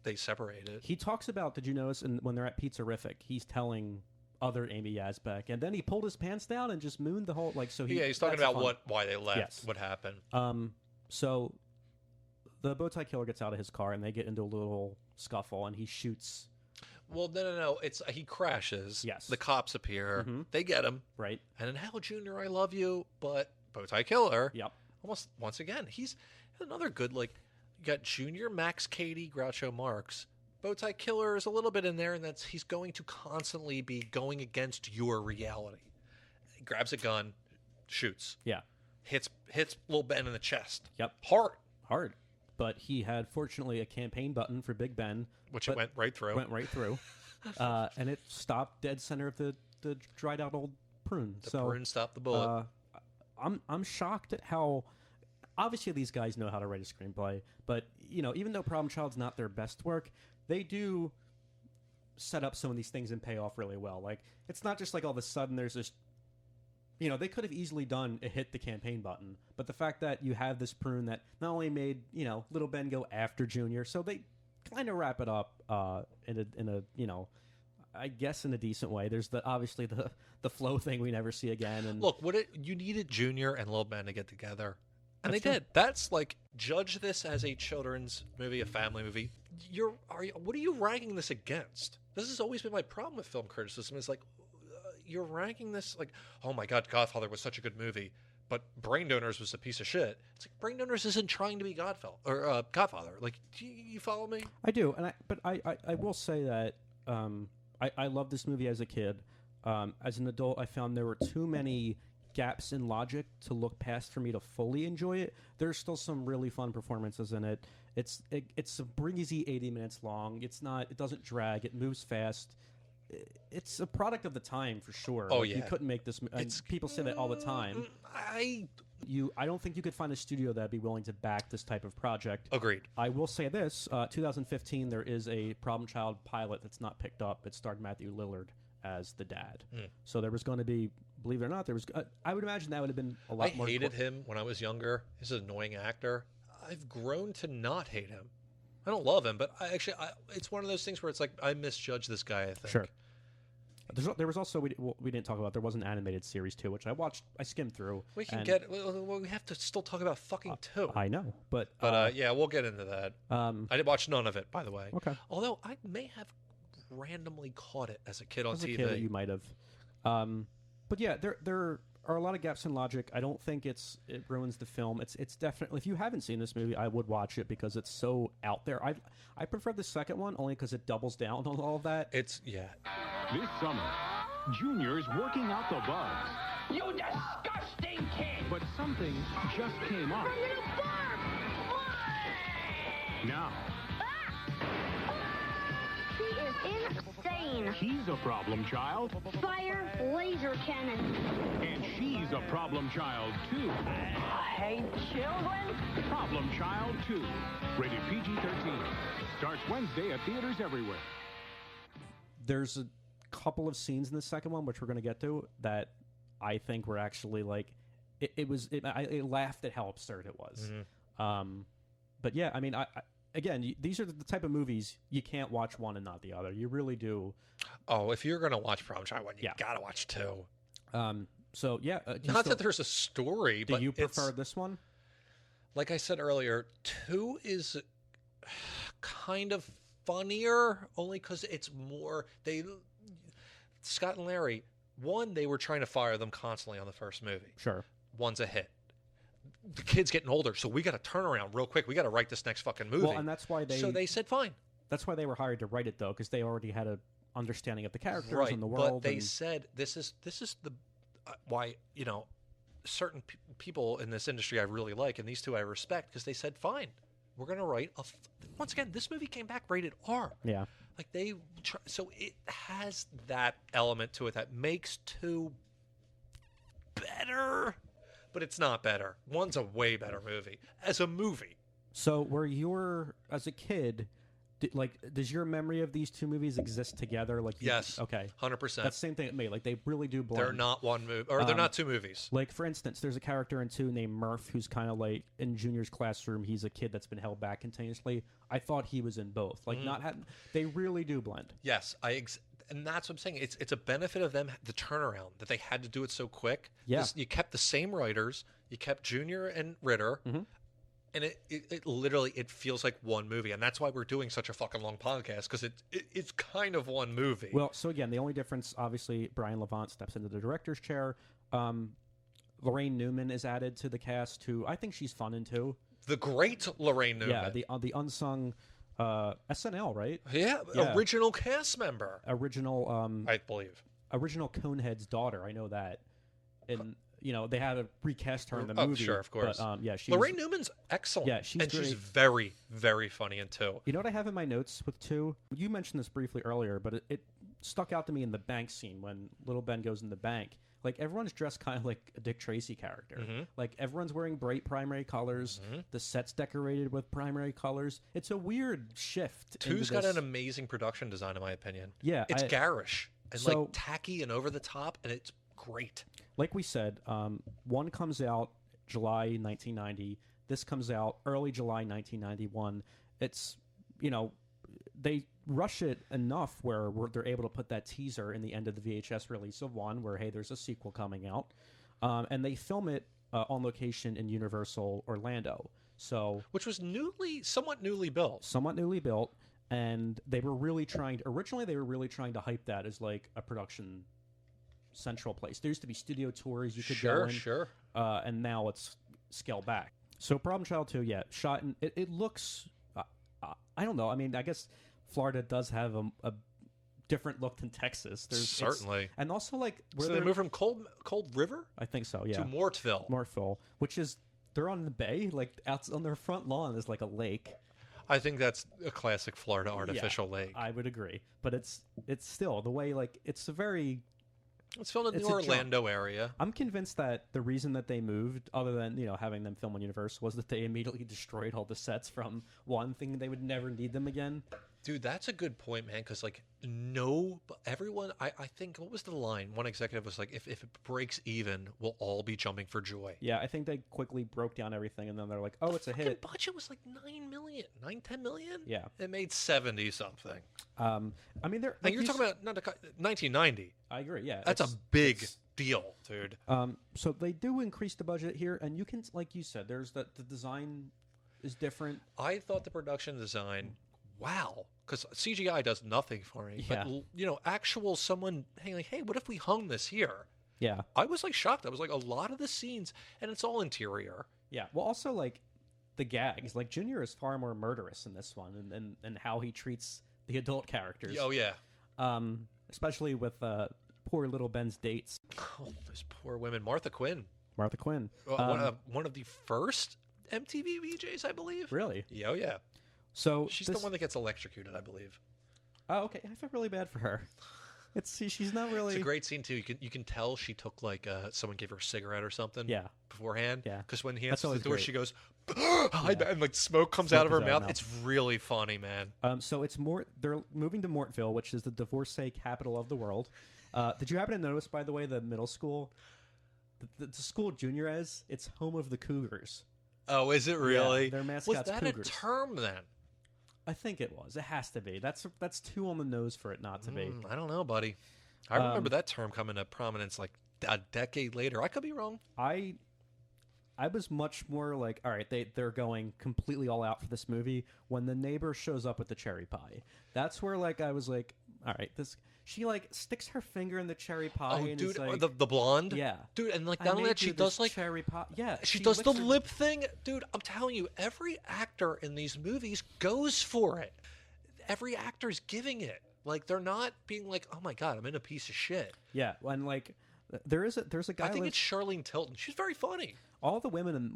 they separated. He talks about, did you notice, when they're at Pizzarific, he's telling other Amy Yazbek, and then he pulled his pants down and just mooned the whole, like, so he's talking about why they left, yes. What happened. So the bowtie killer gets out of his car and they get into a little scuffle and he shoots. Well, no. It's he crashes. Yes. The cops appear. Mm-hmm. They get him. Right. And then Hal Jr., I love you, but bowtie killer. Yep. Almost once again, he's another good, like, you got Junior, Max, Katie, Groucho Marx. Bowtie killer is a little bit in there, and he's going to constantly be going against your reality. He grabs a gun, shoots. Yeah. Hits Lil Ben in the chest. Yep. Hard. But he had, fortunately, a campaign button for Big Ben. Which it went right through. And it stopped dead center of the dried out old prune. The prune stopped the bullet. I'm shocked at how... Obviously, these guys know how to write a screenplay. But, even though Problem Child's not their best work, they do set up some of these things and pay off really well. Like, it's not just like all of a sudden there's this... they could have easily done a hit the campaign button, but the fact that you have this prune that not only made Little Ben go after Junior, so they kind of wrap it up in a I guess in a decent way. There's obviously the flow thing we never see again. And look, you needed Junior and Lil Ben to get together, and they did. That's like, judge this as a children's movie, a family movie. What are you ranking this against? This has always been my problem with film criticism. Is like, you're ranking this like, oh my God, Godfather was such a good movie, but Brain Donors was a piece of shit. It's like, Brain Donors isn't trying to be Godfather. Like, do you follow me? I do, but I will say that I loved this movie as a kid. As an adult, I found there were too many gaps in logic to look past for me to fully enjoy it. There's still some really fun performances in it. It's a breezy 80 minutes long. It doesn't drag. It moves fast. It's a product of the time for sure. Oh, like, yeah. You couldn't make this. People say that all the time. I don't think you could find a studio that'd be willing to back this type of project. Agreed. I will say this: 2015, there is a Problem Child pilot that's not picked up. It starred Matthew Lillard as the dad. So there was going to be, believe it or not, there was. I would imagine that would have been a lot more. I hated him when I was younger. He's an annoying actor. I've grown to not hate him. I don't love him, but it's one of those things where it's like, I misjudge this guy, I think. Sure. There was also, we didn't talk about, there was an animated series too, which I watched, I skimmed through. We can we have to still talk about fucking two. I know, but yeah, we'll get into that. I did watch none of it, by the way. Okay. Although I may have randomly caught it as a kid on TV. As a kid, you might have. But yeah, there are a lot of gaps in logic. I don't think it ruins the film. It's definitely, if you haven't seen this movie, I would watch it because it's so out there. I prefer the second one only because it doubles down on all of that. This summer, Junior's working out the bugs. You disgusting kid! But something just came up. Now, He is insane. he's a problem child, Fire laser cannon. and she's a problem child, too. Hey, children! Problem Child 2, rated PG-13. Starts Wednesday at theaters everywhere. There's a couple of scenes in the second one, which we're going to get to, that I think were actually like, I laughed at how absurd it was. Mm-hmm. But yeah, I mean, again, these are the type of movies you can't watch one and not the other. You really do. Oh, if you're gonna watch Prom Child 1, you gotta watch 2. So yeah, not that there's a story, but do you prefer this one? Like I said earlier, 2 is kind of funnier, only because it's more. Scott and Larry, 1, they were trying to fire them constantly on the first movie. Sure, 1's a hit. The kid's getting older, so we got to turn around real quick. We got to write this next fucking movie. Well, and that's why So they said fine. That's why they were hired to write it, though, because they already had a understanding of the characters and the But world. they said this is the why certain people in this industry I really like, and these 2 I respect, because they said fine, we're gonna write once again. This movie came back rated R. Yeah, like so it has that element to it that makes 2 better, but it's not better. 1's a way better movie as a movie. So as a kid, does your memory of these 2 movies exist together? Yes. Okay. 100%. That's the same thing at me. Like, they really do blend. They're not one movie, or they're not 2 movies. Like, for instance, there's a character in 2 named Murph who's kind of like in Junior's classroom. He's a kid that's been held back continuously. I thought he was in both. Like, they really do blend. Yes, and that's what I'm saying. It's a benefit of them, the turnaround, that they had to do it so quick. Yeah. You kept the same writers. You kept Junior and Ritter. Mm-hmm. And it literally, it feels like one movie. And that's why we're doing such a fucking long podcast, because it's kind of one movie. Well, so again, the only difference, obviously, Brian Levant steps into the director's chair. Lorraine Newman is added to the cast, who I think she's fun in, too. The great Lorraine Newman. Yeah, the unsung SNL, right? Yeah, original cast member. Original, I believe. Original Conehead's daughter, I know that. And... they had to recast her in the movie. Oh, sure, of course. But, Lorraine Newman's excellent. Yeah, she's great. She's very, very funny in 2. You know what I have in my notes with 2? You mentioned this briefly earlier, but it stuck out to me in the bank scene when Little Ben goes in the bank. Like, everyone's dressed kind of like a Dick Tracy character. Mm-hmm. Like, everyone's wearing bright primary colors. Mm-hmm. The set's decorated with primary colors. It's a weird shift. 2's got an amazing production design, in my opinion. Yeah. It's garish and, like, tacky and over the top, and it's great. Like we said, 1 comes out July 1990. This comes out early July 1991. It's, they rush it enough where they're able to put that teaser in the end of the VHS release of 1, where, hey, there's a sequel coming out. And they film it on location in Universal Orlando. Which was somewhat newly built. Somewhat newly built. And they were really originally they were really trying to hype that as like a production central place. There used to be studio tours you could go in. Sure. And now it's scaled back. So Problem Child 2, shot in... It looks... I don't know. I mean, I guess Florida does have a different look than Texas. Certainly. And also, like... So they moved from Cold River? I think so, yeah. To Mortville. Which is... They're on the bay. Like, out on their front lawn is like a lake. I think that's a classic Florida artificial lake. I would agree. But it's still... The way, like... It's a very... It's filmed in the Orlando area. I'm convinced that the reason that they moved, other than having them film on Universal, was that they immediately destroyed all the sets from 1, thinking they would never need them again. Dude, that's a good point, man. Because everyone. I think, what was the line? One executive was like, "If it breaks even, we'll all be jumping for joy." Yeah, I think they quickly broke down everything, and then they're like, "Oh, it's a hit." The budget was like $10 million. Yeah, it made 70 something. I mean, and you're talking about 1990. I agree. Yeah, that's a big deal, dude. So they do increase the budget here, and you can, like you said, there's the design is different. I thought the production design. Wow, because CGI does nothing for me. Yeah. But actual someone, hey, what if we hung this here? Yeah, I was like shocked. I was like, a lot of the scenes, and it's all interior. Yeah, well, also like the gags. Like Junior is far more murderous in this one, and how he treats the adult characters. Oh yeah. Especially with poor little Ben's dates. Oh, those poor women. Martha Quinn. Martha Quinn. One of the first MTV VJs, I believe. Really? Yeah, oh yeah. So she's the one that gets electrocuted, I believe. Oh, okay. I felt really bad for her. She's not really. It's a great scene too. You can tell she took like someone gave her a cigarette or something. Yeah. Beforehand. Yeah. Because when he answers the door, great. She goes, and like smoke comes out of her mouth. It's really funny, man. So it's they're moving to Mortville, which is the divorcee capital of the world. Did you happen to notice, by the way, the middle school, the school Junior is, it's home of the Cougars. Oh, is it really? Yeah, their mascot's Was that Cougars. a term then? I think it was. It has to be. That's too on the nose for it not to be. I don't know, buddy. I remember that term coming to prominence like a decade later. I could be wrong. I was much more like, all right, they're going completely all out for this movie when the neighbor shows up with the cherry pie. That's where like I was like, all right, she like sticks her finger in the cherry pie. Oh, and dude, is like, the blonde, yeah, dude, and like not only that, she does like cherry pie. Yeah, she does the licks her lip thing, dude. I'm telling you, every actor in these movies goes for it. Every actor's giving it. Like they're not being like, oh my god, I'm in a piece of shit. Yeah, and like there's a guy. I think it's Charlene Tilton. She's very funny. All the women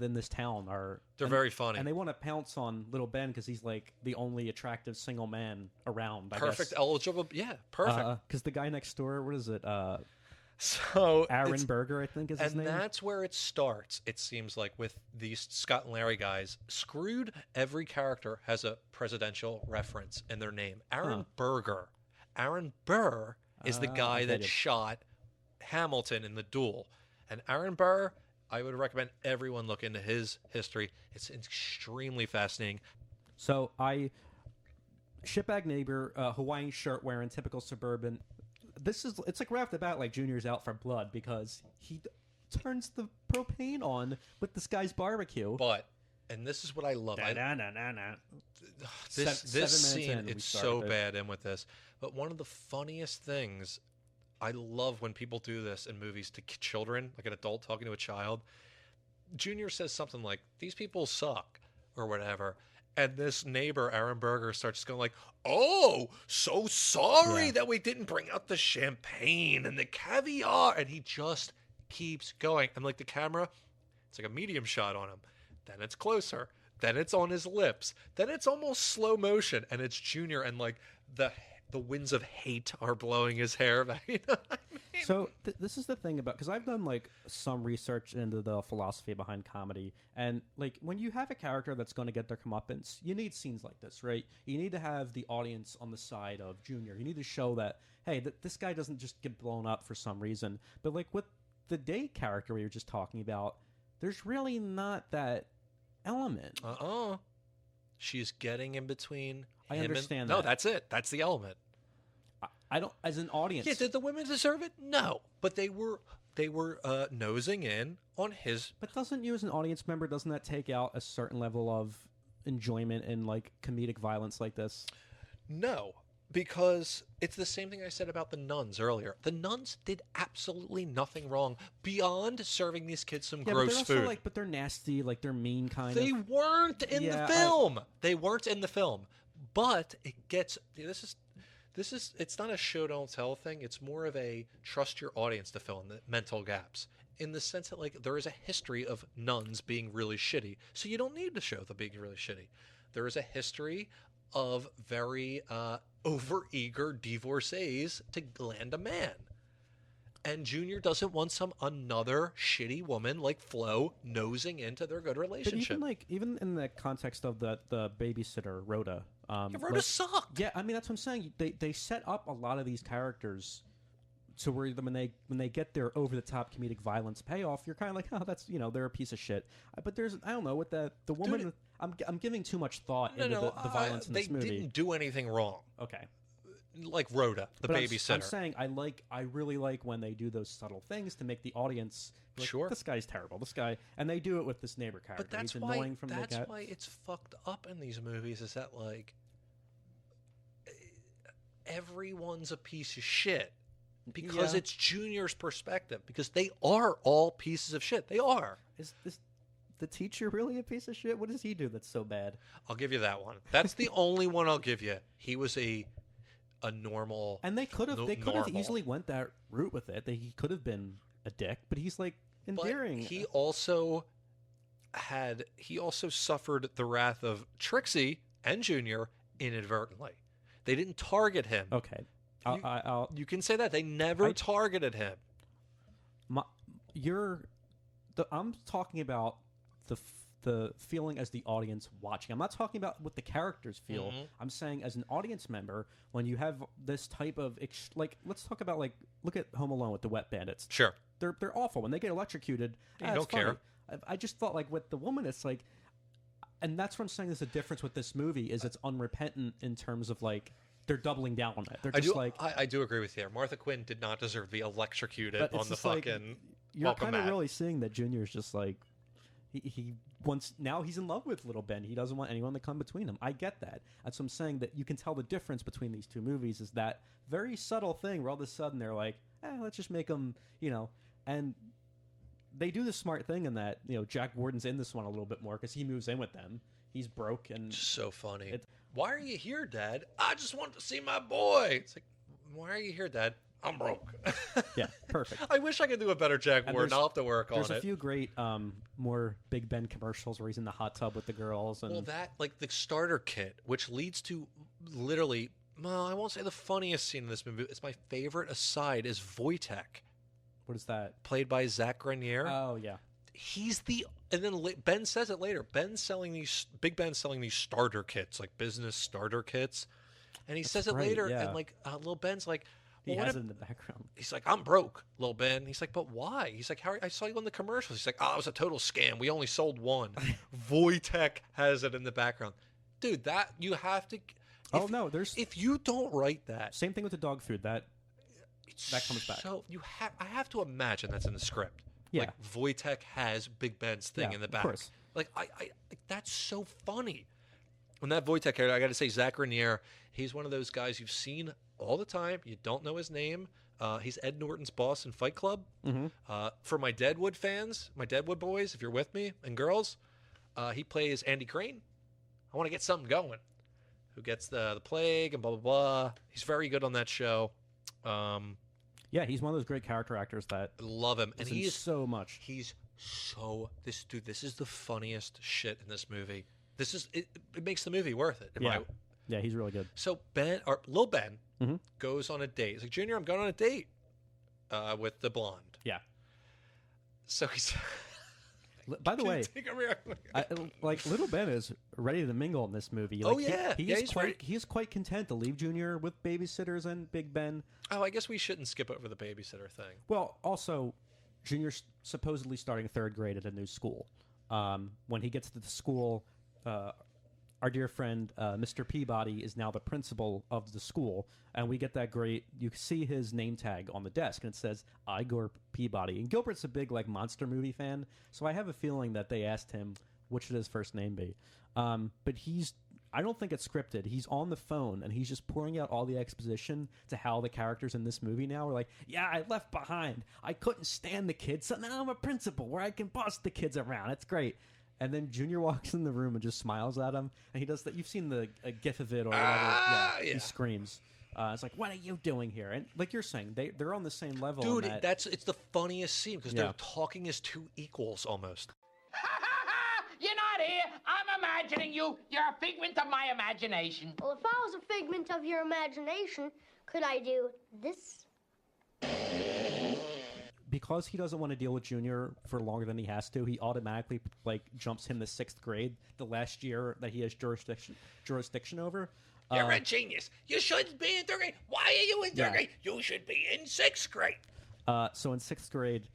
in this town they're very funny, and they want to pounce on little Ben because he's like the only attractive single man around. Perfect, eligible, yeah, perfect. Because the guy next door, what is it? So Aaron Berger, I think is his name. And that's where it starts. It seems like with these Scott and Larry guys, screwed. Every character has a presidential reference in their name. Aaron Berger, Aaron Burr is the guy that shot Hamilton in the duel, and Aaron Burr. I would recommend everyone look into his history. It's extremely fascinating. So shitbag neighbor, Hawaiian shirt wearing, typical suburban. It's like right off the bat, like Junior's out for blood because he turns the propane on with this guy's barbecue. And this is what I love. This 7 scene, minutes in, it's so bad in with this. But one of the funniest things, I love when people do this in movies to children, like an adult talking to a child. Junior says something like, these people suck, or whatever. And this neighbor, Aaron Berger, starts going like, oh, so sorry that we didn't bring out the champagne and the caviar. And he just keeps going. And like the camera, it's like a medium shot on him. Then it's closer. Then it's on his lips. Then it's almost slow motion. And it's Junior, and like the winds of hate are blowing his hair back. You know what I mean? So this is the thing about, because I've done like some research into the philosophy behind comedy, and like when you have a character that's going to get their comeuppance, you need scenes like this, right? You need to have the audience on the side of Junior. You need to show that, hey, this guy doesn't just get blown up for some reason. But like with the date character we were just talking about, there's really not that element. She's getting in between. I understand that. No, that's it. That's the element. I don't, as an audience. Yeah, did the women deserve it? No, but they were nosing in on his. But doesn't you, as an audience member, doesn't that take out a certain level of enjoyment in like comedic violence like this? No, because it's the same thing I said about the nuns earlier. The nuns did absolutely nothing wrong beyond serving these kids some gross but food. But they're nasty, like they're mean kind They of. weren't in the film. They weren't in the film. But it gets this is it's not a show don't tell thing. It's more of a trust your audience to fill in the mental gaps, in the sense that like there is a history of nuns being really shitty, so you don't need to show them being really shitty. There is a history of very overeager divorcees to land a man, and Junior doesn't want another shitty woman like Flo nosing into their good relationship. But even in the context of the babysitter Rhoda. Rhoda sucked. Yeah, I mean that's what I'm saying. They set up a lot of these characters to where when they get their over the top comedic violence payoff, you're kind of like, oh, that's they're a piece of shit. But there's I don't know with the woman. Dude, I'm giving too much thought into the violence in this movie. They didn't do anything wrong. Okay. Like Rhoda, the babysitter. I'm saying I really like when they do those subtle things to make the audience like, sure, this guy's terrible. This guy, and they do it with this neighbor character. But that's He's why annoying from the that's get. why it's fucked up in these movies. Is that like everyone's a piece of shit because it's Junior's perspective, because they are all pieces of shit. They are. Is the teacher really a piece of shit? What does he do that's so bad? I'll give you that one. That's the only one I'll give you. He was a normal, and they could have easily went that route with it. He could have been a dick, but he's like endearing. But he also suffered the wrath of Trixie and Junior inadvertently. They didn't target him. Okay, you can say that they never targeted him. I'm talking about the feeling as the audience watching. I'm not talking about what the characters feel. Mm-hmm. I'm saying as an audience member, when you have this type of let's talk about look at Home Alone with the wet bandits. Sure, they're awful when they get electrocuted. You don't care. I just thought with the woman, it's like and that's what I'm saying. There's a difference with this movie is it's unrepentant in terms of like they're doubling down on it. They're just I do agree with you. Martha Quinn did not deserve to be electrocuted on the fucking. You're kind of really seeing that Junior's just like he wants. Now he's in love with little Ben. He doesn't want anyone to come between them. I get that. That's what I'm saying. That you can tell the difference between these two movies is that very subtle thing where all of a sudden they're like, let's just make them, and they do the smart thing in that, Jack Warden's in this one a little bit more because he moves in with them. He's broke and so funny. Why are you here, Dad? I just wanted to see my boy. It's like, why are you here, Dad? I'm broke. Yeah, perfect. I wish I could do a better Jack Warden. I'll have to work on it. There's a few great, more Big Ben commercials where he's in the hot tub with the girls. And... Well, that, like the starter kit, which leads to literally, well, I won't say the funniest scene in this movie. It's my favorite aside is Wojtek. What is that? Played by Zach Grenier. Oh, yeah. He's the... And then Ben says it later. Big Ben's selling these starter kits, like business starter kits. And he says it later, and like little Ben's like... He has it in the background. He's like, I'm broke, little Ben. He's like, but why? He's like, I saw you in the commercials. He's like, it was a total scam. We only sold one. Wojtek has it in the background. Dude, that, you have to... If you don't write that... Same thing with the dog food. That comes back. So I have to imagine that's in the script. Yeah. Like Wojtek has Big Ben's thing in the back. Of course. Like I that's so funny. When that Wojtek character, I got to say, Zach Grenier, he's one of those guys you've seen all the time. You don't know his name. He's Ed Norton's boss in Fight Club. Mm-hmm. For my Deadwood fans, my Deadwood boys, if you're with me, and girls, he plays Andy Crane. I want to get something going. Who gets the plague and blah blah blah. He's very good on that show. Yeah, he's one of those great character actors that love him, and he is so much. This is the funniest shit in this movie. It makes the movie worth it. Yeah, he's really good. So Lil Ben goes on a date. He's like, Junior, I'm going on a date with the blonde. Yeah. So he's. By the way, Little Ben is ready to mingle in this movie. He's quite content to leave Junior with babysitters and Big Ben. Oh, I guess we shouldn't skip over the babysitter thing. Well, also, Junior's supposedly starting third grade at a new school. When he gets to the school, our dear friend Mr. Peabody is now the principal of the school, and we get that great. You see his name tag on the desk, and it says Igor Peabody. And Gilbert's a big monster movie fan, so I have a feeling that they asked him what should his first name be. But I don't think it's scripted. He's on the phone, and he's just pouring out all the exposition to how the characters in this movie now are like, yeah, I left behind. I couldn't stand the kids, so now I'm a principal where I can boss the kids around. It's great. And then Junior walks in the room and just smiles at him, and he does that. You've seen the gif of it or whatever. He screams. It's like, what are you doing here? And like you're saying, they're on the same level. Dude, it's the funniest scene because they're talking as two equals almost. You're not here. I'm imagining you. You're a figment of my imagination. Well, if I was a figment of your imagination, could I do this? Because he doesn't want to deal with Junior for longer than he has to, he automatically jumps him to 6th grade, the last year that he has jurisdiction over. You're a genius. You shouldn't be in 3rd grade. Why are you in 3rd grade? You should be in 6th grade. So in 6th grade,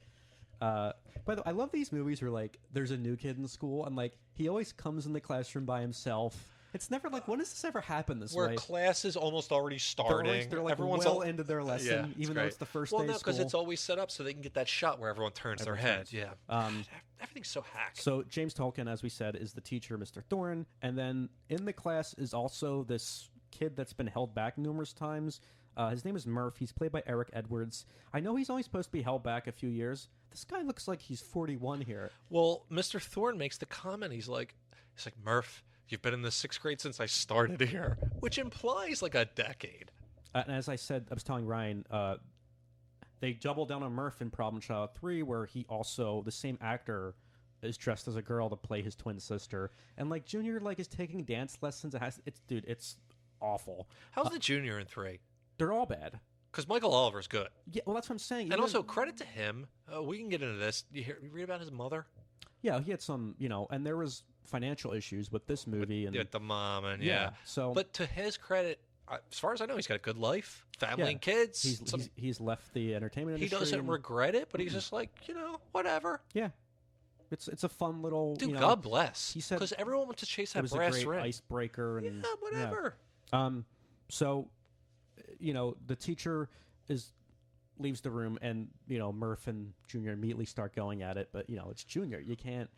by the way, I love these movies where there's a new kid in school and he always comes in the classroom by himself. It's never when does this ever happen this way? Where class is almost already starting. They're everyone's well into their lesson, even though it's the first day of school. Well, no, because it's always set up so they can get that shot where everyone turns their head. Yeah. Everything's so hacked. So James Tolkien, as we said, is the teacher, Mr. Thorne. And then in the class is also this kid that's been held back numerous times. His name is Murph. He's played by Eric Edwards. I know he's only supposed to be held back a few years. This guy looks like he's 41 here. Well, Mr. Thorne makes the comment. He's like, Murph, you've been in the 6th grade since I started here, which implies a decade. And as I said, I was telling Ryan, they double down on Murph in Problem Child 3, where he also, the same actor, is dressed as a girl to play his twin sister. And Junior is taking dance lessons. It's awful. How's the Junior in 3? They're all bad. Because Michael Oliver's good. Yeah, well, that's what I'm saying. And also, credit to him. We can get into this. You read about his mother? Yeah, he had some, and there was financial issues with this movie. With the mom, and So, but to his credit, as far as I know, he's got a good life, family and kids. He's left the entertainment industry. He doesn't regret it, but he's just whatever. Yeah. It's a fun little. Dude, you know, God bless. He said because everyone wants to chase that it was brass a great ring. icebreaker and Yeah, whatever. So, you know, the teacher leaves the room, and you know Murph and Junior immediately start going at it. But you know, it's Junior. You can't.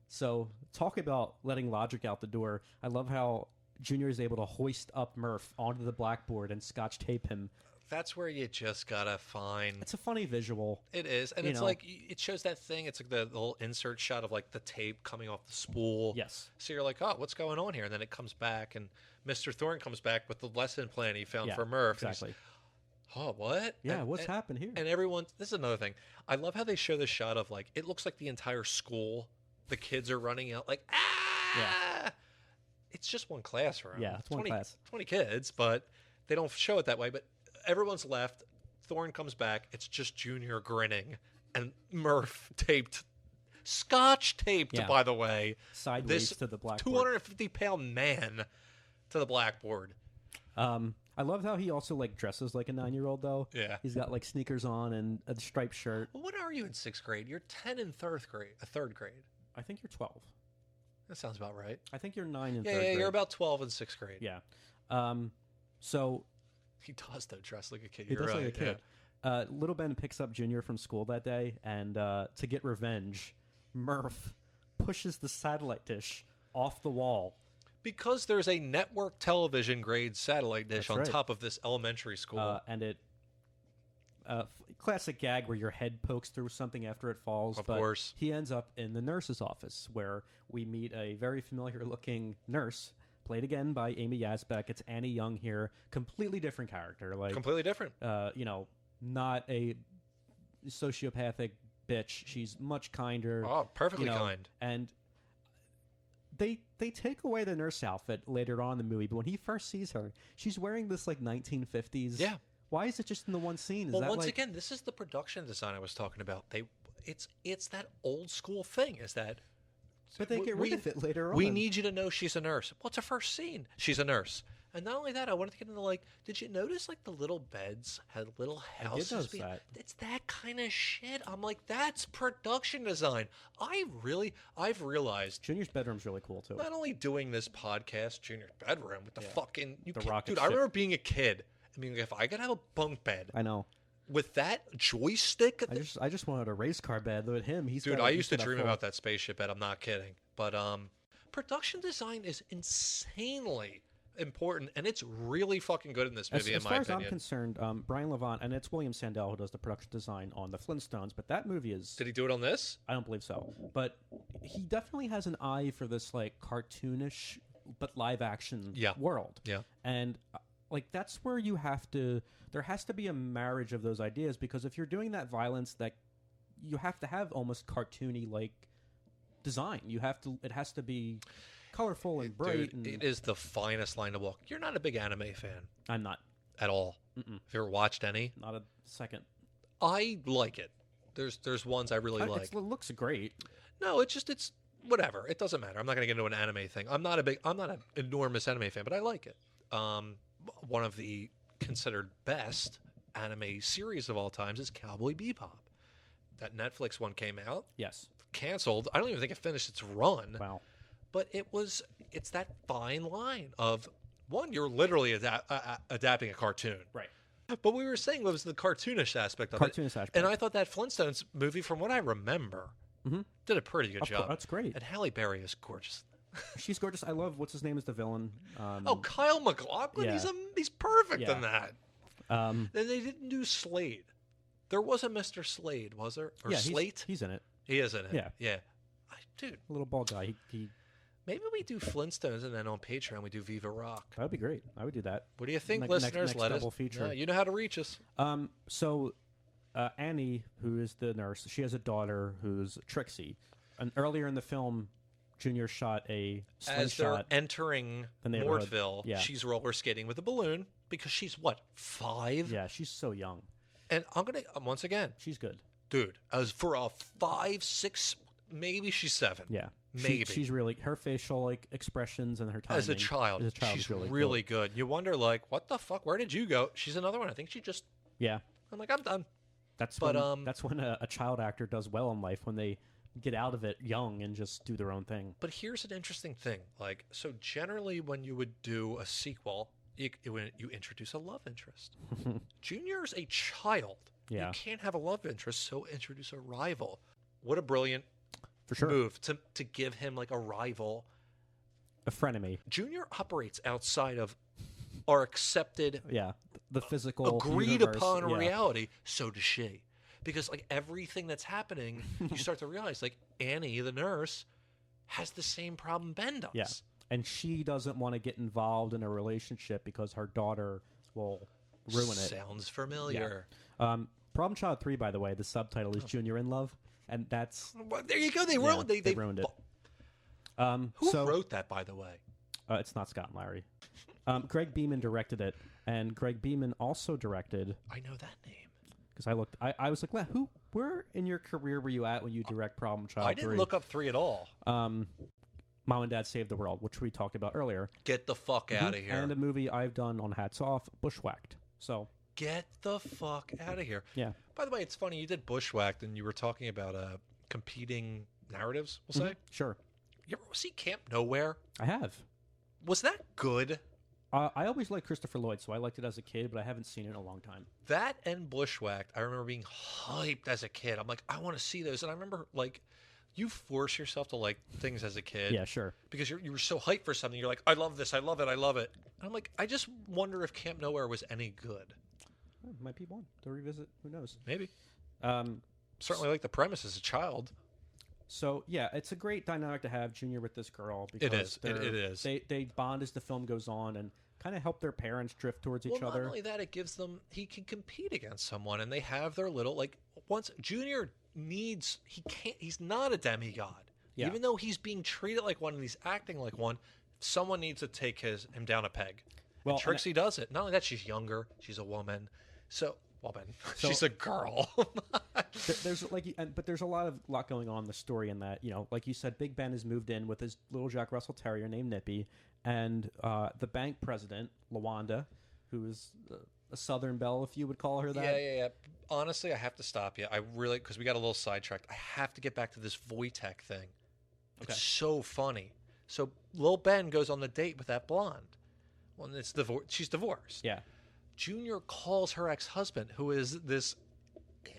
So talk about letting logic out the door. I love how Junior is able to hoist up Murph onto the blackboard and scotch tape him. That's where you just gotta find. It's a funny visual. It is, and it's like it shows that thing. It's like the little insert shot of like the tape coming off the spool. Yes. So you're like, oh, what's going on here? And then it comes back, and Mr. Thorne comes back with the lesson plan he found for Murph. Exactly. Oh, what? Yeah, what's happened here? And everyone, this is another thing. I love how they show this shot of like it looks like the entire school. The kids are running out like Yeah. It's just one classroom. Yeah, it's one class. 20 kids, but they don't show it that way. But everyone's left. Thorne comes back. It's just Junior grinning. And Murph scotch taped, by the way. Sideways to the blackboard. 250-pound man to the blackboard. I love how he also like dresses like a 9-year-old though. Yeah. He's got like sneakers on and a striped shirt. Well, what are you in 6th grade? You're 10 in 3rd grade. I think you're 12. That sounds about right. I think you're 9 in 3rd Yeah, grade. you're about 12 in 6th grade. Yeah. So he does though dress like a kid. He does like a kid. Little Ben picks up Junior from school that day, and to get revenge, Murph pushes the satellite dish off the wall. Because there's a network television grade satellite dish on top of this elementary school. And it classic gag where your head pokes through something after it falls. Of course. He ends up in the nurse's office where we meet a very familiar looking nurse, played again by Amy Yazbek. It's Annie Young here. Completely different character. Like completely different. You know, not a sociopathic bitch. She's much kinder. Oh, perfectly kind. And they take away the nurse outfit later on in the movie, but when he first sees her, she's wearing this like 1950s. Yeah. Why is it just in the one scene? Is well, that once like... again, this is the production design I was talking about. It's that old school thing. Is that? But they get rid of it later on. We need you to know she's a nurse. What's her first scene? She's a nurse. And not only that, I wanted to get into like, did you notice like the little beds had little houses? I did notice that. It's that kind of shit. I'm like, that's production design. I've realized Junior's bedroom's really cool too. Not only doing this podcast, Junior's bedroom with the fucking rocket dude. ship. I remember being a kid. I mean, if I could have a bunk bed, I know. With that joystick, I just wanted a race car bed with him. I used to dream about that spaceship bed. I'm not kidding. But production design is insanely important, and it's really fucking good in this movie. As far as I'm concerned, Brian Levant, and it's William Sandell who does the production design on the Flintstones. But that movie is. Did he do it on this? I don't believe so. But he definitely has an eye for this like cartoonish but live action world. Yeah, and. Like, that's where you have to... There has to be a marriage of those ideas, because if you're doing that violence, that you have to have almost cartoony, like, design. You have to... It has to be colorful and bright. Dude, it is the finest line to walk. You're not a big anime fan. I'm not. At all. Mm-mm. Have you ever watched any? Not a second. I like it. There's ones I really like. It looks great. No, it's whatever. It doesn't matter. I'm not going to get into an anime thing. I'm not an enormous anime fan, but I like it. One of the considered best anime series of all times is Cowboy Bebop. That Netflix one came out. Yes. Canceled. I don't even think it finished its run. Wow. But it's that fine line of, one, you're literally adapting a cartoon. Right. But we were saying what was the cartoonish aspect of it. And I thought that Flintstones movie, from what I remember, did a pretty good job. That's great. And Halle Berry is gorgeous. She's gorgeous. I love, what's his name is the villain? Kyle MacLachlan. Yeah. He's perfect in that. Then they didn't do Slade. There was a Mr. Slade, was there? Or Slate? He's in it. He is in it. Yeah. Yeah. Dude. A little bald guy. He Maybe we do Flintstones, and then on Patreon we do Viva Rock. That would be great. I would do that. What do you think, listeners? listeners? Next Let us. double feature. You know how to reach us. So Annie, who is the nurse, she has a daughter who's Trixie. And earlier in the film, Junior shot a slingshot. As they're entering the neighborhood. Mortville, she's roller skating with a balloon because she's what, 5? Yeah, she's so young. And I'm gonna once again, she's good, dude. As for a 5, 6, maybe she's 7. Yeah, maybe she's really, her facial expressions and her timing. As a child she's really good. You wonder what the fuck? Where did you go? She's another one. I think she just. Yeah. I'm like, I'm done. That's when a child actor does well in life, when they get out of it young and just do their own thing. But here's an interesting thing. Like, so generally when you would do a sequel, you introduce a love interest. Junior's a child. Yeah. You can't have a love interest, so introduce a rival. What a brilliant For sure. move to give him like a rival. A frenemy. Junior operates outside of our accepted, the physical, agreed universe. upon reality. So does she. Because like everything that's happening, you start to realize like Annie, the nurse, has the same problem Ben does. Yeah. And she doesn't want to get involved in a relationship because her daughter will ruin it. Sounds familiar. Yeah. Problem Child 3, by the way, the subtitle is Junior in Love. And that's... Well, there you go. They ruined, they ruined it. Who wrote that, by the way? It's not Scott and Larry. Greg Beeman directed it. And Greg Beeman also directed... I know that name. Because I was like, well, where in your career were you at when you direct Problem Child 3? I didn't look up 3 at all. Mom and Dad Saved the World, which we talked about earlier. Get the fuck out of here. And a movie I've done on Hats Off, Bushwhacked. So get the fuck out of here. Yeah. By the way, it's funny, you did Bushwhacked and you were talking about competing narratives, we'll say. Sure. You ever see Camp Nowhere? I have. Was that good? I always liked Christopher Lloyd, so I liked it as a kid, but I haven't seen it in a long time. That and Bushwhacked, I remember being hyped as a kid. I'm like, I want to see those. And I remember, like, you force yourself to like things as a kid. Yeah, sure. Because you were so hyped for something. You're like, I love this. I love it. I love it. And I'm like, I just wonder if Camp Nowhere was any good. Might be one to revisit. Who knows? Maybe. Certainly like the premise as a child. So, yeah, it's a great dynamic to have Junior with this girl. Because it is. They bond as the film goes on and kind of help their parents drift towards each other. Not only that, it gives them, he can compete against someone, and they have their little, like, once Junior needs, he's not a demigod. Yeah. Even though he's being treated like one and he's acting like one, someone needs to take him down a peg. Well, and Trixie does it. Not only that, she's younger, she's a woman. She's a girl. But there's a lot going on in the story in that, like you said, Big Ben has moved in with his little Jack Russell Terrier named Nippy, and the bank president, Lawanda, who is a Southern belle, if you would call her that. Yeah. Honestly, I have to stop you. I really, because we got a little sidetracked. I have to get back to this Wojtek thing. It's so funny. So Lil Ben goes on the date with that blonde. Well, she's divorced. Yeah. Junior calls her ex-husband, who is this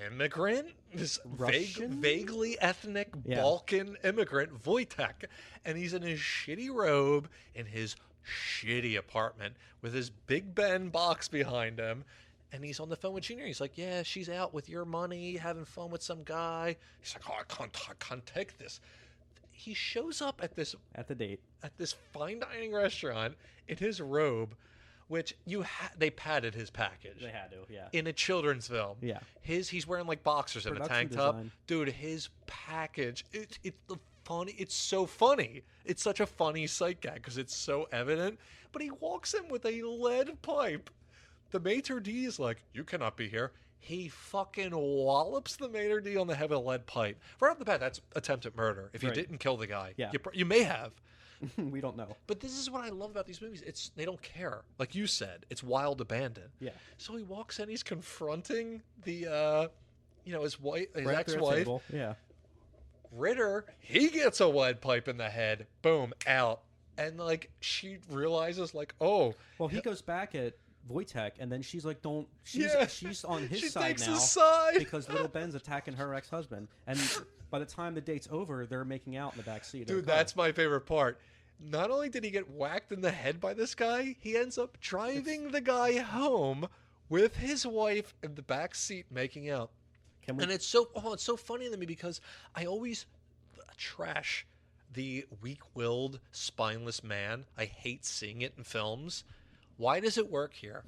immigrant, this vaguely ethnic Balkan immigrant, Wojtek. And he's in his shitty robe in his shitty apartment with his Big Ben box behind him. And he's on the phone with Junior. He's like, yeah, she's out with your money, having fun with some guy. He's like, oh, I can't take this. He shows up at the date at this fine dining restaurant in his robe, which they padded his package. They had to, yeah. In a children's film. Yeah. He's wearing like boxers and a tank top. Dude, his package, it's so funny. It's such a funny sight gag because it's so evident. But he walks in with a lead pipe. The maitre d' is like, you cannot be here. He fucking wallops the maitre d' on the head with a lead pipe. Right off the bat, that's attempted murder. If you didn't kill the guy. Yeah. You may have. We don't know. But this is what I love about these movies. They don't care. Like you said, it's wild abandon. Yeah. So he walks in, he's confronting the, his ex-wife. Yeah. Ritter, he gets a lead pipe in the head. Boom, out. And, like, she realizes, like, oh. Well, he goes back at Wojtek, and then she's like, she's on his side takes now. His side. Because little Ben's attacking her ex-husband. And by the time the date's over, they're making out in the back seat. Dude, that's my favorite part. Not only did he get whacked in the head by this guy, he ends up driving the guy home with his wife in the back seat making out. And it's so funny to me because I always trash the weak-willed, spineless man. I hate seeing it in films. Why does it work here?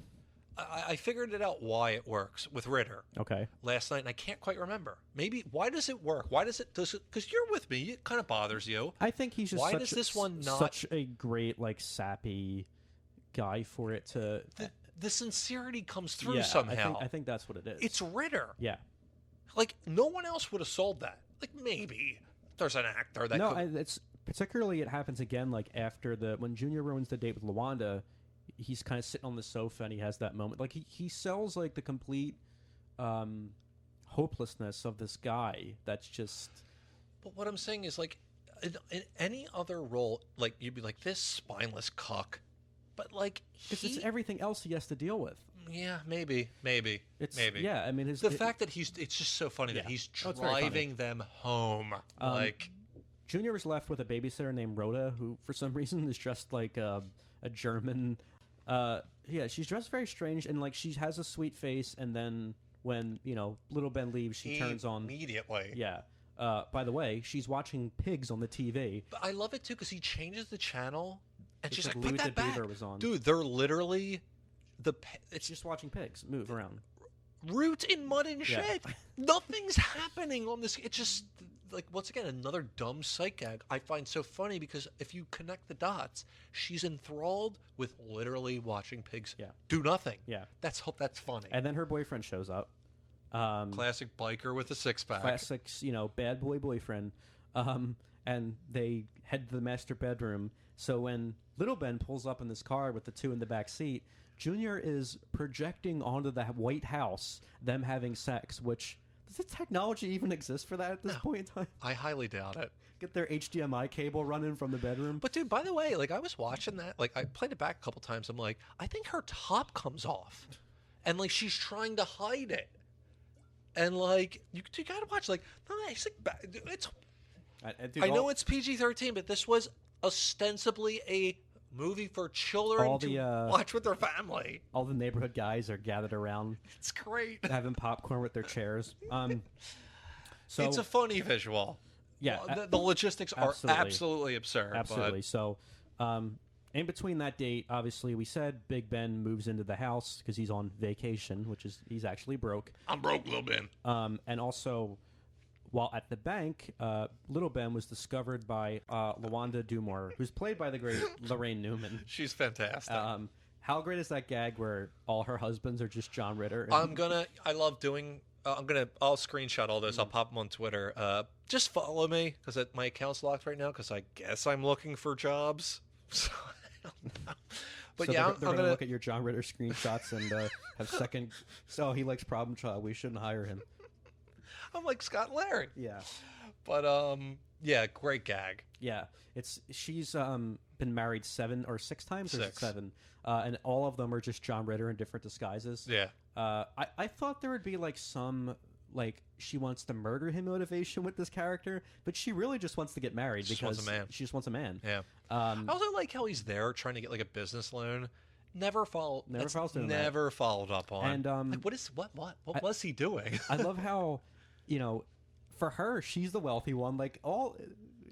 I figured it out why it works with Ritter. Okay. Last night, and I can't quite remember. Maybe, why does it work? Because you're with me. It kind of bothers you. I think he's just does this one not... such a great, like, sappy guy for it to... The sincerity comes through somehow. I think that's what it is. It's Ritter. Yeah. Like, no one else would have sold that. Like, maybe there's an actor that could... it's particularly, it happens again, like, after when Junior ruins the date with Lawanda, he's kind of sitting on the sofa and he has that moment. Like, he sells, like, the complete hopelessness of this guy that's just But what I'm saying is, like, in any other role, like, you'd be like, this spineless cuck. But, like, because it's everything else he has to deal with. Yeah, maybe. Yeah, I mean, the fact that it's just so funny that he's driving them home. Junior is left with a babysitter named Rhoda, who for some reason is dressed like a German. She's dressed very strange, and like she has a sweet face, and then when little Ben leaves, she turns on immediately. Yeah. By the way, she's watching pigs on the TV. But I love it too because he changes the channel, and she's like, Louis "Put that back." Beaver was on. Dude, they're literally it's just watching pigs move around. Roots in mud and shit. Nothing's happening on this. It's just like, once again, another dumb sight gag I find so funny because if you connect the dots, she's enthralled with literally watching pigs do nothing. Yeah, that's funny. And then her boyfriend shows up. Classic biker with a six-pack. Classic, bad boyfriend. And they head to the master bedroom. So when little Ben pulls up in this car with the two in the back seat, Junior is projecting onto the White House them having sex, which... Does the technology even exist for that at this point in time? I highly doubt it. Get their HDMI cable running from the bedroom. But dude, by the way, like I was watching that, like I played it back a couple times. I'm like, I think her top comes off, and like she's trying to hide it, and like you gotta watch. Like, no, it's like it's. I know it's PG-13, but this was ostensibly a movie for children to watch with their family. All the neighborhood guys are gathered around. It's great. Having popcorn with their chairs. So it's a funny visual. Yeah. The logistics are absolutely absurd. Absolutely. But... So in between that date, obviously, we said Big Ben moves into the house because he's on vacation, which is he's actually broke. I'm broke, Little Ben. And also... While at the bank, Little Ben was discovered by LaWanda Dumont, who's played by the great Lorraine Newman. She's fantastic. How great is that gag where all her husbands are just John Ritter? I'll screenshot all those. I'll pop them on Twitter. Just follow me because my account's locked right now because I guess I'm looking for jobs. So, I don't know. But so yeah, they're going to look at your John Ritter screenshots and have second. So he likes Problem Child. We shouldn't hire him. I'm like Scott Larry. Yeah. But yeah, great gag. Yeah. She's been married 6 times or 6. 7. And all of them are just John Ritter in different disguises. Yeah. I thought there would be like some she wants to murder him motivation with this character, but she really just wants to get married because she just wants a man. Yeah. I also like how he's there trying to get like a business loan. Never followed up on. And like, what was he doing? I love how for her, she's the wealthy one. Like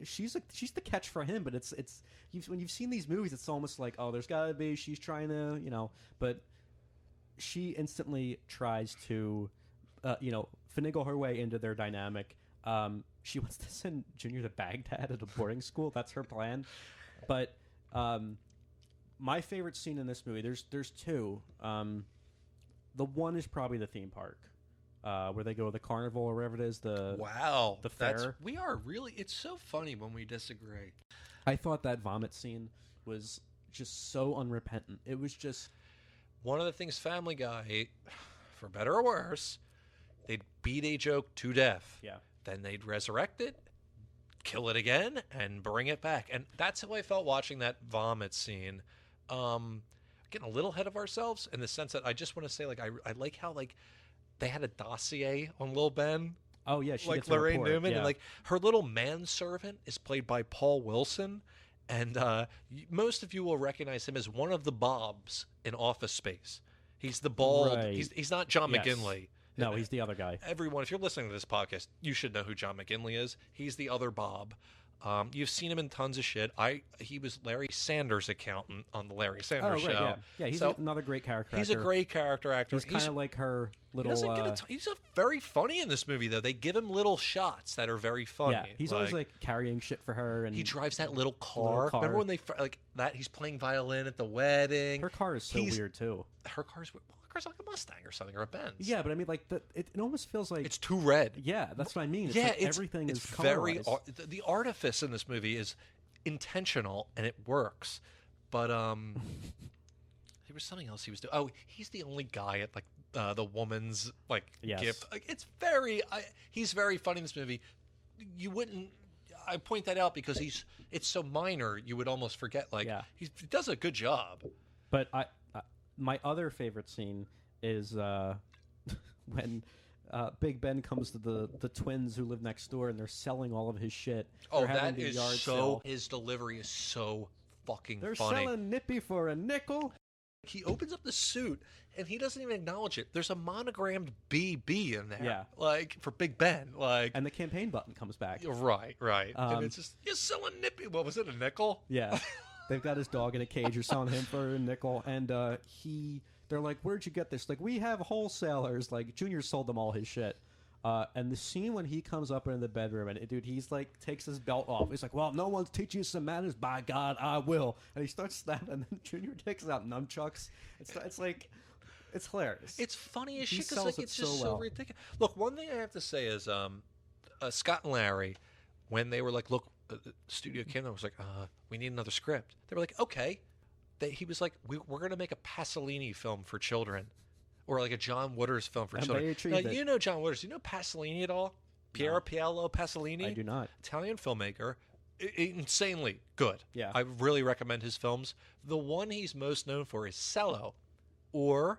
she's the catch for him. But it's when you've seen these movies, it's almost like, oh, there's gotta be she's trying to but she instantly tries to finagle her way into their dynamic. She wants to send Junior to Baghdad at a boarding school. That's her plan. But my favorite scene in this movie, there's 2. The one is probably the theme park. Where they go to the carnival or wherever it is, the fair. We are really. It's so funny when we disagree. I thought that vomit scene was just so unrepentant. It was just one of the things Family Guy, for better or worse, they'd beat a joke to death. Yeah. Then they'd resurrect it, kill it again, and bring it back. And that's how I felt watching that vomit scene. Getting a little ahead of ourselves in the sense that I just want to say, like, I like how like. They had a dossier on Lil Ben. Oh yeah, she like gets Lorraine Newman, yeah. And like her little manservant is played by Paul Wilson, and most of you will recognize him as one of the Bobs in Office Space. He's the bald. Right. He's not John McGinley. No, he's the other guy. Everyone, if you're listening to this podcast, you should know who John McGinley is. He's the other Bob. You've seen him in tons of shit. He was Larry Sanders' accountant on the Larry Sanders show. Yeah, he's another great character. He's a great character actor. He's kind of like her little. He's very funny in this movie, though. They give him little shots that are very funny. Yeah, he's always like carrying shit for her, and he drives that little car. Remember when they like that? He's playing violin at the wedding. Her car is so weird too. Her car's like a Mustang or something, or a Benz. Yeah, but I mean, like it almost feels like it's too red. Yeah, that's what I mean. It's like everything is very. The artifice in this movie is intentional and it works. But there was something else he was doing. Oh, he's the only guy at like the woman's like gift. Like, it's very. He's very funny in this movie. you wouldn't. I point that out because it's so minor. You would almost forget. Like he does a good job. But my other favorite scene is when Big Ben comes to the twins who live next door and they're selling all of his shit. Oh, that is so. His delivery is so fucking funny. They're selling Nippy for a nickel. He opens up the suit and he doesn't even acknowledge it. There's a monogrammed BB in there, like for Big Ben, like, and the campaign button comes back. Right. And it's just you're selling Nippy. What was it? A nickel? Yeah, they've got his dog in a cage. You're selling him for a nickel, and they're like, "Where'd you get this?" Like, we have wholesalers. Like, Junior sold them all his shit. And the scene when he comes up into the bedroom and dude, he's like takes his belt off. He's like, "Well, no one's teaching you some manners. By God, I will." And he starts snapping. And then Junior takes out nunchucks. It's like, it's hilarious. It's funny as shit because like it's just so ridiculous. Look, one thing I have to say is, Scott and Larry, when they were like, "Look," the studio came and was like, "We need another script." They were like, "Okay." He was like, "We're going to make a Pasolini film for children." Or like a John Waters film for children. Now, you know John Waters. You know Pasolini at all? Piero Pasolini? I do not. Italian filmmaker. Insanely good. Yeah. I really recommend his films. The one he's most known for is Cello or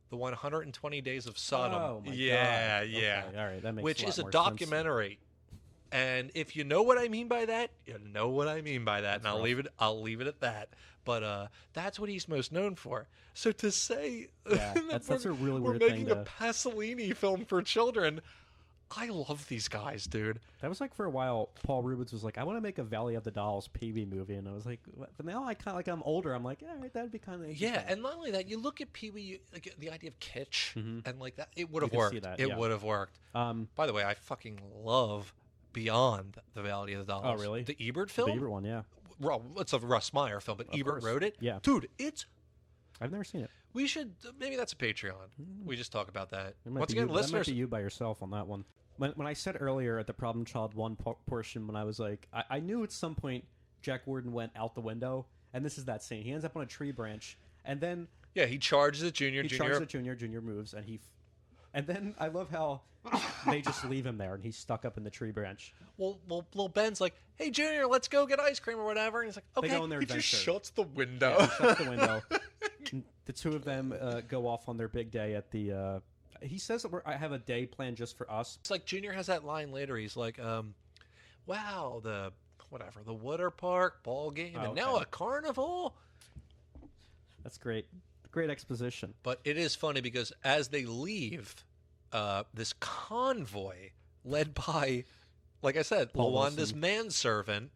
the 120 Days of Sodom. Oh, my God. Yeah. Okay. All right. That makes Which a lot is a more documentary. sense. And if you know what I mean by that, you know what I mean by that. That's and I'll rough. leave it at that. But that's what he's most known for. So to say that's a really we're weird making thing a Pasolini film for children, I love these guys, dude. That was like for a while. Paul Rubens was like, "I want to make a Valley of the Dolls Pee-wee movie," and I was like, what? But now I kind of like I'm older. I'm like, all right, that'd be kind of and not only that, you look at Pee-wee, like the idea of kitsch and like that, it would have You can worked. see that, It would have worked. By the way, I fucking love Beyond the Valley of the Dolls. Oh, really? The Ebert film? The Ebert one, yeah. Well, it's a Russ Meyer film, but Ebert wrote it. Yeah, dude, it's. I've never seen it. We should maybe that's a Patreon. We just talk about that. Once again, listeners, that might be you by yourself on that one. When I said earlier at the Problem Child 1 portion, when I was like, I knew at some point Jack Warden went out the window, and this is that scene. He ends up on a tree branch, and then he charges at Junior. Charges at Junior. Junior moves, and then I love how they just leave him there, and he's stuck up in the tree branch. Well, little Ben's like, "Hey, Junior, let's go get ice cream or whatever," and he's like, "Okay." They go on their he adventure. just shuts the window. Yeah, he shuts the window. The two of them go off on their big day at the. He says that I have a day planned just for us. It's like Junior has that line later. He's like, "Wow, the water park ball game, and now a carnival." That's great. Great exposition. But it is funny because as they leave, this convoy led by, like I said, Lawanda's manservant.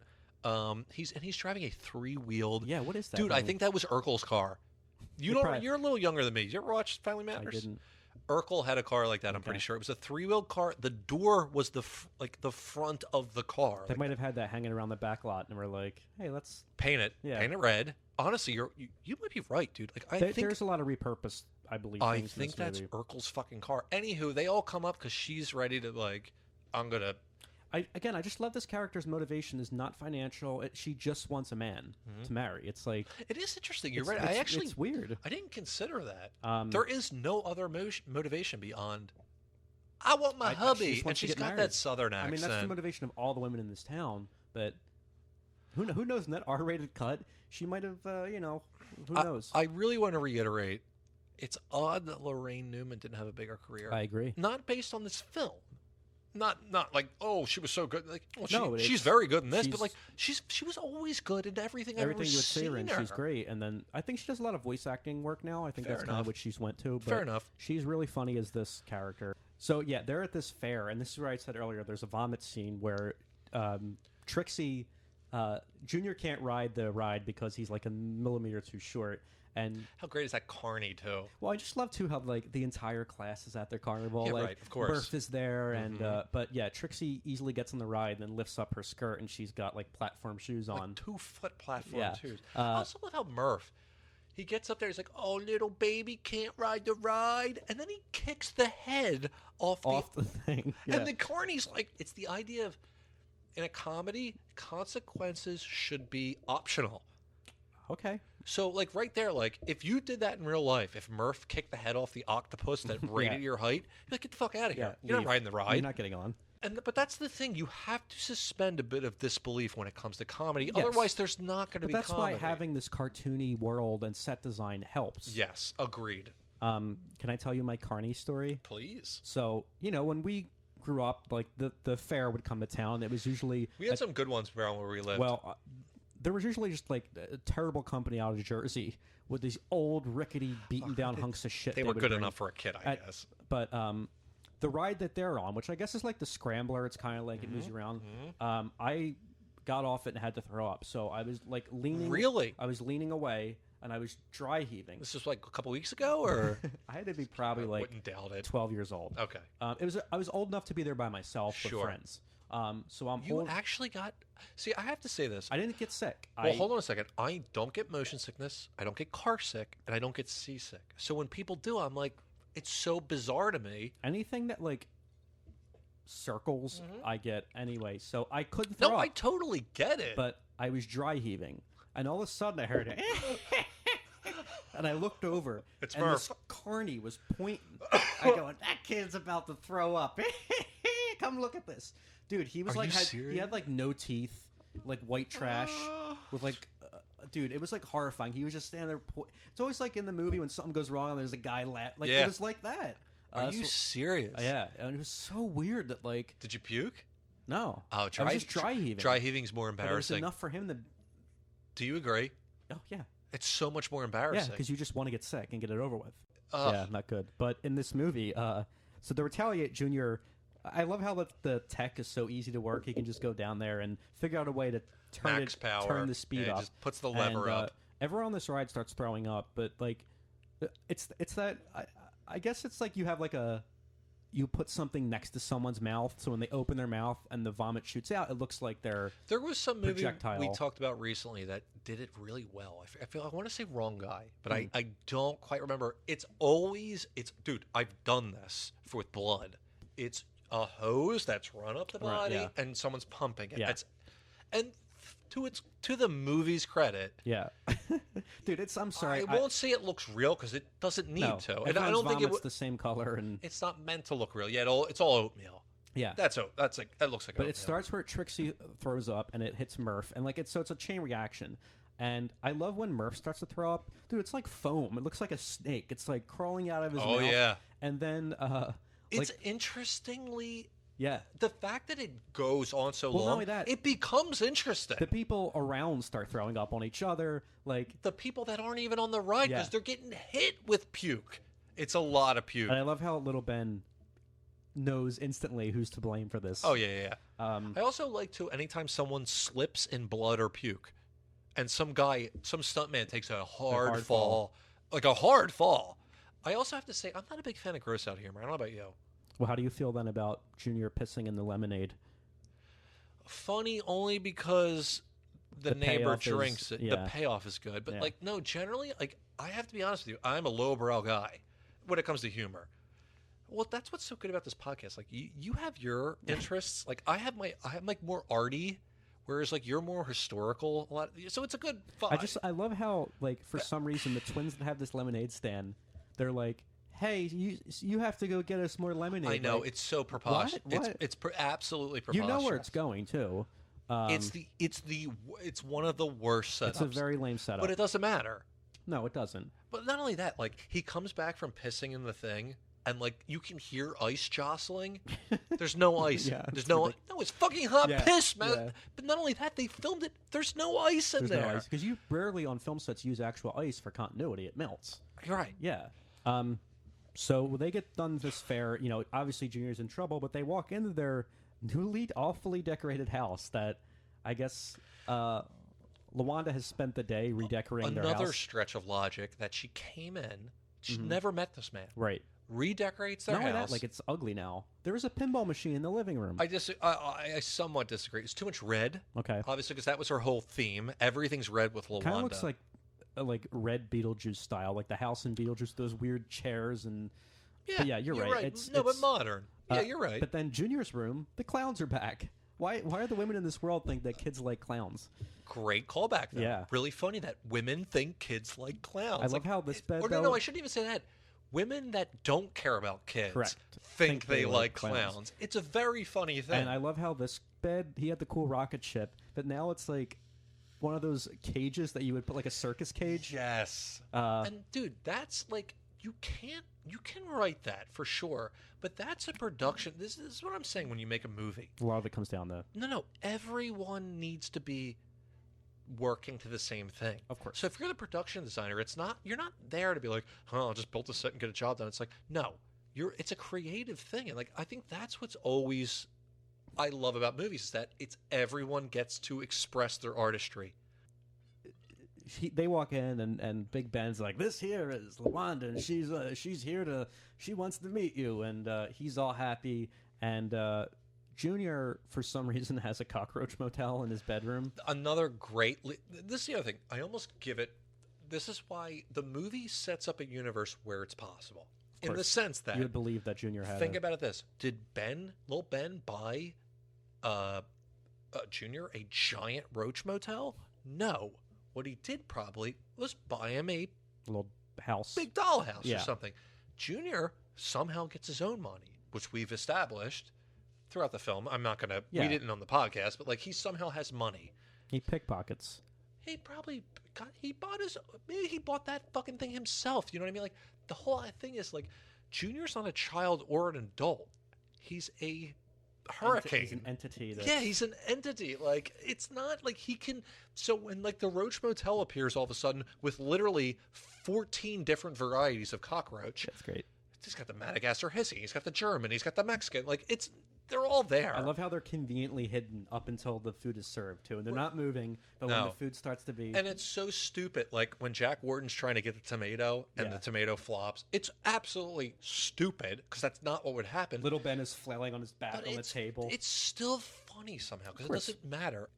He's driving a 3-wheeled. Yeah, what is that? Dude, I think that was Urkel's car. You're a little younger than me. You ever watch Family Matters? I didn't. Urkel had a car like that. I'm pretty sure it was a 3-wheeled car. The door was the front of the car. They might have had that hanging around the back lot, and we're like, "Hey, let's paint it. Yeah. Paint it red." Honestly, you might be right, dude. Like I think there's a lot of repurposed. I believe. I think that's Urkel's fucking car. Anywho, they all come up because she's ready to like. I'm gonna. I just love this character's motivation is not financial. She just wants a man to marry. It's like it is interesting. You're right. It's weird. I didn't consider that. There is no other motivation beyond. I want my hubby, and she's got that southern accent. I mean, that's the motivation of all the women in this town. But who knows? In that R-rated cut, she might have. Who knows? I really want to reiterate. It's odd that Lorraine Newman didn't have a bigger career. I agree. Not based on this film. Not like, oh, she was so good. Like, she's she's very good in this, but like she was always good in everything I've ever you would see her in. her. She's great. And then I think she does a lot of voice acting work now. I think Fair that's enough. kind of what she's went to. But Fair enough. She's really funny as this character. So yeah, they're at this fair, and this is where I said earlier. There's a vomit scene where Trixie Junior can't ride the ride because he's like a millimeter too short. And how great is that Carney too? Well, I just love too how like the entire class is at their carnival. Yeah, like, right, of course. Murph is there, and but yeah, Trixie easily gets on the ride and then lifts up her skirt, and she's got like platform shoes on, 2-foot platform shoes. I I also love how Murph. He gets up there. He's like, "Oh, little baby can't ride the ride," and then he kicks the head off the thing. Yeah. And the Carney's like, it's the idea of in a comedy, consequences should be optional. Okay. So, like, right there, like, if you did that in real life, if Murph kicked the head off the octopus that rated your height, you're like, get the fuck out of here. You're not riding the ride. You're not getting on. But that's the thing. You have to suspend a bit of disbelief when it comes to comedy. Yes. Otherwise, there's not going to be That's comedy. why having this cartoony world and set design helps. Yes, agreed. Can I tell you my Carney story? Please. So, when we grew up, like, the fair would come to town. It was usually... We had some good ones around where we lived. Well, there was usually just, like, a terrible company out of Jersey with these old, rickety, beaten-down hunks of shit. They were good enough for a kid, I guess. But the ride that they're on, which I guess is like the Scrambler, it's kind of like it moves you around, I got off it and had to throw up. So I was, like, leaning... Really? I was leaning away, and I was dry heaving. This was, like, a couple weeks ago, or...? I had to be probably, like, wouldn't doubt it. 12 years old. Okay. I was old enough to be there by myself with friends. So I'm You actually got... See, I have to say this. I didn't get sick. Well, hold on a second. I don't get motion sickness, I don't get car sick, and I don't get seasick. So when people do, I'm like, it's so bizarre to me. Anything that, like, circles, I get anyway. So I couldn't throw up. No, I totally get it. But I was dry heaving. And all of a sudden I heard it. And I looked over. It's and Murph. this carny was pointing. I go, that kid's about to throw up. Come look at this. Dude, he was he had like no teeth, like white trash, with like, dude, it was like horrifying. He was just standing there. It's always like in the movie when something goes wrong and there's a guy like it was like that. Are you serious? Yeah, and it was so weird that like. Did you puke? No. Oh, I was just dry heaving. Dry heaving's more embarrassing. But it was enough for him to. Do you agree? Oh yeah. It's so much more embarrassing. Yeah, because you just want to get sick and get it over with. Yeah, not good. But in this movie, so the Retaliate Jr., I love how the tech is so easy to work. He can just go down there and figure out a way to turn the speed up. Just puts the lever up. Everyone on this ride starts throwing up, but like, it's that I guess it's like you have like you put something next to someone's mouth, so when they open their mouth and the vomit shoots out, it looks like they're There was some movie projectile. we talked about recently that did it really well. I want to say Wrong Guy, but I don't quite remember. Dude, I've done this with blood. It's a hose that's run up the body and someone's pumping it. Yeah. To the movie's credit, dude, I'm sorry. I won't say it looks real because it doesn't need to. And I don't think it's the same color, and it's not meant to look real. Yeah, it's all oatmeal. Yeah, that looks like. But oatmeal. it starts where Trixie throws up, and it hits Murph, and like it's a chain reaction. And I love when Murph starts to throw up, dude. It's like foam. It looks like a snake. It's like crawling out of his mouth. Oh yeah. And then it's interestingly. Yeah. The fact that it goes on so long, not only that, it becomes interesting. The people around start throwing up on each other. Like the people that aren't even on the ride because they're getting hit with puke. It's a lot of puke. And I love how little Ben knows instantly who's to blame for this. Oh, yeah. I also like to, anytime someone slips in blood or puke, and some stuntman takes a hard fall, like a hard fall. I also have to say, I'm not a big fan of gross out humor. I don't know about you. Well, how do you feel then about Junior pissing in the lemonade? Funny only because the neighbor drinks it. Yeah. The payoff is good. But, no, generally, I have to be honest with you. I'm a lowbrow guy when it comes to humor. Well, that's what's so good about this podcast. Like, you have your interests. Like, I'm like more arty, whereas, like, you're more historical. A lot. So it's a good vibe. I love how, like, for some reason, the twins that have this lemonade stand, they're like, hey, you have to go get us more lemonade. I know, like, it's so preposterous. What? It's absolutely preposterous. You know where it's going too. It's one of the worst setups. It's a very lame setup, but it doesn't matter. No, it doesn't. But not only that, like he comes back from pissing in the thing, and like you can hear ice jostling. There's no ice. There's no. No, it's fucking hot piss, man. Yeah. But not only that, they filmed it. There's no ice in there. Because you rarely on film sets use actual ice for continuity. It melts. You're right. Yeah. So they get done this fair, obviously Junior's in trouble, but they walk into their newly awfully decorated house that I guess Lawanda has spent the day redecorating their house. Another stretch of logic that she came in, she never met this man. Right. Redecorates their house. Not only that, like it's ugly now. There is a pinball machine in the living room. I somewhat disagree. It's too much red. Okay. Obviously, because that was her whole theme. Everything's red with Lawanda. Kind of looks like red Beetlejuice style, like the house in Beetlejuice, those weird chairs and. Yeah, but you're right. But modern. Yeah, you're right. But then Junior's room, the clowns are back. Why are the women in this world think that kids like clowns? Great callback, though. Yeah. Really funny that women think kids like clowns. I love how this bed. No, I shouldn't even say that. women that don't care about kids Correct. think they like clowns. It's a very funny thing. And I love how this bed, he had the cool rocket ship, but now it's like one of those cages that you would put like a circus cage. Yes. And dude, that's like, you can write that for sure, but that's a production. This is what I'm saying when you make a movie. A lot of it comes down to... No. Everyone needs to be working to the same thing. Of course. So if you're the production designer, you're not there to be like, oh, I'll just build a set and get a job done. It's like, no, it's a creative thing. And like, I think that's what's always I love about movies is that everyone gets to express their artistry. They walk in and Big Ben's like, this here is LaWanda, and she's here she wants to meet you, and he's all happy, and Junior for some reason has a cockroach motel in his bedroom. Another great this is the other thing, I almost give it, this is why the movie sets up a universe where it's possible, in the sense that you would believe that Junior had think about it this, did little Ben buy Junior a giant roach motel? No. What he did probably was buy him a little house, big dollhouse or something. Junior somehow gets his own money, which we've established throughout the film. I'm not going to, we didn't on the podcast, but like he somehow has money. He pickpockets. He probably maybe he bought that fucking thing himself. You know what I mean? Like the whole thing is like, Junior's not a child or an adult. He's a hurricane. He's an entity. He's an entity. Like, it's not like he can. So when like the Roach Motel appears all of a sudden with literally 14 different varieties of cockroach. That's great. He's got the Madagascar hissing. He's got the German. He's got the Mexican. Like, they're all there. I love how they're conveniently hidden up until the food is served too, and they're not moving. But when the food starts to be, and it's so stupid. Like when Jack Warden's trying to get the tomato and the tomato flops, it's absolutely stupid because that's not what would happen. Little Ben is flailing on his back on the table. It's still funny somehow because it doesn't matter.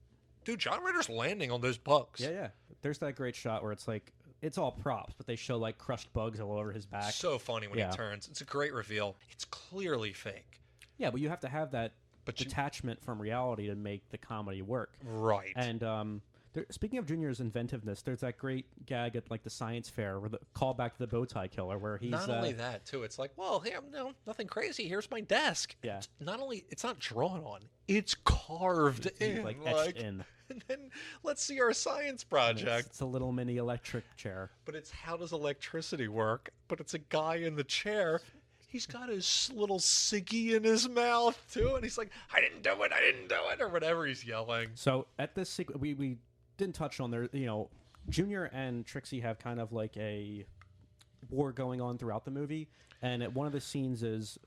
Dude, John Ritter's landing on those bugs. Yeah. There's that great shot where it's like, it's all props, but they show like crushed bugs all over his back. So funny when he turns. It's a great reveal. It's clearly fake. Yeah, but you have to have that detachment from reality to make the comedy work. Right. And speaking of Junior's inventiveness, there's that great gag at like the science fair where the callback to the bow tie killer where he's... Not only that, too. It's like, well, hey, nothing crazy. Here's my desk. Yeah. It's not drawn on. It's carved in. Like etched in. And then let's see our science project. It's a little mini electric chair. But it's how does electricity work? But it's a guy in the chair. He's got his little ciggy in his mouth, too. And he's like, I didn't do it, or whatever he's yelling. So at this sequence, we didn't touch on there, Junior and Trixie have kind of like a war going on throughout the movie. And at one of the scenes is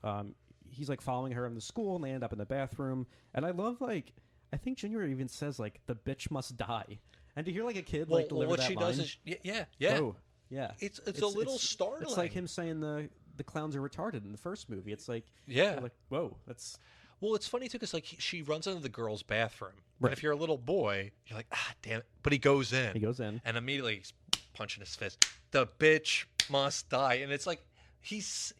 he's like following her in the school and they end up in the bathroom. And I love like, I think Junior even says like, the bitch must die. And to hear like a kid like deliver what that she line, does is, Whoa, yeah. It's a little startling. It's like him saying the clowns are retarded in the first movie. It's like, like, whoa, that's... Well, it's funny, too, because like, she runs into the girl's bathroom. Right. And if you're a little boy, you're like, damn it. But he goes in. And immediately he's punching his fist. The bitch must die. And it's like, he's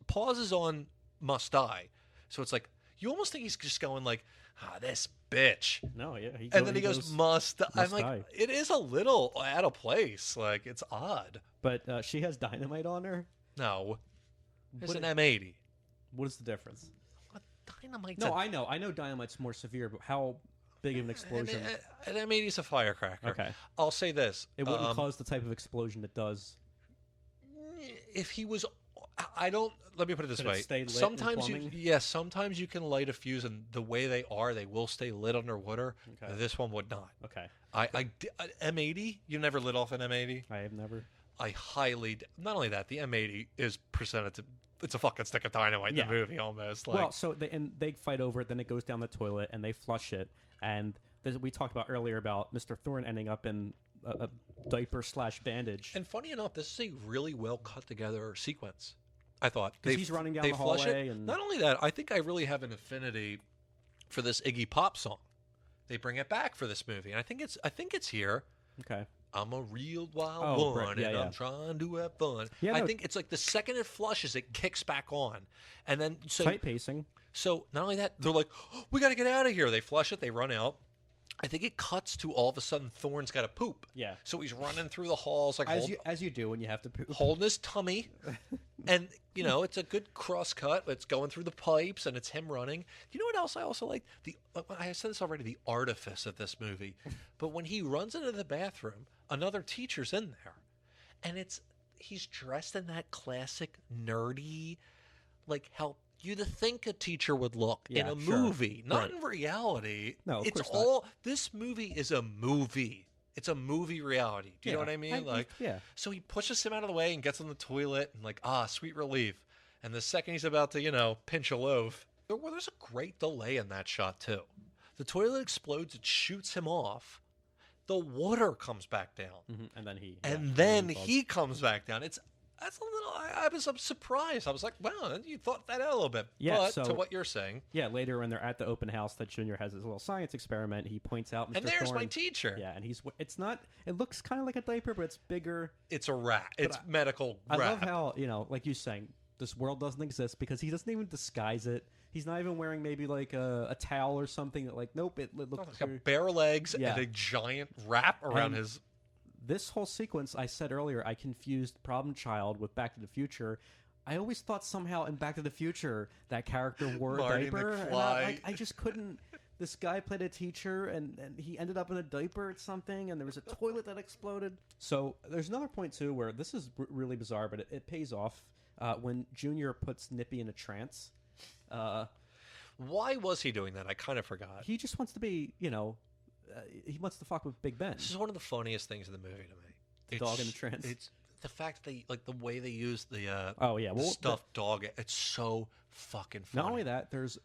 pauses on must die. So it's like, you almost think he's just going like, this bitch. No, yeah. And then he goes, must die. I'm like, it is a little out of place. Like, it's odd. But she has dynamite on her? No. It's an M80. What is the difference? Dynamite. No, I know dynamite's more severe, but how big of an explosion? An M80 is a firecracker. Okay. I'll say this. It wouldn't cause the type of explosion it does. If he was... let me put it this way. Sometimes you can light a fuse, and the way they will stay lit underwater. Okay. This one would not. Okay. M80, you never lit off an M80? I have never. I highly... Not only that, the M80 is presented to... It's a fucking stick of dynamite in the movie, almost. Like, well, so they fight over it, then it goes down the toilet, and they flush it. And we talked about earlier about Mr. Thorne ending up in a diaper/bandage. And funny enough, this is a really well cut together sequence, I thought. Because he's running down the hallway. And... Not only that, I think I really have an affinity for this Iggy Pop song. They bring it back for this movie, and I think it's here. Okay. I'm a real wild one, and I'm trying to have fun. Yeah, I think it's like the second it flushes, it kicks back on. And then... tight pacing. So, not only that, they're like, we got to get out of here. They flush it, they run out. I think it cuts to all of a sudden Thorne's got to poop. Yeah. So he's running through the halls like as you do when you have to poop. Holding his tummy. And, you know, it's a good cross cut. It's going through the pipes and it's him running. You know what else I also like? I said this already, the artifice of this movie. But when he runs into the bathroom, another teacher's in there. And he's dressed in that classic nerdy, like how you'd think a teacher would look in a movie, not in reality. No, of course not. This movie is a movie. It's a movie reality. Do you know what I mean? So he pushes him out of the way and gets on the toilet and like, sweet relief. And the second he's about to, you know, pinch a loaf, there's a great delay in that shot too. The toilet explodes, it shoots him off. The water comes back down. And then he comes back down. That's a little. I was surprised. I was like, "Wow, you thought that out a little bit." Yeah. But so, to what you're saying, later when they're at the open house, that Junior has his little science experiment. He points out, Mr. and there's Thorne. my teacher. Yeah, and it's not. It looks kind of like a diaper, but it's bigger. It's a rat. It's medical I rat. love how, you know, like you saying, this world doesn't exist because he doesn't even disguise it. He's not even wearing maybe like a towel or something. That like, nope, it looks. He's got bare legs and a giant wrap around his. This whole sequence, I said earlier, I confused Problem Child with Back to the Future. I always thought somehow in Back to the Future that character wore a diaper. And I just couldn't. This guy played a teacher, and he ended up in a diaper or something, and there was a toilet that exploded. So there's another point, too, where this is really bizarre, but it pays off when Junior puts Nippy in a trance. Why was he doing that? I kind of forgot. He just wants to be, you know... he wants to fuck with Big Ben. This is one of the funniest things in the movie to me. The dog in the trance. It's the fact that the way they use the stuffed dog. It's so fucking funny. Not only that, there's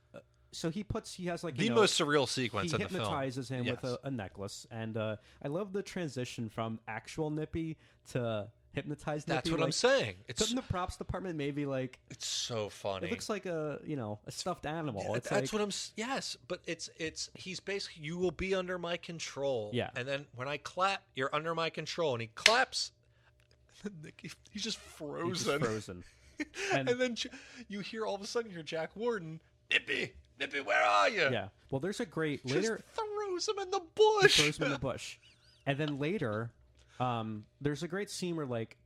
so he has like the most surreal sequence in the film. He hypnotizes him with a necklace, and I love the transition from actual Nippy to hypnotized Nippy. That's what I'm saying. Couldn't the props department maybe like? It's so funny. It looks like a stuffed animal. Yeah, that's what I'm. Yes, but it's he's basically, you will be under my control. Yeah. And then when I clap, you're under my control, and he claps. He's just frozen. He's just frozen. And then you hear all of a sudden, you hear Jack Warden, Nippy, where are you? Yeah. Well, there's a great later. Just throws him in the bush. He throws him in the bush, and then later. There's a great scene where like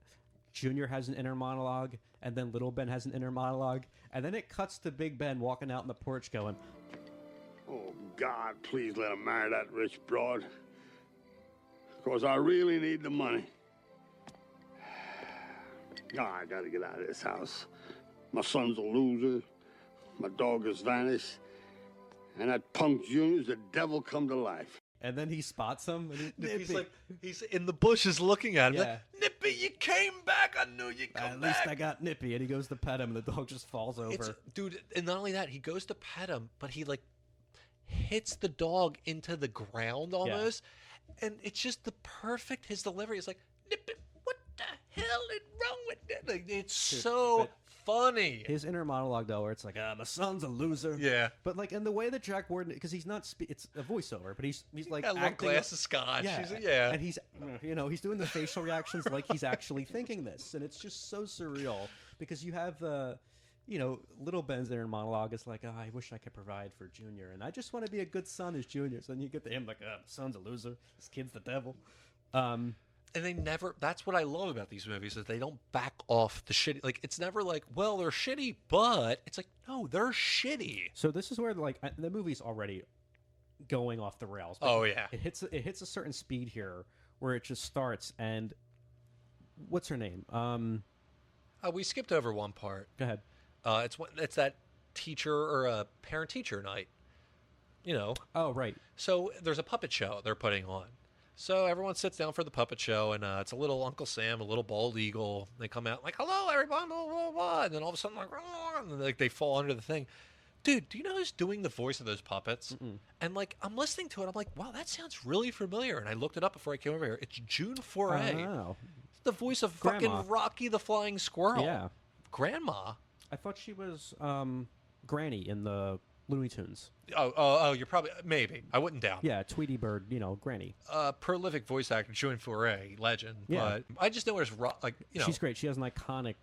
Junior has an inner monologue and then Little Ben has an inner monologue and then it cuts to Big Ben walking out on the porch going, "Oh God, please let him marry that rich broad, because I really need the money. I gotta get out of this house. My son's a loser, my dog has vanished, and that punk Junior's the devil come to life." And then he spots him. And he's in the bushes looking at him. Like, Nippy, you came back. I knew you'd come At back. least I got Nippy. And he goes to pet him, and the dog just falls over. Dude, and not only that, he goes to pet him, but he like hits the dog into the ground almost. Yeah. And it's just his delivery is like, Nippy, what the hell is wrong with that? Like, it's so funny. His inner monologue, though, where it's like, my son's a loser. Yeah. But, like, in the way that Jack Warden, because he's not, it's a voiceover, but he's like, got a little glass of scotch. Yeah. And he's, he's doing the facial reactions like he's actually thinking this. And it's just so surreal because you have, Little Ben's inner monologue is like, I wish I could provide for Junior. And I just want to be a good son as Junior. So then you get to him like, my son's a loser. This kid's the devil. And they never, that's what I love about these movies, is they don't back off the shitty. Like, it's never like, well, they're shitty, but it's like, no, they're shitty. So this is where, like, the movie's already going off the rails. Oh, yeah. It hits a certain speed here where it just starts, and what's her name? We skipped over one part. Go ahead. It's that teacher or parent-teacher night, Oh, right. So there's a puppet show they're putting on. So everyone sits down for the puppet show, and it's a little Uncle Sam, a little bald eagle. They come out like, hello, everyone, blah, blah, blah. And then all of a sudden, and then, they fall under the thing. Dude, do you know who's doing the voice of those puppets? Mm-mm. And, I'm listening to it. I'm like, wow, that sounds really familiar. And I looked it up before I came over here. It's June Foray. Oh. It's the voice of Grandma. fucking Rocky the Flying Squirrel. Yeah. Grandma? I thought she was Granny in the Looney Tunes. Oh, you're probably, maybe. I wouldn't doubt. Yeah, Tweety Bird, Granny. Prolific voice actor, June Foray, legend. Yeah. But I just know her as, She's great. She has an iconic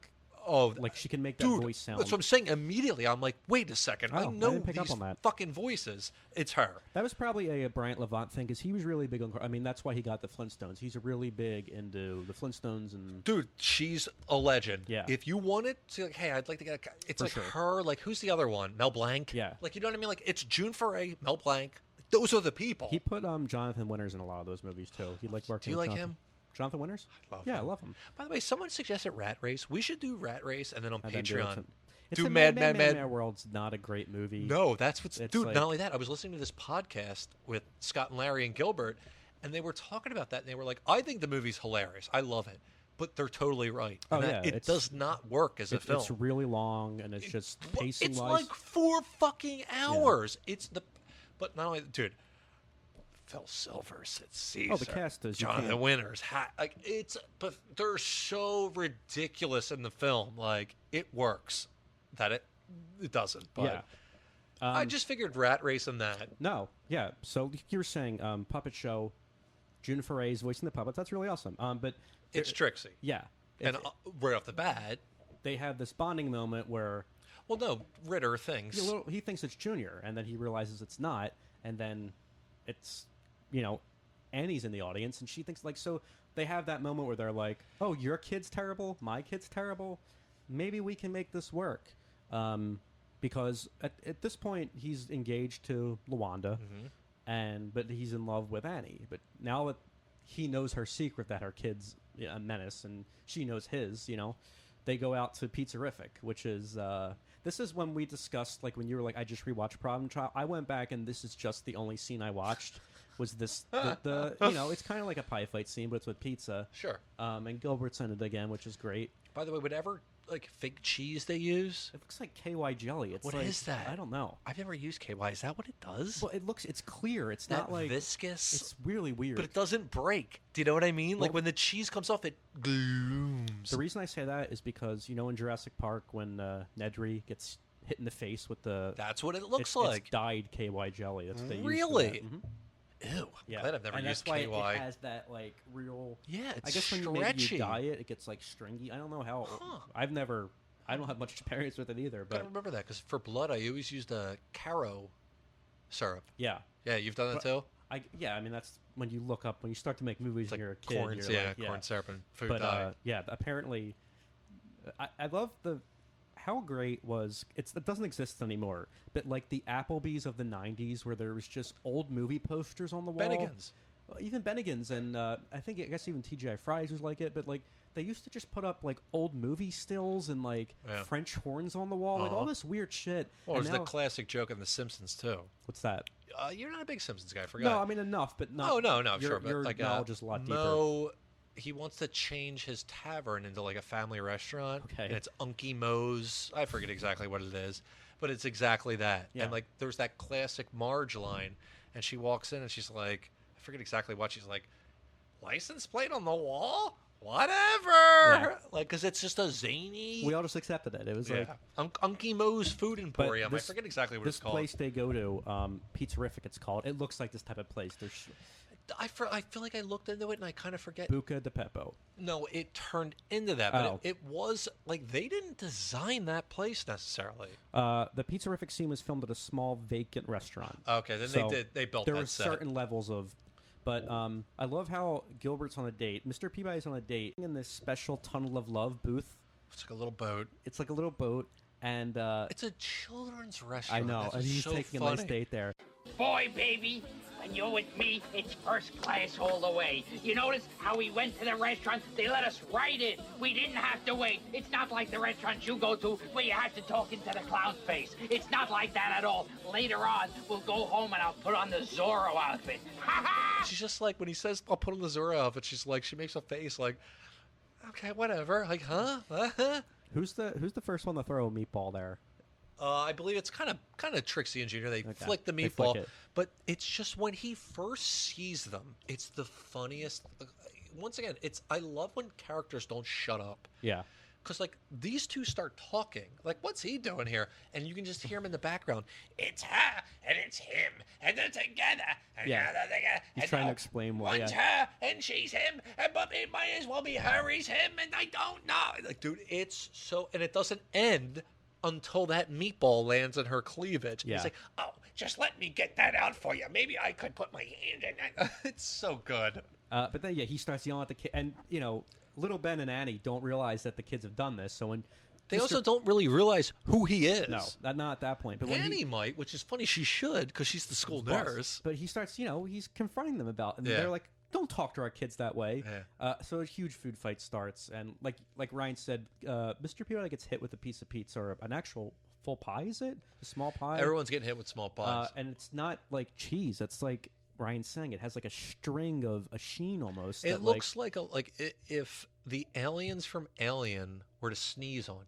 Oh, like she can make that dude, voice sound. That's what I'm saying. Immediately, I'm like, wait a second. Oh, I I know didn't pick up these on that. fucking voices. It's her. That was probably a Bryant Levant thing because he was really big on. I mean, that's why he got the Flintstones. He's really big into the Flintstones and. Dude, she's a legend. Yeah. If you wanted to, like, hey, I'd like to get. It's For like sure. her. Like, who's the other one? Mel Blanc. Yeah. Like, you know what I mean? Like, it's June Foray, Mel Blanc. Those are the people. He put Jonathan Winters in a lot of those movies too. He liked working. Do you with like Jonathan. him? Jonathan Winters? I love yeah, him. I love him. By the way, someone suggested Rat Race. We should do Rat Race and then on And then do it Patreon. to- It's Do a Mad World's not a great movie. No, that's what's It's dude. like- Not only that, I was listening to this podcast with Scott and Larry and Gilbert, and they were talking about that, and they were like, "I think the movie's hilarious. I love it," but they're totally right. Oh, And yeah, it it's- does not work as a film. It's really long and it's just pacing It's wise. like 4 fucking hours. It's the, but not only, dude. Phil Silvers, it's Caesar. Oh, the cast is- you Jonathan can't- Winters. Like it's, but they're so ridiculous in the film. Like it works, that it doesn't. But Yeah. I just figured Rat Race and that. No, yeah. So you were saying puppet show, June Foray's voicing the puppets. That's really awesome. But It's Trixie. yeah, And right off the bat, they have this bonding moment where well, no, Ritter thinks. he thinks it's Junior, and then he realizes it's not, and then it's Annie's in the audience, and she thinks like so. They have that moment where they're like, "Oh, your kid's terrible, my kid's terrible. Maybe we can make this work." Because at this point he's engaged to Lawanda, but he's in love with Annie. But now that he knows her secret that her kid's a menace, and she knows his, they go out to Pizzerific, which is this is when we discussed, like when you were like, I just rewatched Problem Child. I went back and this is just the only scene I watched. Was this the it's kind of like a pie fight scene, but it's with pizza. Sure. And Gilbert's in it again, which is great. By the way, whatever like fake cheese they use, It looks like KY jelly. It's What like, is that? I don't know. I've never used KY. Is that what it does? Well, it's clear. It's that not like viscous. It's really weird. But it doesn't break. Do you know what I mean? Like Well- when the cheese comes off, it glooms. The reason I say that is because in Jurassic Park when Nedry gets hit in the face with the That's what it looks it's like. dyed KY jelly. That's what they use for Really? that. Mhm. Ew. Yeah, Glad I've never and used that's KY. why it has that like real. Yeah, I it's guess when maybe stretchy. you dye it, it gets like stringy. I don't know how. I don't have much experience with it either. Gotta But remember that because for blood, I always used a Caro syrup. yeah, Yeah, you've done that too. I mean that's when you look up when you start to make movies It's when like you're a kid. corn, you're like, corn syrup and food But dye. apparently, I love how great was it doesn't exist anymore. But like the Applebee's of the '90s, where there was just old movie posters on the wall. Bennigan's. Even Bennigan's, and I guess even TGI Fridays was like it. But like they used to just put up like old movie stills and like Yeah. French horns on the wall, like all this weird shit. Well, And there's the now- classic joke in The Simpsons too. What's that? You're not a big Simpsons guy. I forgot. No, I mean enough, but not. Oh no, your, sure, but your like knowledge is a lot deeper. Mo, he wants to change his tavern into like a family restaurant. Okay. And it's Unky Mo's. I forget exactly what it is, but it's exactly that. Yeah. And like, there's that classic Marge line, and she walks in and she's like, I forget exactly what she's like. License plate on the wall? Whatever. Yeah. Like, because it's just a zany. We all just accepted it. It was like Unky Mo's Food Emporium. this- I forget exactly what this it's called. place they go to, Pizzerific. It's called. It looks like this type of place. There's I feel like I looked into it and I kind of forget. Buca de Beppo. No, it turned into that, but Oh. it was like they didn't design that place necessarily. The Pizzerific scene was filmed at a small vacant restaurant. Okay, then So they built there that were set. certain levels of. But I love how Gilbert's on a date. Mr. Peabody's on a date in this special Tunnel of Love booth. It's like a little boat. It's like a little boat, and It's a children's I restaurant. know, That's and he's so taking funny. a nice date there. Boy, baby, when you're with me, it's first class all the way. You notice how we went to the restaurant? They let us right in. We didn't have to wait. It's not like the restaurants you go to where you have to talk into the clown's face. It's not like that at all. Later on, we'll go home and I'll put on the Zorro outfit. Ha ha! She's just like when he says, "I'll put on the Zorro outfit." She's like, she makes a face like, "Okay, whatever." Like, huh? Who's the first one to throw a meatball there? I believe it's kind of Trixie and Junior. They flick the They meatball, flick it. but it's just when he first sees them, it's the funniest. Once again, I love when characters don't shut up. Yeah. because like these two start talking. Like, what's he doing here? And you can just hear him in the background. It's her and it's him, and they're together. And Yeah. they're together. He's trying to explain why. One's her and she's him, but it might as well be her, he's him, and I don't know. Like, dude, it's so, and it doesn't end until that meatball lands in her cleavage. Yeah. He's like, oh, just let me get that out for you. Maybe I could put my hand in it. It's so good. But then, he starts yelling at the kid. And, little Ben and Annie don't realize that the kids have done this. So when They also don't really realize who he is. No, not at that point. But when Annie might, which is funny. She should, because she's the school nurse. But he starts, he's confronting them about, and they're like, "Don't talk to our kids that way." Yeah. So a huge food fight starts, and like Ryan said, Mr. Peabody gets hit with a piece of pizza or an actual full pie. Is it a small pie? Everyone's getting hit with small pies, and it's not like cheese. It's like Ryan's saying, it has like a string of a sheen almost. It looks like if the aliens from Alien were to sneeze on you.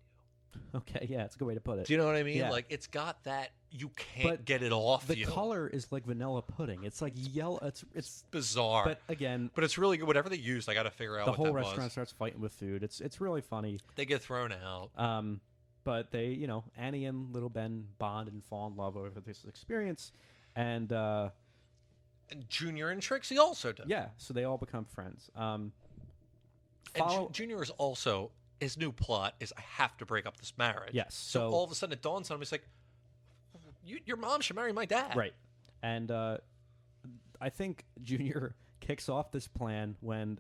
Okay, yeah, it's a good way to put it. Do you know what I mean? Yeah. Like, it's got that, you can't get it off the you. color is like vanilla pudding. It's like yellow. It's bizarre. But again, it's really good. Whatever they used, I got to figure out the what whole that restaurant was. starts fighting with food. It's really funny. They get thrown out. But they, Annie and little Ben bond and fall in love over this experience, and Junior and Trixie also do. Yeah, so they all become friends. And Junior is also, his new plot is, I have to break up this marriage. Yes. So all of a sudden it dawns on him, it's like, your mom should marry my dad. Right. And I think Junior kicks off this plan when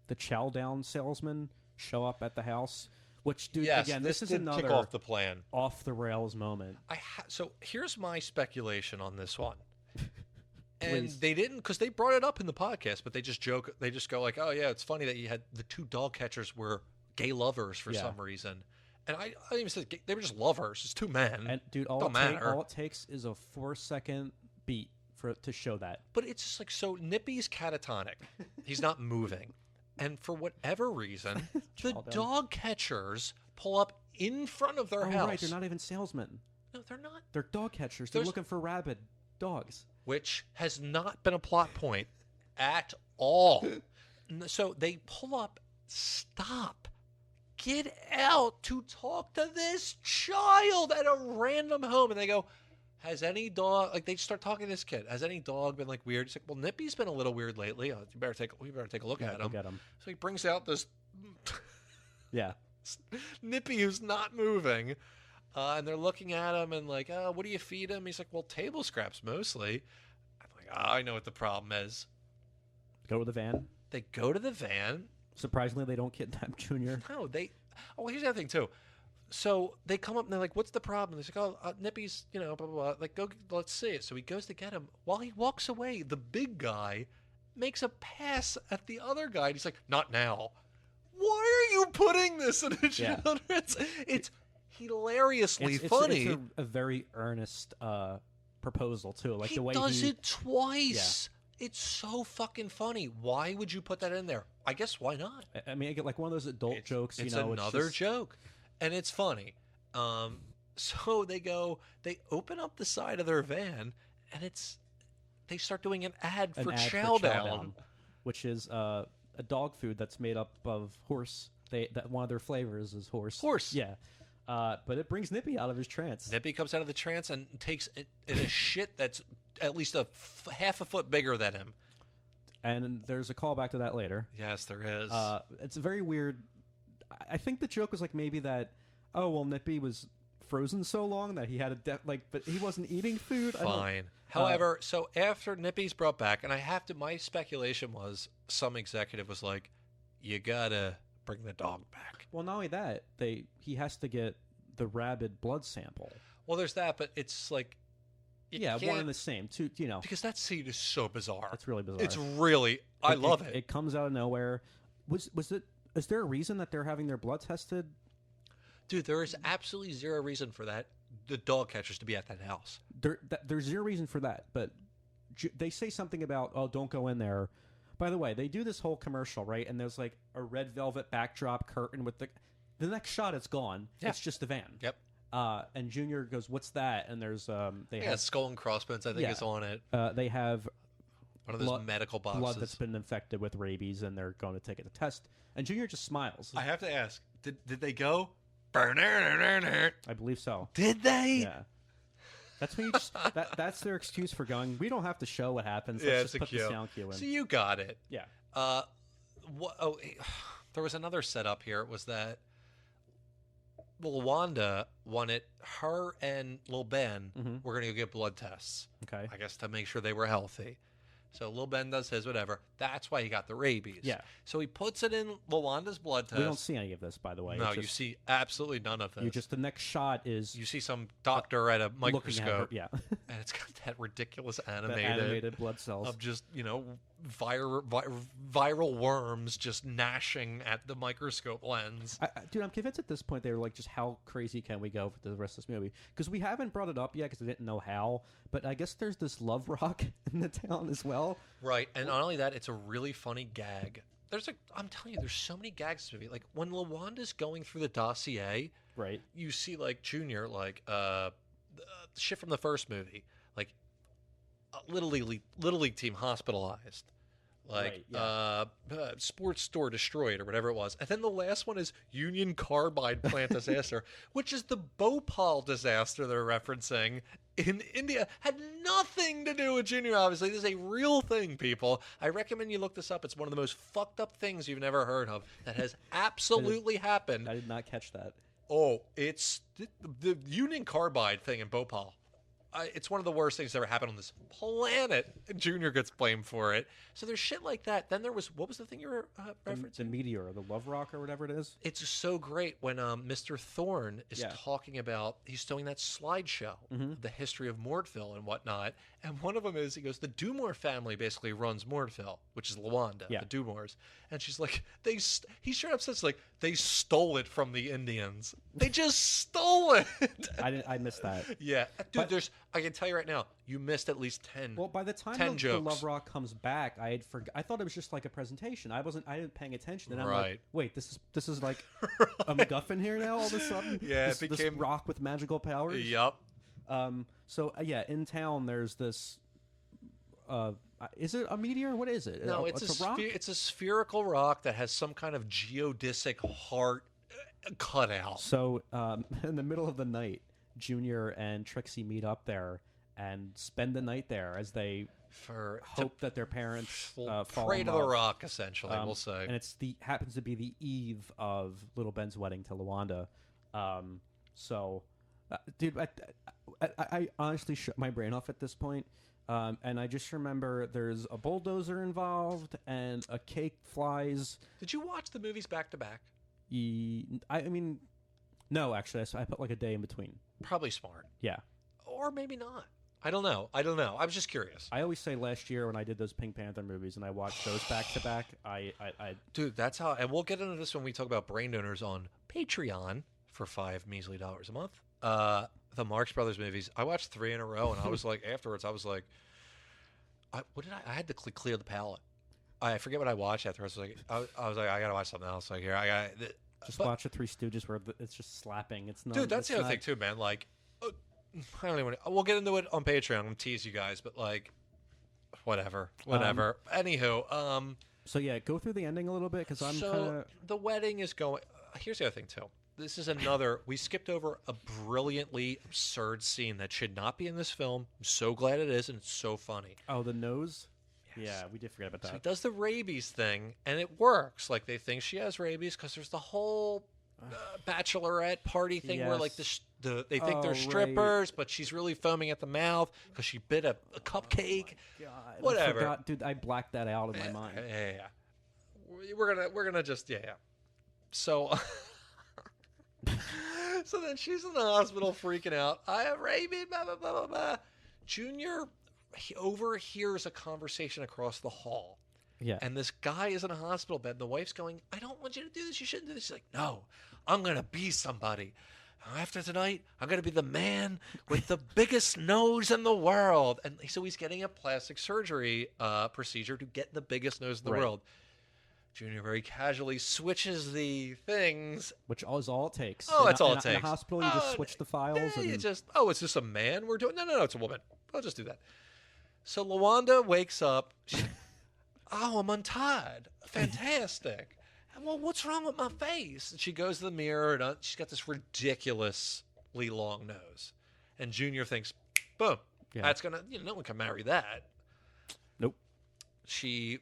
the chow down salesmen show up at the house. Which, dude, yes, again, this is did another kick off the plan, off the rails moment. So here's my speculation on this one. And Please. they didn't, because they brought it up in the podcast, but they just joke. They just go like, "Oh yeah, it's funny that you had the two dog catchers were gay lovers for some reason." And I even said they were just lovers. It's two men. And dude, all it takes is a 4-second beat to show that. But it's just like, so Nippy's catatonic. He's not moving. And for whatever reason, the dog catchers pull up in front of their house. Right, they're not even salesmen. No, they're not. They're dog catchers. They're looking for rabid dogs. Which has not been a plot point at all. So they pull up, stop, get out to talk to this child at a random home. And they go, has any dog, like they start talking to this kid, has any dog been like weird? He's like, well, Nippy's been a little weird lately. You better take a look at him. Look at him. So he brings out this yeah, Nippy who's not moving. And they're looking at him and like, oh, what do you feed him? He's like, well, table scraps mostly. I'm like, oh, I know what the problem is. Go to the van. They go to the van. Surprisingly, they don't kidnap Junior. No, oh, here's the other thing too. So they come up and they're like, what's the problem? They're like, oh, Nippy's, blah, blah, blah. Like, go, let's see it. So he goes to get him. While he walks away, the big guy makes a pass at the other guy. And he's like, not now. Why are you putting this in a children? It's hilariously funny. It's a very earnest proposal too. Like the way he does it twice. Yeah. It's so fucking funny. Why would you put that in there? I guess why not? I mean, I get like one of those adult jokes. It's another joke, and it's funny. So they open up the side of their van, and they start doing an ad for Chow Down, which is a dog food that's made up of horse. That one of their flavors is horse. Horse, yeah. But it brings Nippy out of his trance. Nippy comes out of the trance and takes in a shit that's at least half a foot bigger than him. And there's a callback to that later. Yes, there is. It's a very weird. I think the joke was like maybe that. Oh well, Nippy was frozen so long that he had but he wasn't eating food. Fine. However, so after Nippy's brought back, and my speculation was some executive was like, you gotta bring the dog back. Well, not only that, he has to get the rabid blood sample. Well, there's that, but it's like, one and the same, too. Because that scene is so bizarre. It's really bizarre. It's really, I love it. It comes out of nowhere. Is there a reason that they're having their blood tested? Dude, there is absolutely zero reason for that. The dog catchers to be at that house. There's zero reason for that, but they say something about, oh, don't go in there. By the way, they do this whole commercial, right? And there's like a red velvet backdrop curtain with the next shot, it's gone. Yeah. It's just the van. Yep. And Junior goes, what's that? And there's skull and crossbones, I think, is on it. They have one of those medical boxes. Blood that's been infected with rabies, and they're going to take it to test. And Junior just smiles. I have to ask, Did they go? I believe so. Did they? Yeah. That's when you just, that's their excuse for going, we don't have to show what happens. Yeah, Let's it's just put the sound cue in. So you got it. Yeah. There was another setup here. It was that Lawanda wanted her and Lil Ben were going to go get blood tests. Okay. I guess to make sure they were healthy. So Lil Ben does his, whatever. That's why he got the rabies. Yeah. So he puts it in Lawanda's blood test. We don't see any of this, by the way. No, you see absolutely none of this. The next shot is... You see some doctor at a microscope. Yeah. And it's got that ridiculous animated blood cells. Of just, viral worms just gnashing at the microscope lens. Dude, I'm convinced at this point they were like, just how crazy can we go for the rest of this movie? Because we haven't brought it up yet because I didn't know how. But I guess there's this love rock in the town as well. Right. And not only that, it's a really funny gag. I'm telling you, there's so many gags in this movie. Like when Lawanda's going through the dossier, right? You see like Junior, like shit from the first movie, like Little League team hospitalized, like sports store destroyed or whatever it was. And then the last one is Union Carbide plant disaster, which is the Bhopal disaster they're referencing in India. Had nothing to do with Junior, obviously. This is a real thing, people. I recommend you look this up. It's one of the most fucked up things you've never heard of that has absolutely happened. I did not catch that. Oh, it's the Union Carbide thing in Bhopal. It's one of the worst things that ever happened on this planet. Junior gets blamed for it. So there's shit like that. Then there was, what was the thing you were referencing? The meteor, the love rock or whatever it is. It's so great when Mr. Thorne is talking about, he's doing that slideshow, the history of Mortville and whatnot. And one of them is, he goes, the Dumore family basically runs Mortville, which is Lawanda, the Dumores. And she's like, he straight up says, like, they stole it from the Indians. They just stole it. I missed that. Yeah. Dude, I can tell you right now, you missed at least 10 Well, by the time the Love Rock comes back, I thought it was just like a presentation. I didn't paying attention. And I'm like, wait, this is like a MacGuffin here now all of a sudden? Yeah, it became this rock with magical powers? Yep. So, in town, there's this... is it a meteor? What is it? No, it's a rock? It's a spherical rock that has some kind of geodesic heart cut out. So, in the middle of the night, Junior and Trixie meet up there and spend the night there as they hope that their parents fall pray in to love. the rock, essentially, we'll say. And it's happens to be the eve of Little Ben's wedding to Lawanda. Dude, I honestly shut my brain off at this point. And I just remember there's a bulldozer involved and a cake flies. Did you watch the movies back to back? I mean, no, actually, I put like a day in between. Probably smart. Yeah. Or maybe not. I don't know. I was just curious. I always say last year when I did those Pink Panther movies and I watched those back to back, I Dude, that's how, and we'll get into this when we talk about brain donors on Patreon for $5 measly a month. The Marx Brothers movies, I watched 3 in a row, and I was like, afterwards, I was like, I had to clear the palate. I forget what I watched afterwards. I was like, I gotta watch something else. Like, here, I got watch the Three Stooges where it's just slapping. It's not. Dude, that's the other thing too, man. Like, I don't even. We'll get into it on Patreon. I'm gonna tease you guys, but like, whatever. Anywho, So yeah, go through the ending a little bit because I'm kind of. The wedding is going. Here's the other thing too. This is another. We skipped over a brilliantly absurd scene that should not be in this film. I'm so glad it is, and it's so funny. Oh, the nose. Yes. Yeah, we did forget about that. So he does the rabies thing, and it works. Like, they think she has rabies because there's the whole bachelorette party thing where, like, they think they're strippers, but she's really foaming at the mouth because she bit a cupcake. Oh God, whatever. Dude, I blacked that out in my mind. Yeah. We're gonna just So. So then she's in the hospital freaking out. I have rabies, blah, blah, blah, blah, blah. Junior overhears a conversation across the hall. Yeah. And this guy is in a hospital bed. The wife's going, I don't want you to do this. You shouldn't do this. She's like, no, I'm going to be somebody. After tonight, I'm going to be the man with the biggest nose in the world. And so he's getting a plastic surgery procedure to get the biggest nose in the world. Junior very casually switches the things. Which is all it takes. Oh, that's all it takes. In a hospital, you just switch the files. It's just a man we're doing? No, it's a woman. I'll just do that. So Lawanda wakes up. I'm untied. Fantastic. Well, what's wrong with my face? And she goes to the mirror, and she's got this ridiculously long nose. And Junior thinks, boom, that's going to, no one can marry that. Nope.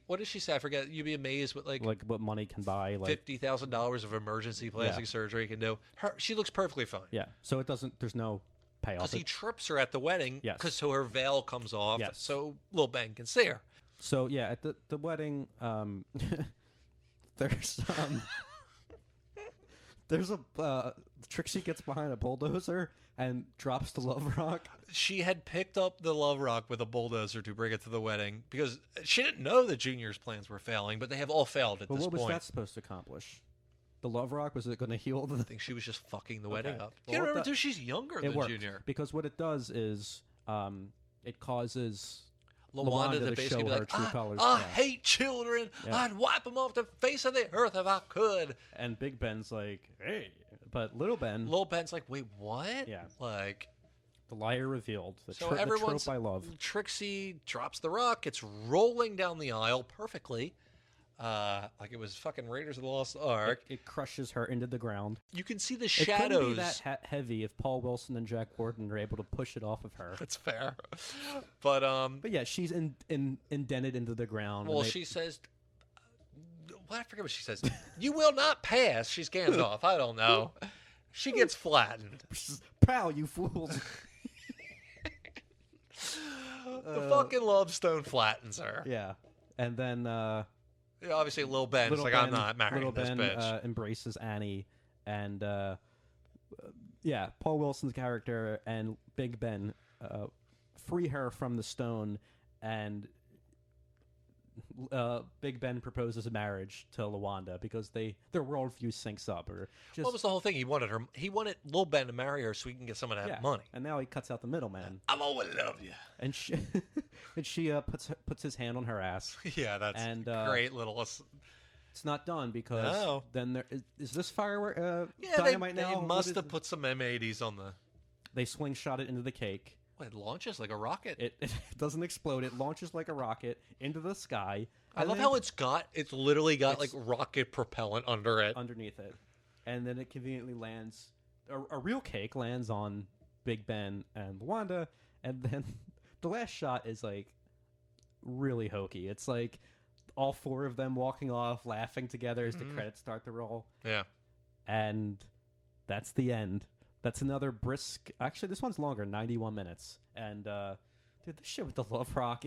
What did she say? I forget. You'd be amazed what what money can buy. Like $50,000 of emergency plastic surgery can do. She looks perfectly fine. Yeah. So there's no payoff. Because he trips her at the wedding. Yes. Because so her veil comes off. Yes. So Lil Ben can see her. So yeah, at the wedding, there's a Trixie gets behind a bulldozer and drops the love rock. She had picked up the love rock with a bulldozer to bring it to the wedding because she didn't know that Junior's plans were failing, but they have all failed at this point. What was that supposed to accomplish? The love rock, was it going to heal the... I think she was just fucking the wedding up. Well, you remember, too, she's younger than worked, Junior. Because what it does is it causes... LaWanda to basically be like, I hate children. I'd wipe them off the face of the earth if I could. And Big Ben's like, hey. But Little Ben's like, wait, what? Yeah. Like... The liar revealed. The trope I love. Trixie drops the rock. It's rolling down the aisle perfectly. Like it was fucking Raiders of the Lost Ark. It crushes her into the ground. You can see the shadows. It couldn't be that heavy if Paul Wilson and Jack Warden are able to push it off of her. That's fair. But yeah, she's indented into the ground. Well, she says... I forget what she says. You will not pass. She scans off. I don't know. She gets flattened. Pow, you fools. The fucking love stone flattens her. Yeah. And then... obviously, Lil Ben's like, I'm not marrying this bitch. Embraces Annie. And, Paul Wilson's character and Big Ben free her from the stone, and Big Ben proposes a marriage to LaWanda because their worldview syncs up. Or just, what was the whole thing? He wanted Lil Ben to marry her so he can get some of that money. And now he cuts out the middleman. I've always loved you. And she puts his hand on her ass. Yeah, that's great little. It's not done because then there is this firework. Dynamite now. They must have put some M80s on the. They slingshot it into the cake. It launches like a rocket. It doesn't explode. It launches like a rocket into the sky. I love how it's literally got like rocket propellant underneath it. And then it conveniently lands, a real cake lands on Big Ben and LaWanda. And then the last shot is like really hokey. It's like all four of them walking off, laughing together as the credits start to roll. Yeah. And that's the end. That's another brisk... Actually, this one's longer, 91 minutes. And, dude, this shit with the love rock,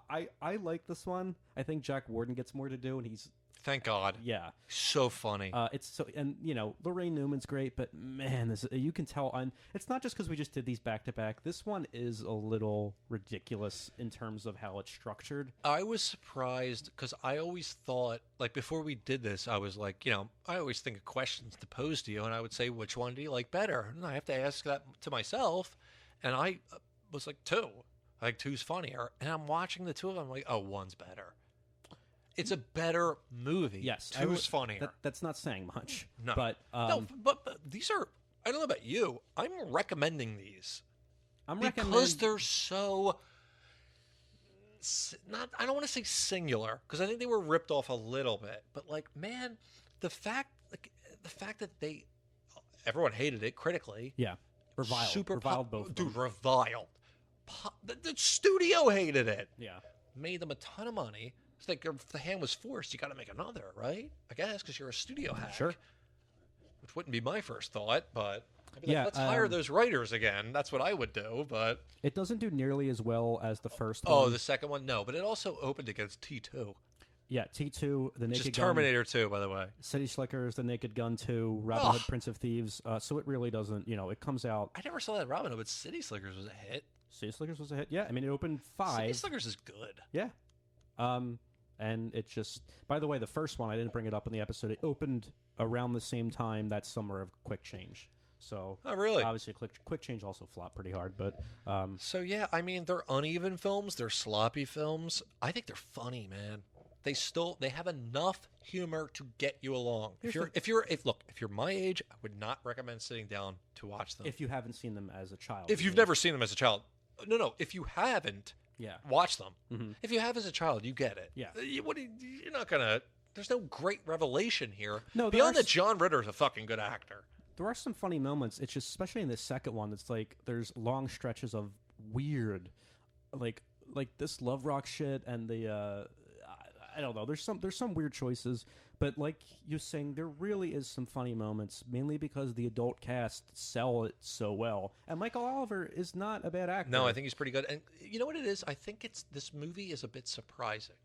I like this one. I think Jack Warden gets more to do, and he's... Thank God. Yeah. So funny. And, Lorraine Newman's great, but, man, you can tell... It's not just because we just did these back-to-back. This one is a little ridiculous in terms of how it's structured. I was surprised, because I always thought, like, before we did this, I was like, I always think of questions to pose to you, and I would say, which one do you like better? And I have to ask that to myself, and I was like, 2. I think 2's funnier. And I'm watching the two of them, I'm like, oh, 1's better. It's a better movie. Yes. 2's funnier. That's not saying much. No. But, but these are... I don't know about you. I'm recommending these. Because they're so... I don't want to say singular, because I think they were ripped off a little bit. But, like, man, the fact that everyone hated it critically. Yeah. Reviled both of them. Dude, reviled. The studio hated it. Yeah. Made them a ton of money. It's like if the hand was forced, you got to make another, right? I guess, because you're a studio hack. Sure. Which wouldn't be my first thought, but I'd be like, let's hire those writers again. That's what I would do, but... It doesn't do nearly as well as the first one. Oh, the second one? No, but it also opened against T2. Yeah, T2, The Naked Just Gun. Terminator 2, by the way. City Slickers, The Naked Gun 2, Robin Hood, Prince of Thieves. So it really doesn't, it comes out... I never saw that Robin Hood, but City Slickers was a hit. City Slickers was a hit, yeah. I mean, it opened 5. City Slickers is good. Yeah. And it just... By the way, the first one, I didn't bring it up in the episode, it opened around the same time that summer of Quick Change. So... Oh, really? Obviously, Quick Change also flopped pretty hard, but... So, yeah, I mean, they're uneven films, they're sloppy films. I think they're funny, man. They have enough humor to get you along. If you're my age, I would not recommend sitting down to watch them. If you haven't seen them as a child. If you've never seen them as a child. No, if you haven't... Yeah. Watch them. Mm-hmm. If you have as a child, you get it. Yeah. You're not going to there's no great revelation here. No, beyond that, John Ritter's a fucking good actor. There are some funny moments. It's just, especially in the second one, it's like there's long stretches of weird, like this love rock shit, and the I don't know. There's some weird choices, but like you're saying, there really is some funny moments, mainly because the adult cast sell it so well. And Michael Oliver is not a bad actor. No, I think he's pretty good. And you know what it is? I think this movie is a bit surprising.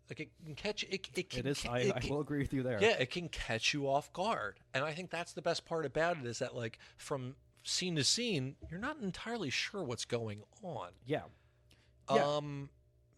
Like it can catch it is. I will agree with you there. Yeah, it can catch you off guard, and I think that's the best part about it is that like from scene to scene, you're not entirely sure what's going on. Yeah.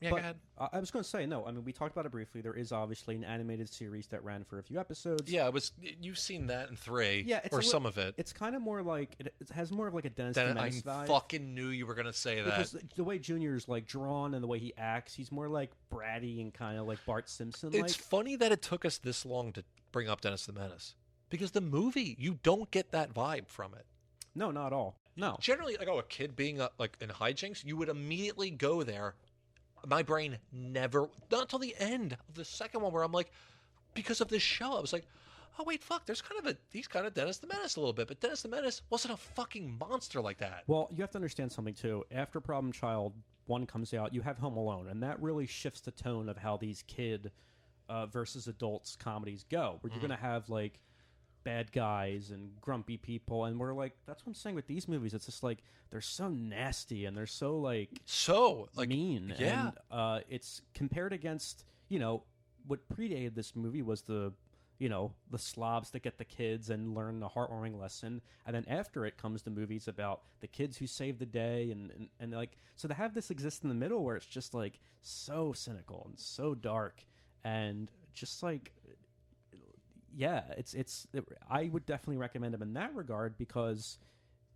Yeah, go ahead. I was going to say, no, I mean, we talked about it briefly. There is obviously an animated series that ran for a few episodes. Yeah, you've seen that in 3, or some of it. It's kind of more like, it has more of like a Dennis the Menace vibe. I fucking knew you were going to say that. Because the way Junior's like drawn and the way he acts, he's more like bratty and kind of like Bart Simpson. It's funny that it took us this long to bring up Dennis the Menace. Because the movie, you don't get that vibe from it. No, not at all. No. Generally, like, a kid being like in hijinks, you would immediately go there. My brain never, not until the end of the second one where I'm like, because of this show, I was like, oh wait, fuck, he's kind of Dennis the Menace a little bit, but Dennis the Menace wasn't a fucking monster like that. Well, you have to understand something too. After Problem Child 1 comes out, you have Home Alone, and that really shifts the tone of how these kid versus adults comedies go, where you're going to have like bad guys and grumpy people, and we're like, that's what I'm saying with these movies. It's just like they're so nasty and they're so mean. Yeah, and it's compared against what predated this movie was the slobs that get the kids and learn the heartwarming lesson, and then after it comes the movies about the kids who save the day, and like, so to have this exist in the middle where it's just like so cynical and so dark and just like. Yeah, I would definitely recommend them in that regard because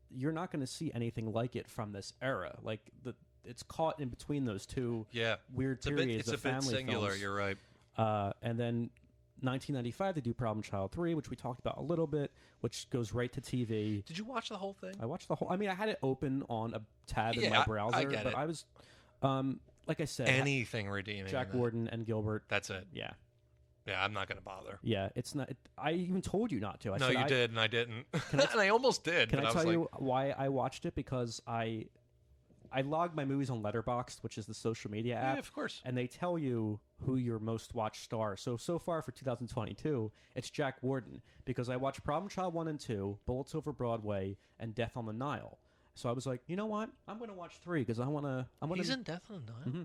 you're not going to see anything like it from this era. Like it's caught in between those two weird periods of family films. It's a bit singular. You're right. And then 1995 they do Problem Child 3, which we talked about a little bit, which goes right to TV. Did you watch the whole thing? I watched the whole. I mean, I had it open on a tab in my browser, I get but it. I was, like I said, anything redeeming. Jack Warden and Gilbert. That's it. Yeah. Yeah, I'm not going to bother. Yeah, it's not. I even told you not to. No, you did, and I didn't. And I almost did. Can I tell you why I watched it? Because I log my movies on Letterboxd, which is the social media app. Yeah, of course. And they tell you who your most watched star. So far for 2022, it's Jack Warden because I watched Problem Child 1 and 2, Bullets Over Broadway, and Death on the Nile. So I was like, you know what? I'm going to watch 3 because I want to. He's in Death on the Nile. Mm-hmm.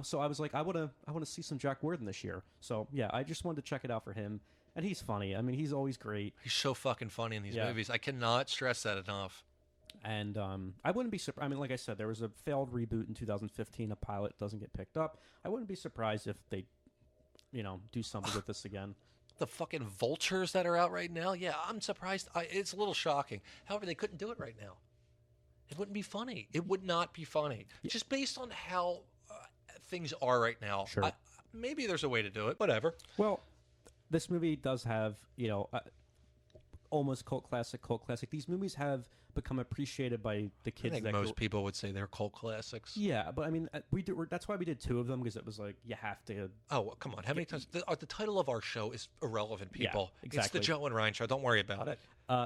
So I was like, I want to see some Jack Warden this year. So yeah, I just wanted to check it out for him, and he's funny. I mean, he's always great. He's so fucking funny in these movies. I cannot stress that enough. And I wouldn't be surprised. I mean, like I said, there was a failed reboot in 2015. A pilot doesn't get picked up. I wouldn't be surprised if they, do something with this again. The fucking vultures that are out right now. Yeah, I'm surprised. It's a little shocking. However, they couldn't do it right now. It wouldn't be funny. It would not be funny. Yeah. Just based on how things are right now. Sure. Maybe there's a way to do it. Whatever. Well, this movie does have, almost cult classic. These movies have become appreciated by the kids. I think most people would say they're cult classics. Yeah, but I mean, that's why we did 2 of them, because it was like, you have to. Oh, well, come on. How many times? The title of our show is irrelevant, people. Yeah, exactly. It's the Joe and Ryan Show. Don't worry about it.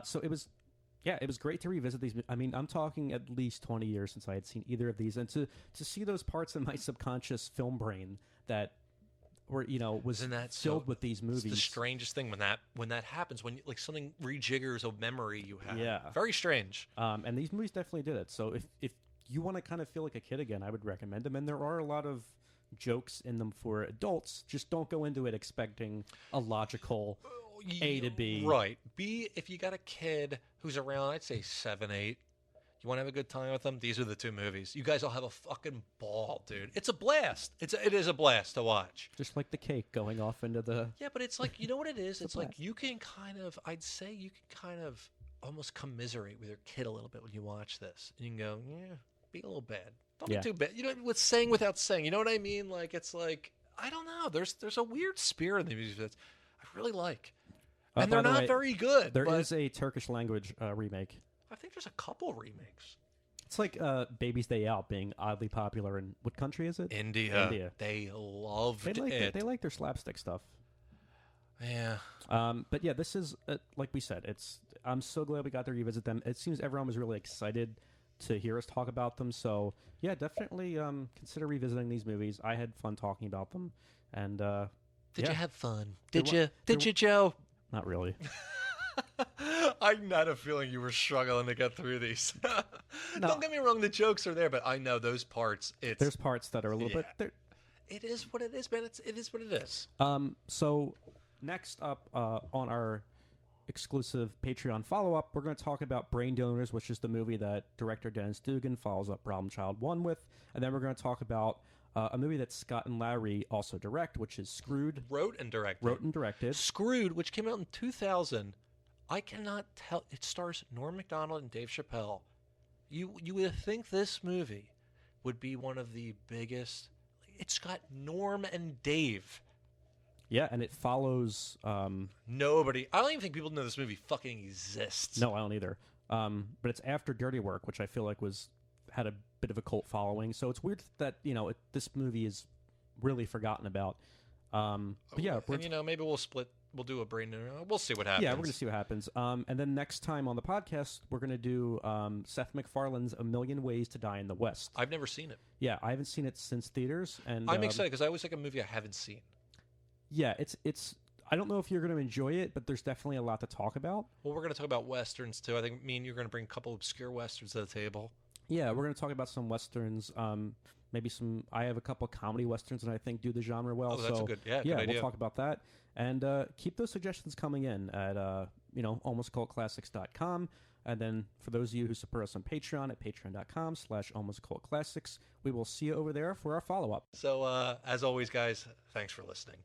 So it was. Yeah, it was great to revisit these. I mean, I'm talking at least 20 years since I had seen either of these, and to see those parts of my subconscious film brain that were, was filled with these movies. It's the strangest thing when that happens, when like something rejiggers a memory you have. Yeah, very strange. And these movies definitely did it. So if you want to kind of feel like a kid again, I would recommend them. And there are a lot of jokes in them for adults. Just don't go into it expecting a logical A to B. Right. B, if you got a kid who's around, I'd say 7, 8, you want to have a good time with them, these are the 2 movies. You guys will have a fucking ball, dude. It's a blast. It is a blast to watch. Just like the cake going off into the... Yeah, but it's like, you know what it is? It's like you can I'd say you can kind of almost commiserate with your kid a little bit when you watch this. And you can go, yeah, be a little bad. Don't be too bad. What's saying without saying. You know what I mean? Like, it's like, I don't know. There's a weird spirit in the movies that I really like. And they're not very good. There is a Turkish language remake. I think there's a couple remakes. It's like Baby's Day Out being oddly popular in what country is it? India. They loved it. They like their slapstick stuff. Yeah. But yeah, this is like we said. I'm so glad we got to revisit them. It seems everyone was really excited to hear us talk about them. So yeah, definitely consider revisiting these movies. I had fun talking about them. And did you have fun? Did you, Joe? Not really. I had a feeling you were struggling to get through these. No. Don't get me wrong, the jokes are there, but I know those parts. There's parts that are a little bit. It is what it is, man. It is what it is. So next up on our exclusive Patreon follow-up, we're going to talk about Brain Donors, which is the movie that director Dennis Dugan follows up Problem Child 1 with, and then we're going to talk about a movie that Scott and Larry also direct, which is Screwed. Wrote and directed. Screwed, which came out in 2000. I cannot tell. It stars Norm Macdonald and Dave Chappelle. You would think this movie would be one of the biggest. It's got Norm and Dave. Yeah, and it follows... Nobody... I don't even think people know this movie fucking exists. No, I don't either. But it's after Dirty Work, which I feel like had a bit of a cult following. So it's weird that, this movie is really forgotten about. But yeah... And, maybe we'll do a brain... We'll see what happens. Yeah, we're going to see what happens. And then next time on the podcast, we're going to do Seth MacFarlane's A Million Ways to Die in the West. I've never seen it. Yeah, I haven't seen it since theaters. And I'm excited because I always like a movie I haven't seen. Yeah, it's. I don't know if you're going to enjoy it, but there's definitely a lot to talk about. Well, we're going to talk about westerns too. I think me and you're going to bring a couple obscure westerns to the table. Yeah, we're going to talk about some westerns. Maybe some. I have a couple comedy westerns that I think do the genre well. Oh, that's good idea. We'll talk about that. And keep those suggestions coming in at almostcultclassics.com. And then for those of you who support us on Patreon at patreon.com/almostcultclassics, we will see you over there for our follow-up. So as always, guys, thanks for listening.